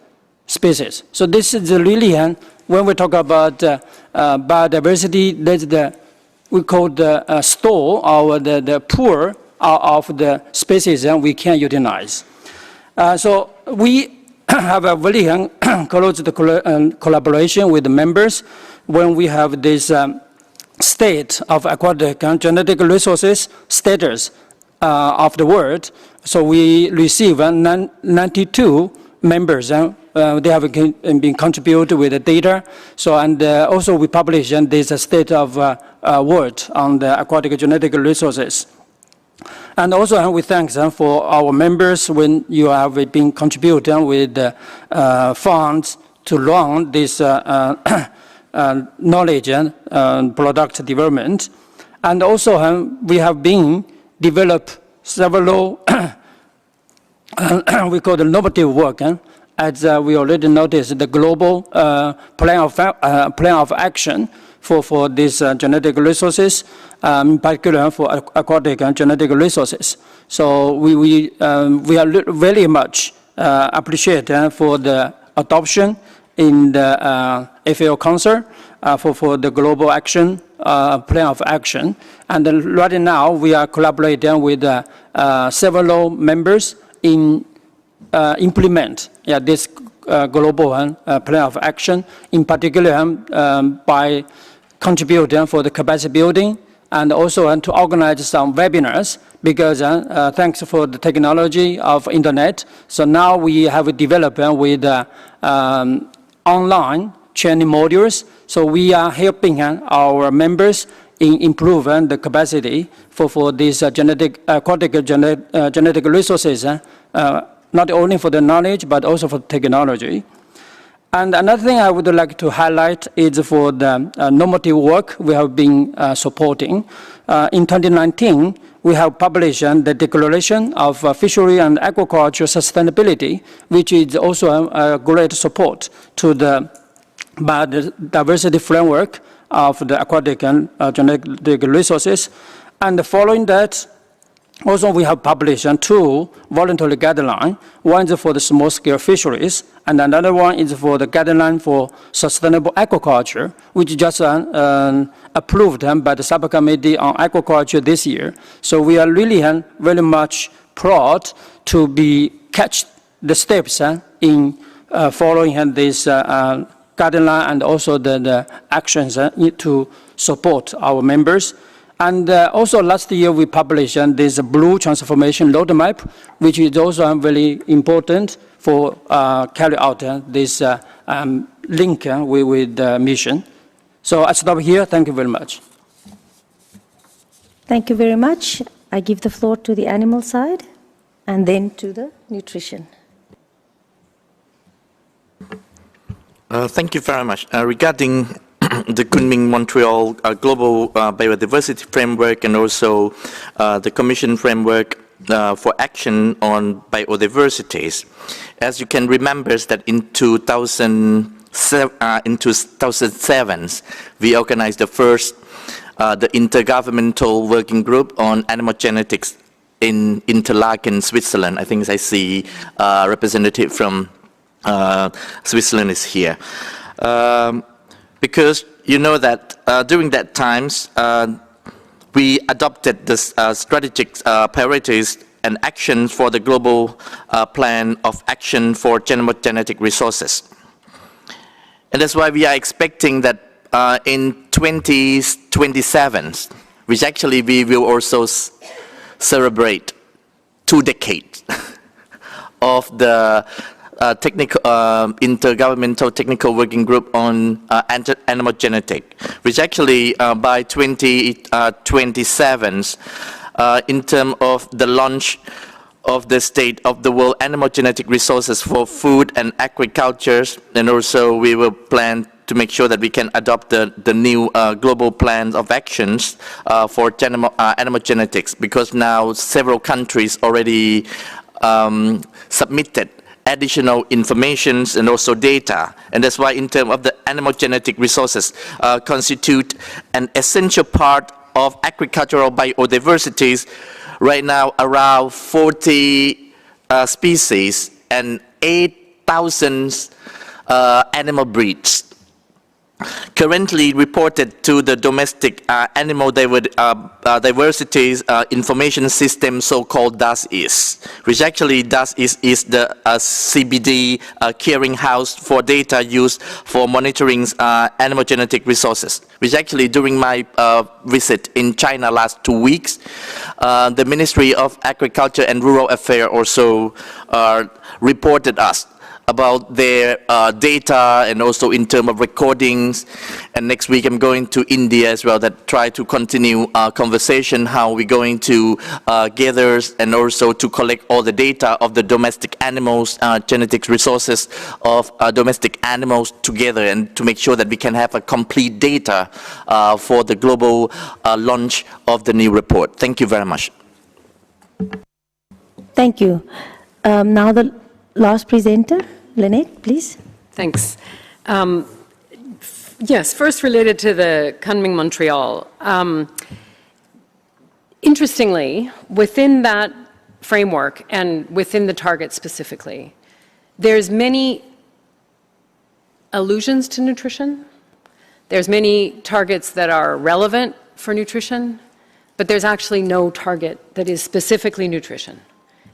species. So this is really, when we talk about biodiversity, that's we call the store or the pool of the species we can utilize. So we have a very close collaboration with the members when we have this state of aquatic genetic resources status of the world. So we receive 92 members. They have been contributed with the data. So and also we publish this state of world on the aquatic genetic resources. And also we thank for our members when you have been contributing with funds to run this knowledge and product development. And also we have been developed several we call the innovative work. As we already noticed, the global plan of action for these genetic resources, in particular for aquatic and genetic resources. So we are very much appreciate for the adoption in the FAO Council for the global action plan of action. And right now we are collaborating with several members in implement this global plan of action, in particular by contributing for the capacity building and also to organize some webinars because thanks for the technology of internet. So now we have developed with online training modules. So we are helping our members in improving the capacity for these aquatic genetic resources, not only for the knowledge, but also for technology. And another thing I would like to highlight is for the normative work we have been supporting. In 2019, we have published the Declaration of Fishery and Aquaculture Sustainability, which is also a great support to the biodiversity framework of the aquatic and genetic resources. And following that, also we have published two voluntary guidelines. One is for the small-scale fisheries, and another one is for the guideline for sustainable aquaculture, which just approved by the subcommittee on aquaculture this year. So we are really very much proud to catch the steps in following this guideline and also the actions to support our members. And also last year we published this Blue Transformation Roadmap, which is also very important for carry out this link with the mission. So I stop here. Thank you very much. Thank you very much. I give the floor to the animal side and then to the nutrition. Thank you very much. Regarding the Kunming-Montreal Global Biodiversity Framework and also the Commission Framework for Action on Biodiversities. As you can remember, that in 2007, we organized the first the Intergovernmental Working Group on Animal Genetics in Interlaken, Switzerland. I think I see a representative from Switzerland is here. Because you know that during that times, we adopted the strategic priorities and actions for the global plan of action for genetic resources. And that's why we are expecting that in 2027, which actually we will also celebrate 2 decades of the Intergovernmental Technical Working Group on Animal Genetics, which actually by 2027, in terms of the launch of the State of the World Animal Genetic Resources for Food and Agriculture, and also we will plan to make sure that we can adopt the new global plans of actions for animal genetics, because now several countries already submitted additional informations and also data. And that's why in terms of the animal genetic resources constitute an essential part of agricultural biodiversity. Right now around 40 species and 8,000 animal breeds currently reported to the domestic animal diversity information system, so-called DAS-IS, which actually DAS-IS is the CBD clearinghouse for data used for monitoring animal genetic resources, which actually during my visit in China last 2 weeks, the Ministry of Agriculture and Rural Affairs also reported us about their data and also in terms of recordings. And next week I'm going to India as well, that try to continue our conversation, how we're going to gather and also to collect all the data of the domestic animals, genetic resources of domestic animals together, and to make sure that we can have a complete data for the global launch of the new report. Thank you very much. Thank you. Now the last presenter, Lynette, please. Thanks. Yes, first related to the Kunming Montreal. Interestingly, within that framework and within the target specifically, there's many allusions to nutrition. There's many targets that are relevant for nutrition, but there's actually no target that is specifically nutrition,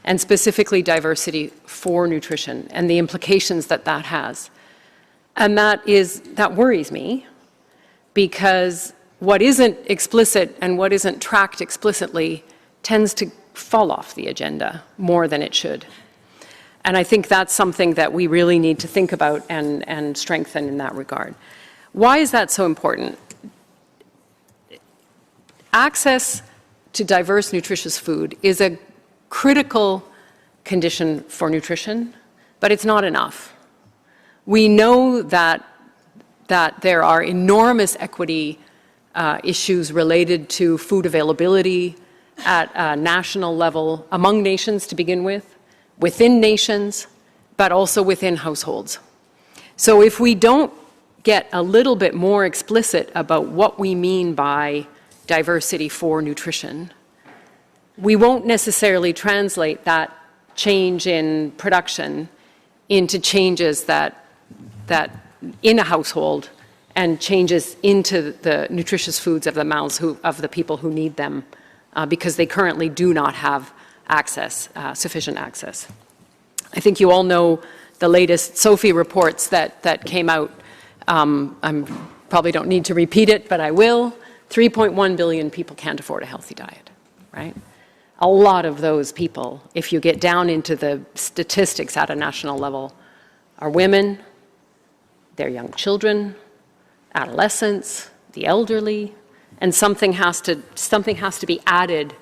and specifically diversity for nutrition and the implications that that has. And that worries me, because what isn't explicit and what isn't tracked explicitly tends to fall off the agenda more than it should. And I think that's something that we really need to think about and strengthen in that regard. Why is that so important? Access to diverse, nutritious food is a critical condition for nutrition, but it's not enough. We know that there are enormous equity issues related to food availability at a national level, among nations to begin with, within nations, but also within households. So if we don't get a little bit more explicit about what we mean by diversity for nutrition, we won't necessarily translate that change in production into changes that in a household and changes into the nutritious foods of the mouths of the people who need them, because they currently do not have access, sufficient access. I think you all know the latest SOFI reports that came out. I probably don't need to repeat it, but I will. 3.1 billion people can't afford a healthy diet, right? A lot of those people, if you get down into the statistics at a national level, are women, they're young children, adolescents, the elderly, and something has to be added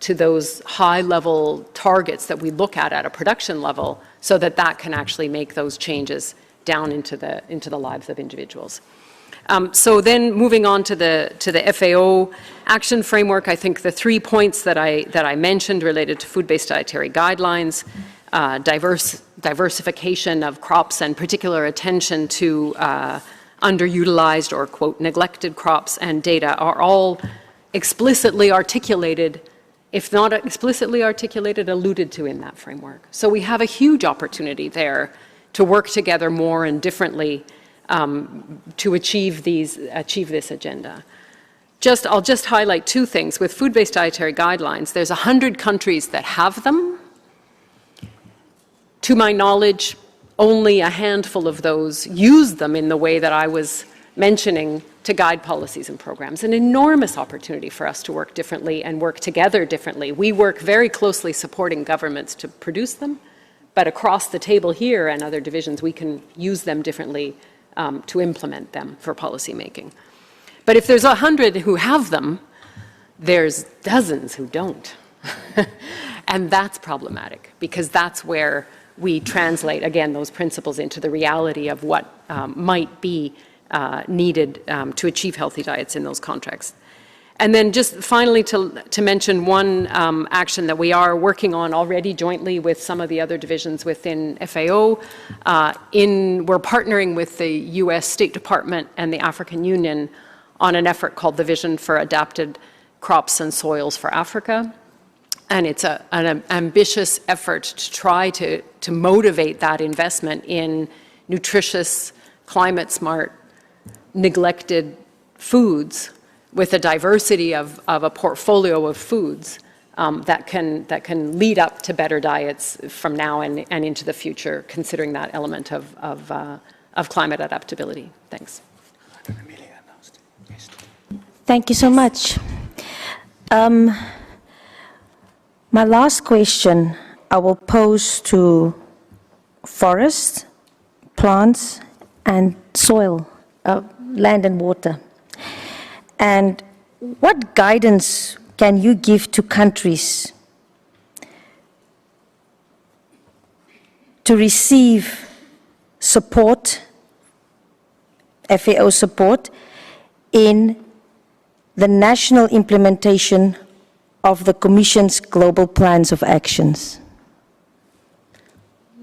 to those high-level targets that we look at a production level, so that that can actually make those changes down into the lives of individuals. So then moving on to the FAO action framework, I think the 3 points that I mentioned related to food-based dietary guidelines, diversification of crops and particular attention to underutilized or, quote, neglected crops and data are all explicitly articulated, if not explicitly articulated, alluded to in that framework. So we have a huge opportunity there to work together more and differently to achieve this agenda. I'll just highlight 2 things. With food-based dietary guidelines, there's 100 countries that have them. To my knowledge, only a handful of those use them in the way that I was mentioning to guide policies and programs. An enormous opportunity for us to work differently and work together differently. We work very closely supporting governments to produce them, but across the table here and other divisions, we can use them differently to implement them for policy making. But if there's 100 who have them, there's dozens who don't. And that's problematic, because that's where we translate, again, those principles into the reality of what might be needed to achieve healthy diets in those contexts. And then just finally to mention one action that we are working on already jointly with some of the other divisions within FAO. We're partnering with the US State Department and the African Union on an effort called the Vision for Adapted Crops and Soils for Africa. And it's an ambitious effort to try to motivate that investment in nutritious, climate-smart, neglected foods with a diversity of a portfolio of foods that can lead up to better diets from now and into the future, considering that element of climate adaptability. Thanks. Thank you so much. My last question I will pose to forests, plants, and soil, land and water. And what guidance can you give to countries to receive support, FAO support, in the national implementation of the Commission's global plans of actions?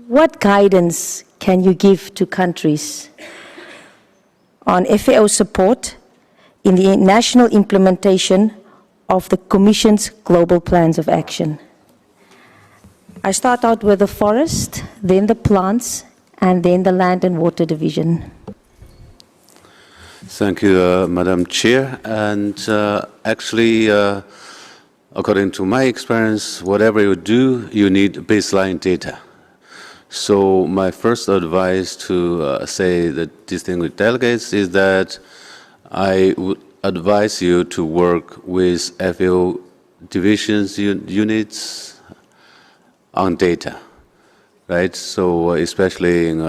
What guidance can you give to countries on FAO support in the national implementation of the Commission's global plans of action? I start out with the forest, then the plants, and then the land and water division. Thank you, Madam Chair. And actually, according to my experience, whatever you do, you need baseline data. So my first advice to say the distinguished delegates is that I would advise you to work with FAO divisions units on data, right? So especially in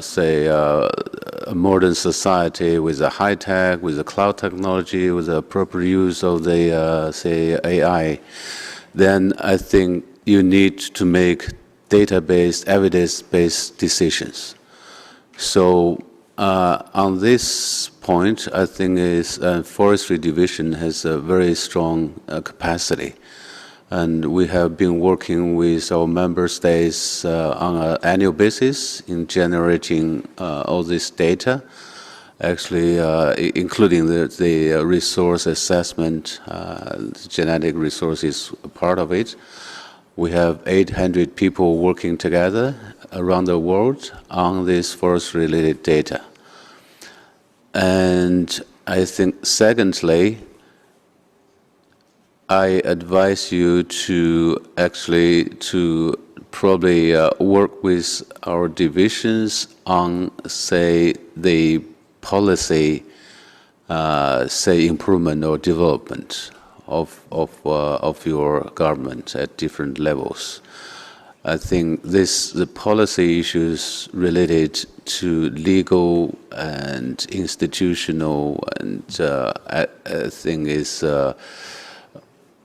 say a modern society with a high tech, with the cloud technology, with the proper use of the say AI, then I think you need to make data-based, evidence-based decisions. So on this point, I think forestry division has a very strong capacity. And we have been working with our member states on an annual basis in generating all this data, actually including the resource assessment, genetic resources part of it. We have 800 people working together around the world on this forest-related data. And I think, secondly, I advise you to actually probably work with our divisions on, say, the policy, say, improvement or development of your government at different levels. I think the policy issues related to legal and institutional, and I think is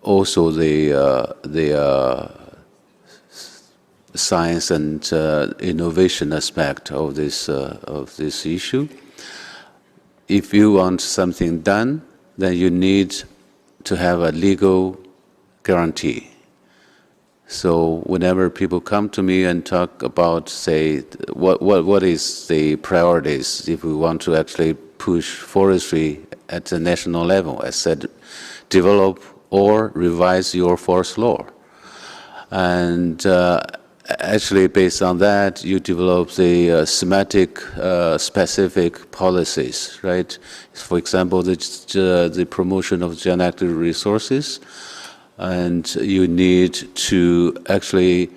also the science and innovation aspect of this issue. If you want something done, then you need to have a legal guarantee. So whenever people come to me and talk about, say, what is the priorities if we want to actually push forestry at the national level, I said, develop or revise your forest law. And actually, based on that, you develop the thematic specific policies, right? For example, the promotion of genetic resources, and you need to actually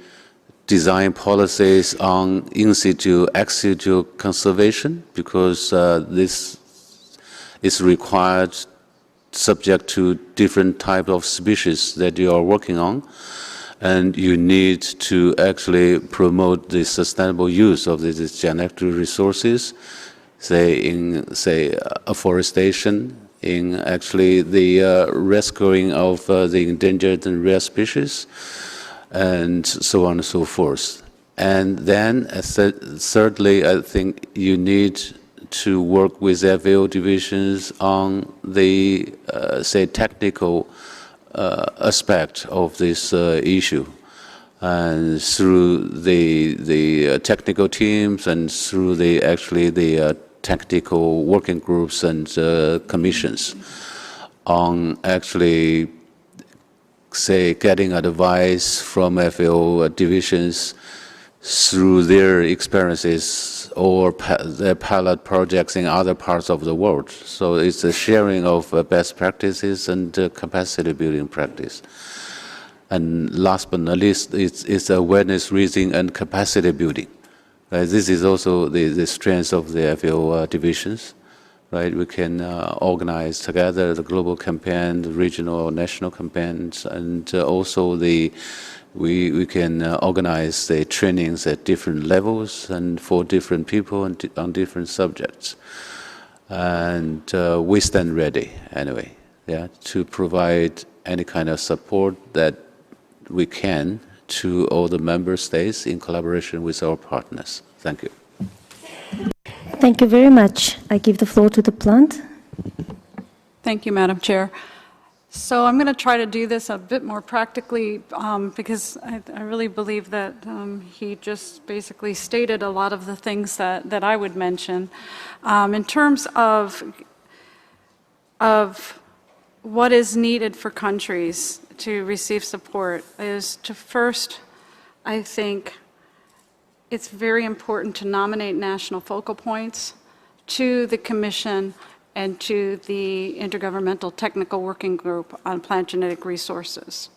design policies on in situ, ex situ conservation, because this is required subject to different type of species that you are working on. And you need to actually promote the sustainable use of these genetic resources, say in afforestation, in actually the rescuing of the endangered and rare species, and so on and so forth. And then, thirdly, I think you need to work with FAO divisions on the, say, technical aspect of this issue, and through the technical teams and through the technical working groups and commissions on actually, say, getting advice from FAO divisions through their experiences or their pilot projects in other parts of the world. So it's a sharing of best practices and capacity building practice. And last but not least, it's awareness raising and capacity building. Right? This is also the strength of the FAO divisions. Right? We can organize together the global campaign, the regional or national campaigns, and also the we can organize the trainings at different levels and for different people and on different subjects. And we stand ready anyway, to provide any kind of support that we can to all the member states in collaboration with our partners. Thank you. Thank you very much. I give the floor to the plant. Thank you, Madam Chair. So I'm going to try to do this a bit more practically because I really believe that he just basically stated a lot of the things that I would mention. In terms of what is needed for countries to receive support is to first, I think, it's very important to nominate national focal points to the Commission and to the Intergovernmental Technical Working Group on Plant Genetic Resources.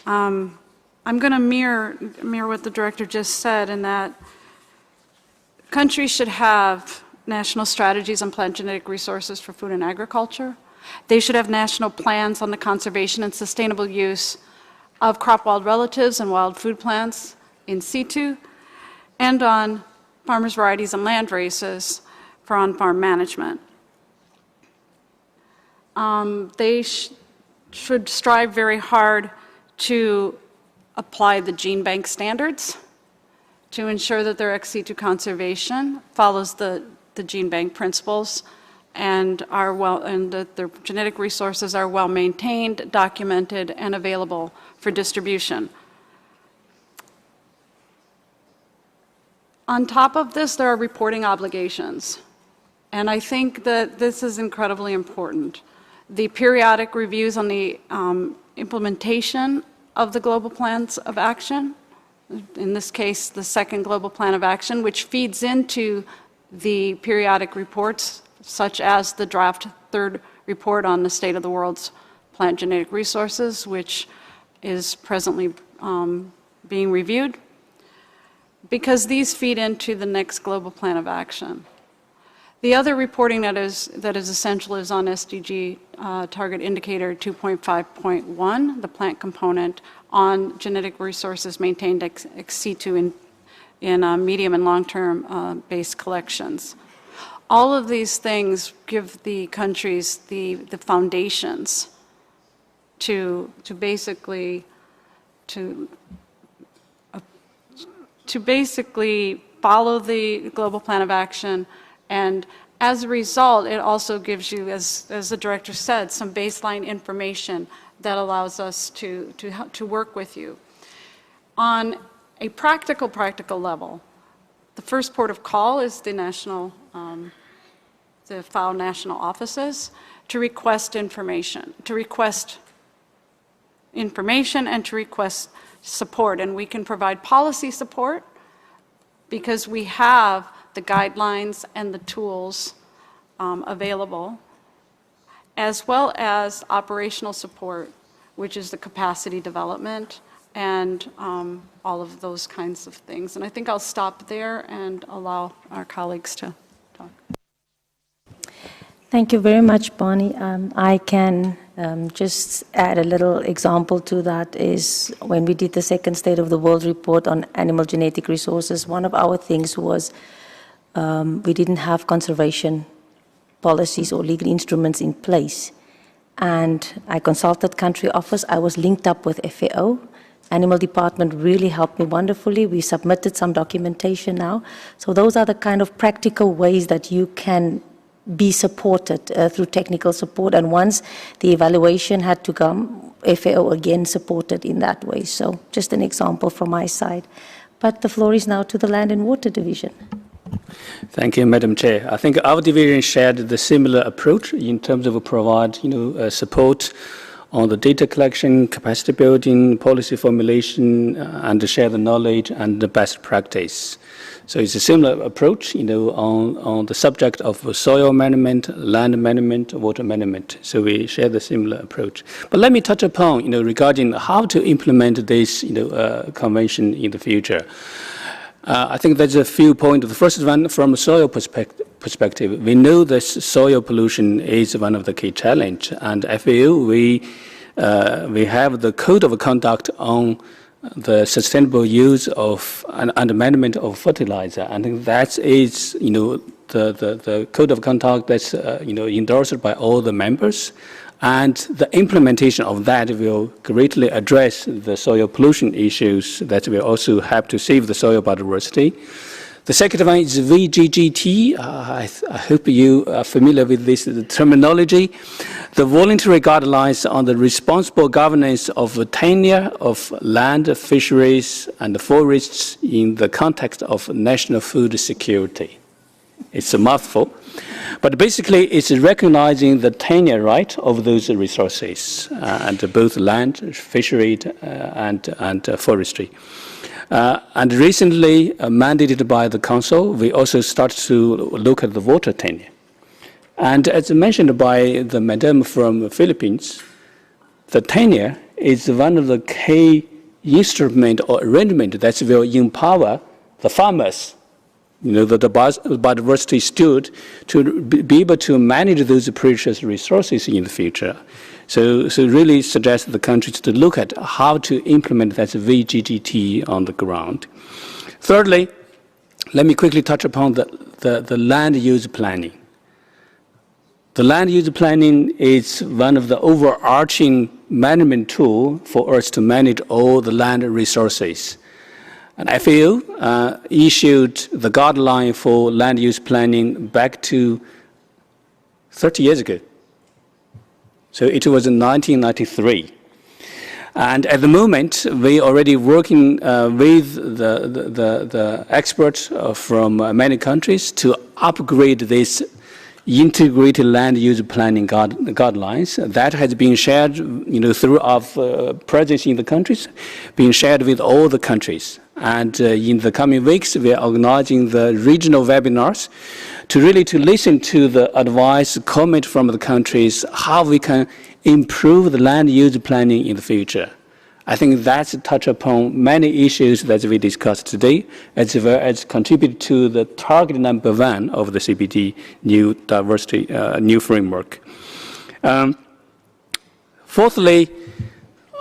I'm going to mirror what the Director just said in that countries should have national strategies on plant genetic resources for food and agriculture. They should have national plans on the conservation and sustainable use of crop wild relatives and wild food plants in situ, and on farmers' varieties and land races for on-farm management. They should strive very hard to apply the gene bank standards to ensure that their ex situ conservation follows the gene bank principles and that their genetic resources are well maintained, documented, and available for distribution. On top of this, there are reporting obligations, and I think that this is incredibly important. The periodic reviews on the implementation of the global plans of action, in this case, the second global plan of action, which feeds into the periodic reports, such as the draft third report on the state of the world's plant genetic resources, which is presently being reviewed, because these feed into the next global plan of action. The other reporting that is essential is on SDG target indicator 2.5.1, the plant component on genetic resources maintained ex situ in medium and long-term based collections. All of these things give the countries the foundations to basically follow the global plan of action. And as a result, it also gives you, as the Director said, some baseline information that allows us to work with you. On a practical level, the first port of call is the national, the FAO national offices to request information, and to request support. And we can provide policy support because we have the guidelines and the tools available, as well as operational support, which is the capacity development and all of those kinds of things. And I think I'll stop there and allow our colleagues to talk. Thank you very much, Bonnie. I can just add a little example to that is when we did the second State of the World report on animal genetic resources, one of our things was we didn't have conservation policies or legal instruments in place. And I consulted country office. I was linked up with FAO. Animal department really helped me wonderfully. We submitted some documentation now. So those are the kind of practical ways that you can be supported through technical support. And once the evaluation had to come, FAO again supported in that way. So just an example from my side. But the floor is now to the Land and Water Division. Thank you, Madam Chair. I think our division shared the similar approach in terms of provide, support on the data collection, capacity building, policy formulation, and share the knowledge and the best practice. So it's a similar approach, on the subject of soil management, land management, water management. So we share the similar approach. But let me touch upon, regarding how to implement this, convention in the future. I think there's a few points. The first one, from a soil perspective, we know that soil pollution is one of the key challenges. And FAO, we we have the code of conduct on the sustainable use of and management of fertilizer. I think that is, the code of conduct that's, endorsed by all the members. And the implementation of that will greatly address the soil pollution issues that will also help to save the soil biodiversity. The second one is VGGT. I hope you are familiar with this terminology. The voluntary guidelines on the responsible governance of tenure of land, fisheries, and forests in the context of national food security. It's a mouthful. But basically, it's recognizing the tenure right of those resources, and both land, fishery, and forestry. And recently, mandated by the Council, we also started to look at the water tenure. And as mentioned by the madam from the Philippines, the tenure is one of the key instrument or arrangement that will empower the farmers, the biodiversity steward, to be able to manage those precious resources in the future. So really suggest the countries to look at how to implement that VGGT on the ground. Thirdly, let me quickly touch upon the land use planning. The land use planning is one of the overarching management tool for us to manage all the land resources. And FAO issued the guideline for land use planning back to 30 years ago. So it was in 1993. And at the moment, we are already working with the experts from many countries to upgrade this integrated land use planning guidelines. That has been shared, through our presence in the countries, being shared with all the countries. And in the coming weeks, we are organizing the regional webinars to listen to the advice, comment from the countries, how we can improve the land use planning in the future. I think that's touch upon many issues that we discussed today, as well as contribute to the target number 1 of the CBD new diversity, new framework. Fourthly,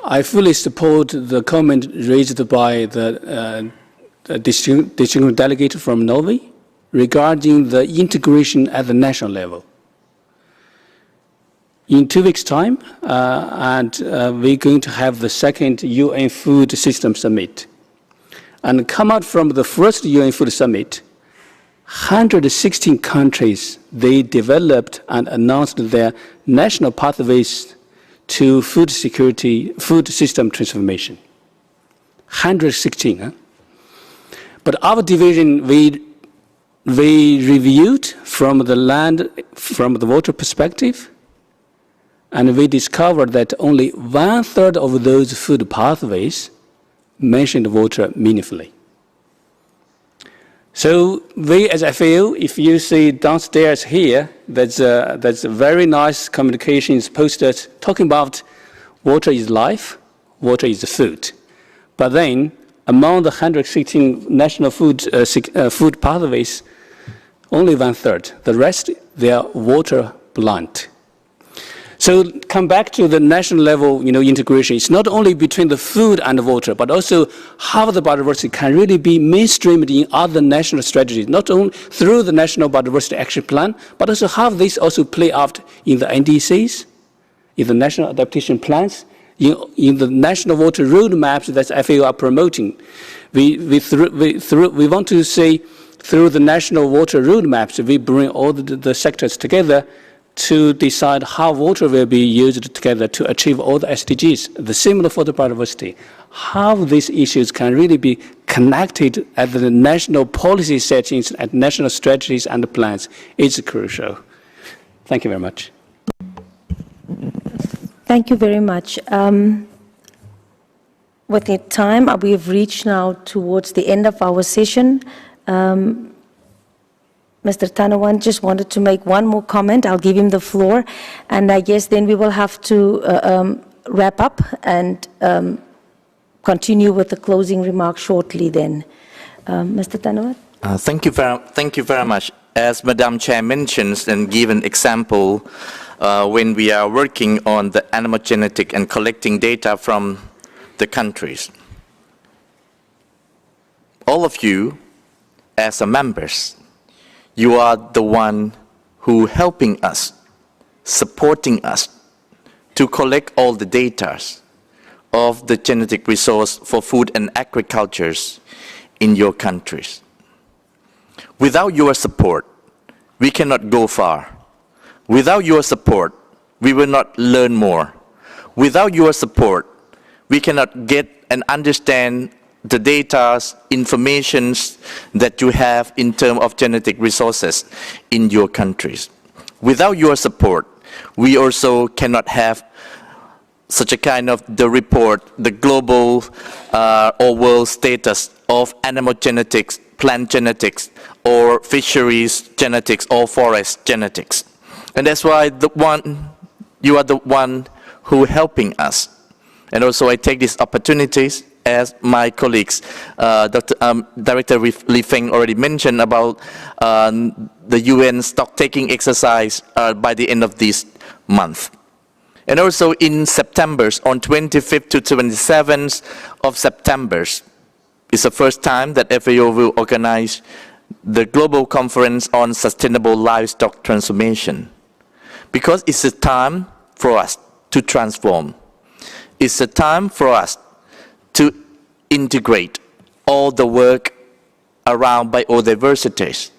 I fully support the comment raised by the distinguished delegate from Norway regarding the integration at the national level. In 2 weeks' time, we're going to have the second UN Food System Summit. And come out from the first UN Food Summit, 116 countries, they developed and announced their national pathways to food security, food system transformation. 116. Huh? But our division, we reviewed from the land, from the water perspective, and we discovered that only 1/3 of those food pathways mentioned water meaningfully. So we as FAO, if you see downstairs here, there's a very nice communications posters talking about water is life, water is food. But then among the 116 national food pathways, only 1/3. The rest, they are water blunt. So come back to the national level, integration. It's not only between the food and the water, but also how the biodiversity can really be mainstreamed in other national strategies, not only through the National Biodiversity Action Plan, but also how this also play out in the NDCs, in the National Adaptation Plans, in the National Water Roadmaps that FAO are promoting. We want to say through the National Water Roadmaps, we bring all the sectors together to decide how water will be used together to achieve all the SDGs, the similar for the biodiversity. How these issues can really be connected at the national policy settings, at national strategies and plans is crucial. Thank you very much. Thank you very much. With the time, we have reached now towards the end of our session. Mr. Tanawan just wanted to make one more comment. I'll give him the floor. And I guess then we will have to wrap up and continue with the closing remarks shortly then. Mr. Tanawan? Thank you very much. As Madam Chair mentions and give an example when we are working on the animal genetic and collecting data from the countries. All of you, as a members, you are the one who helping us, supporting us to collect all the data of the genetic resource for food and agricultures in your countries. Without your support, we cannot go far. Without your support, we will not learn more. Without your support, we cannot get and understand the data, information that you have in terms of genetic resources in your countries. Without your support, we also cannot have such a kind of the report, the global or world status of animal genetics, plant genetics, or fisheries genetics, or forest genetics. And that's why you are the one who helping us. And also I take these opportunities, as my colleagues, Director Li Feng already mentioned about the UN stock-taking exercise by the end of this month. And also in September, on 25th to 27th of September, is the first time that FAO will organize the Global Conference on Sustainable Livestock Transformation. Because it's a time for us to transform. It's a time for us to integrate all the work around biodiversity,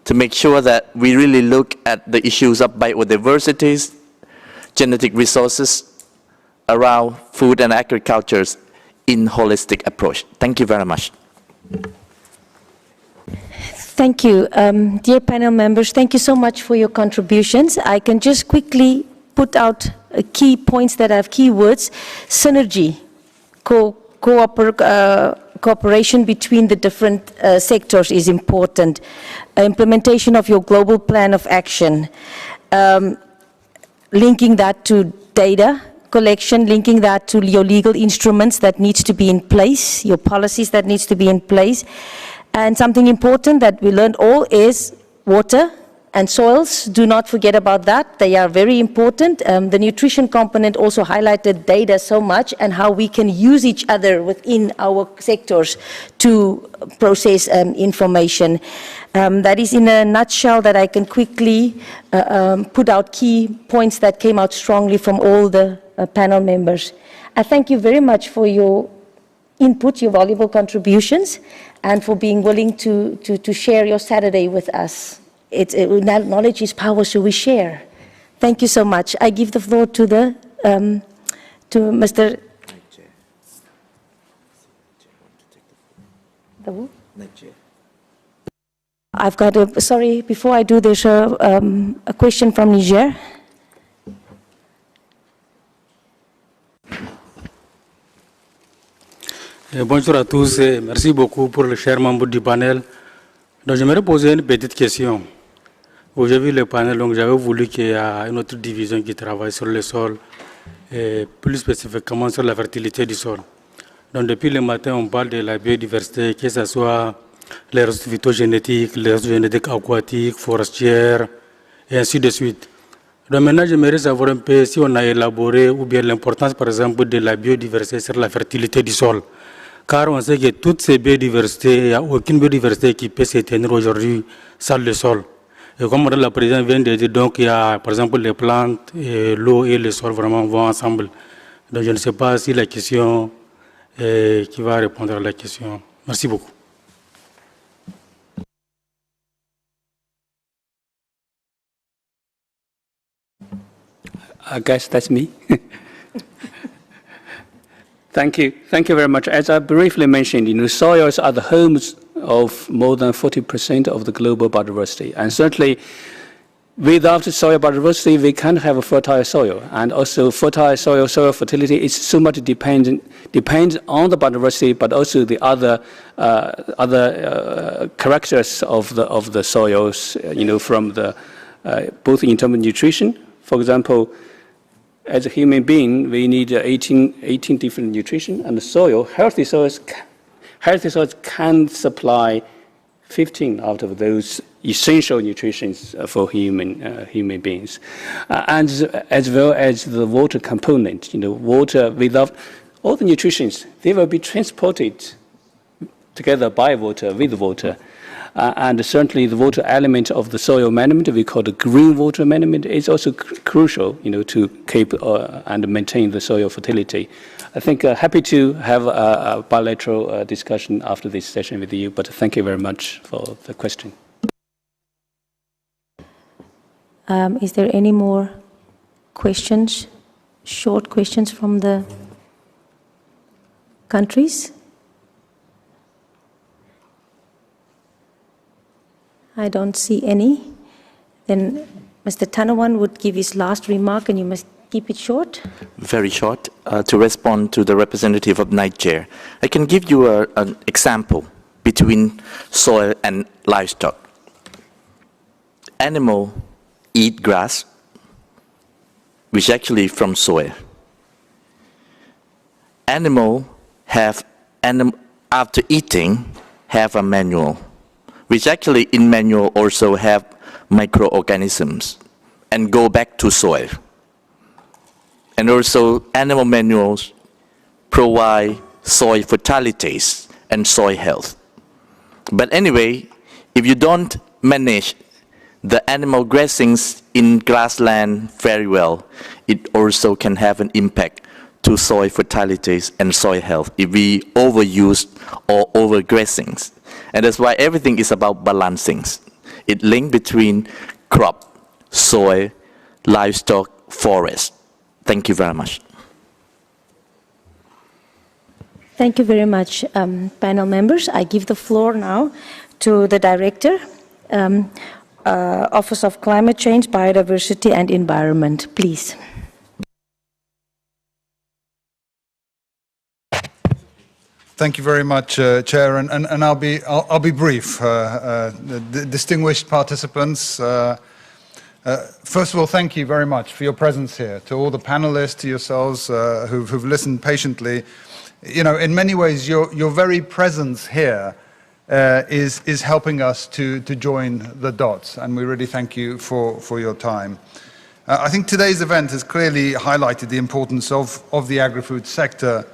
to make sure that we really look at the issues of biodiversity, genetic resources around food and agriculture in holistic approach. Thank you very much. Thank you. Dear panel members, thank you so much for your contributions. I can just quickly put out key points that have keywords. Synergy, cooperation between the different sectors is important. Implementation of your global plan of action. Linking that to data collection, linking that to your legal instruments that needs to be in place, your policies that needs to be in place. And something important that we learned all is water and soils. Do not forget about that. They are very important. The nutrition component also highlighted data so much and how we can use each other within our sectors to process information. That is in a nutshell that I can quickly put out key points that came out strongly from all the panel members. I thank you very much for your input, your valuable contributions, and for being willing to share your Saturday with us. Knowledge is power, so we share. Thank you so much. I give the floor to Mr. I've got a, sorry, before I do, there's a question from Niger. Bonjour à tous et merci beaucoup pour le cher membre du panel. Donc j'aimerais poser une petite question. J'ai vu le panel, donc j'avais voulu qu'il y ait une autre division qui travaille sur le sol et plus spécifiquement sur la fertilité du sol. Donc depuis le matin, on parle de la biodiversité, que ce soit les ressources phytogénétiques, les ressources génétiques aquatiques, forestières et ainsi de suite. Donc maintenant, j'aimerais savoir un peu si on a élaboré ou bien l'importance par exemple de la biodiversité sur la fertilité du sol. Car on sait que toutes ces biodiversités, il n'y a aucune biodiversité qui peut se tenir aujourd'hui sans le sol. Et comme la présidente vient de dire, donc il y a par exemple les plantes, l'eau et le sol vraiment vont ensemble. Donc je ne sais pas si la question, qui va répondre à la question. Merci beaucoup. I guess that's me. Thank you. Thank you very much. As I briefly mentioned, soils are the homes of more than 40% of the global biodiversity. And certainly, without soil biodiversity, we can't have a fertile soil. And also, fertile soil fertility is so much depends on the biodiversity, but also the other characters of the soils. From the both in terms of nutrition. For example, as a human being, we need 18 different nutrition, and the soil, healthy soils can supply 15 out of those essential nutrition for human beings, and as well as the water component. Water without all the nutrients, they will be transported together by water, with water. And certainly the water element of the soil management, we call the green water management, is also crucial, to keep and maintain the soil fertility. I think happy to have a bilateral discussion after this session with you, but thank you very much for the question. Is there any more questions, short questions from the countries? I don't see any. Then Mr. Tanawan would give his last remark, and you must keep it short. Very short. To respond to the representative of Niger, I can give you an example between soil and livestock. Animals eat grass, which actually from soil. Animals after eating have a manure, which actually in manure also have microorganisms and go back to soil. And also animal manures provide soil fertilities and soil health. But anyway, if you don't manage the animal grazings in grassland very well, it also can have an impact to soil fertilities and soil health if we overuse or overgrazing. And that's why everything is about balancing. It links between crop, soil, livestock, forest. Thank you very much. Thank you very much, panel members. I give the floor now to the Director, Office of Climate Change, Biodiversity and Environment. Please. Thank you very much, Chair, and I'll be brief. The distinguished participants, first of all, thank you very much for your presence here. To all the panelists, to yourselves who've listened patiently, in many ways, your very presence here is helping us to join the dots, and we really thank you for your time. I think today's event has clearly highlighted the importance of the agri-food sector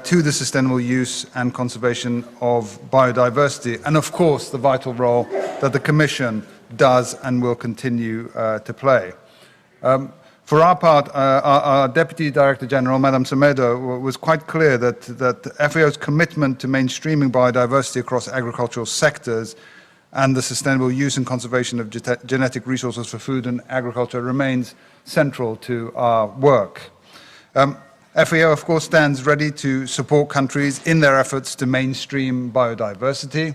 to the sustainable use and conservation of biodiversity, and of course the vital role that the Commission does and will continue to play. For our part, our Deputy Director General, Madam Semedo, was quite clear that FAO's commitment to mainstreaming biodiversity across agricultural sectors and the sustainable use and conservation of genetic resources for food and agriculture remains central to our work. FAO, of course, stands ready to support countries in their efforts to mainstream biodiversity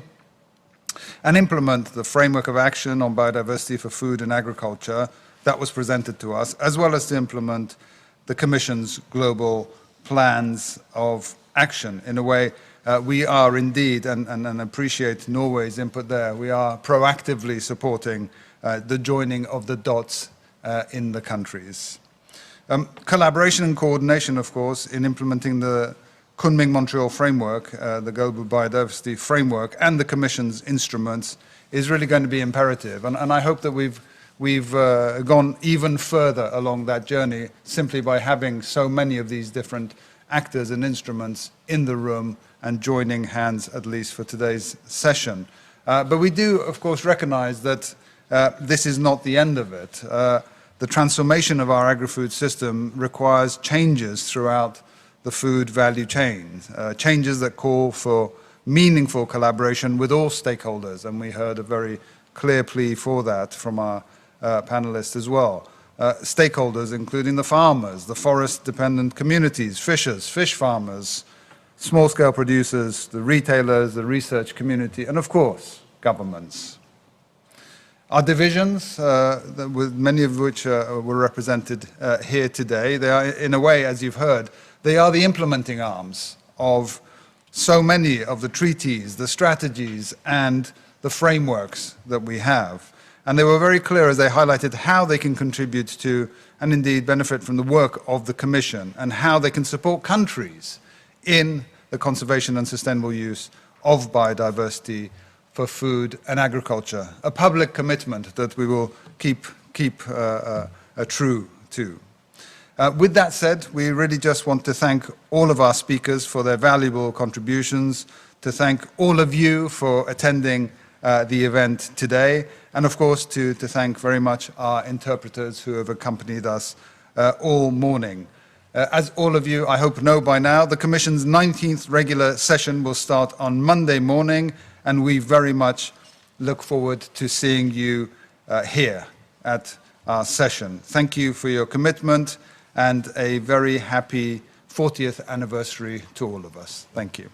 and implement the framework of action on biodiversity for food and agriculture that was presented to us, as well as to implement the Commission's global plans of action. In a way, we are indeed, and appreciate Norway's input there, we are proactively supporting the joining of the dots in the countries. Collaboration and coordination, of course, in implementing the Kunming-Montreal framework, the Global Biodiversity Framework, and the Commission's instruments is really going to be imperative. And I hope that we've gone even further along that journey simply by having so many of these different actors and instruments in the room and joining hands, at least for today's session. But we do, of course, recognize that this is not the end of it. The transformation of our agri-food system requires changes throughout the food value chain, changes that call for meaningful collaboration with all stakeholders, and we heard a very clear plea for that from our panelists as well. Stakeholders including the farmers, the forest-dependent communities, fishers, fish farmers, small-scale producers, the retailers, the research community, and of course, governments. Our divisions, with many of which were represented here today, they are, in a way, as you've heard, they are the implementing arms of so many of the treaties, the strategies, and the frameworks that we have. And they were very clear as they highlighted how they can contribute to, and indeed benefit from the work of the Commission, and how they can support countries in the conservation and sustainable use of biodiversity for for food and agriculture, a public commitment that we will keep true to. With that said, we really just want to thank all of our speakers for their valuable contributions, to thank all of you for attending the event today, and of course to thank very much our interpreters who have accompanied us all morning. As all of you, I hope, know by now, the Commission's 19th regular session will start on Monday morning, and we very much look forward to seeing you here at our session. Thank you for your commitment, and a very happy 40th anniversary to all of us. Thank you.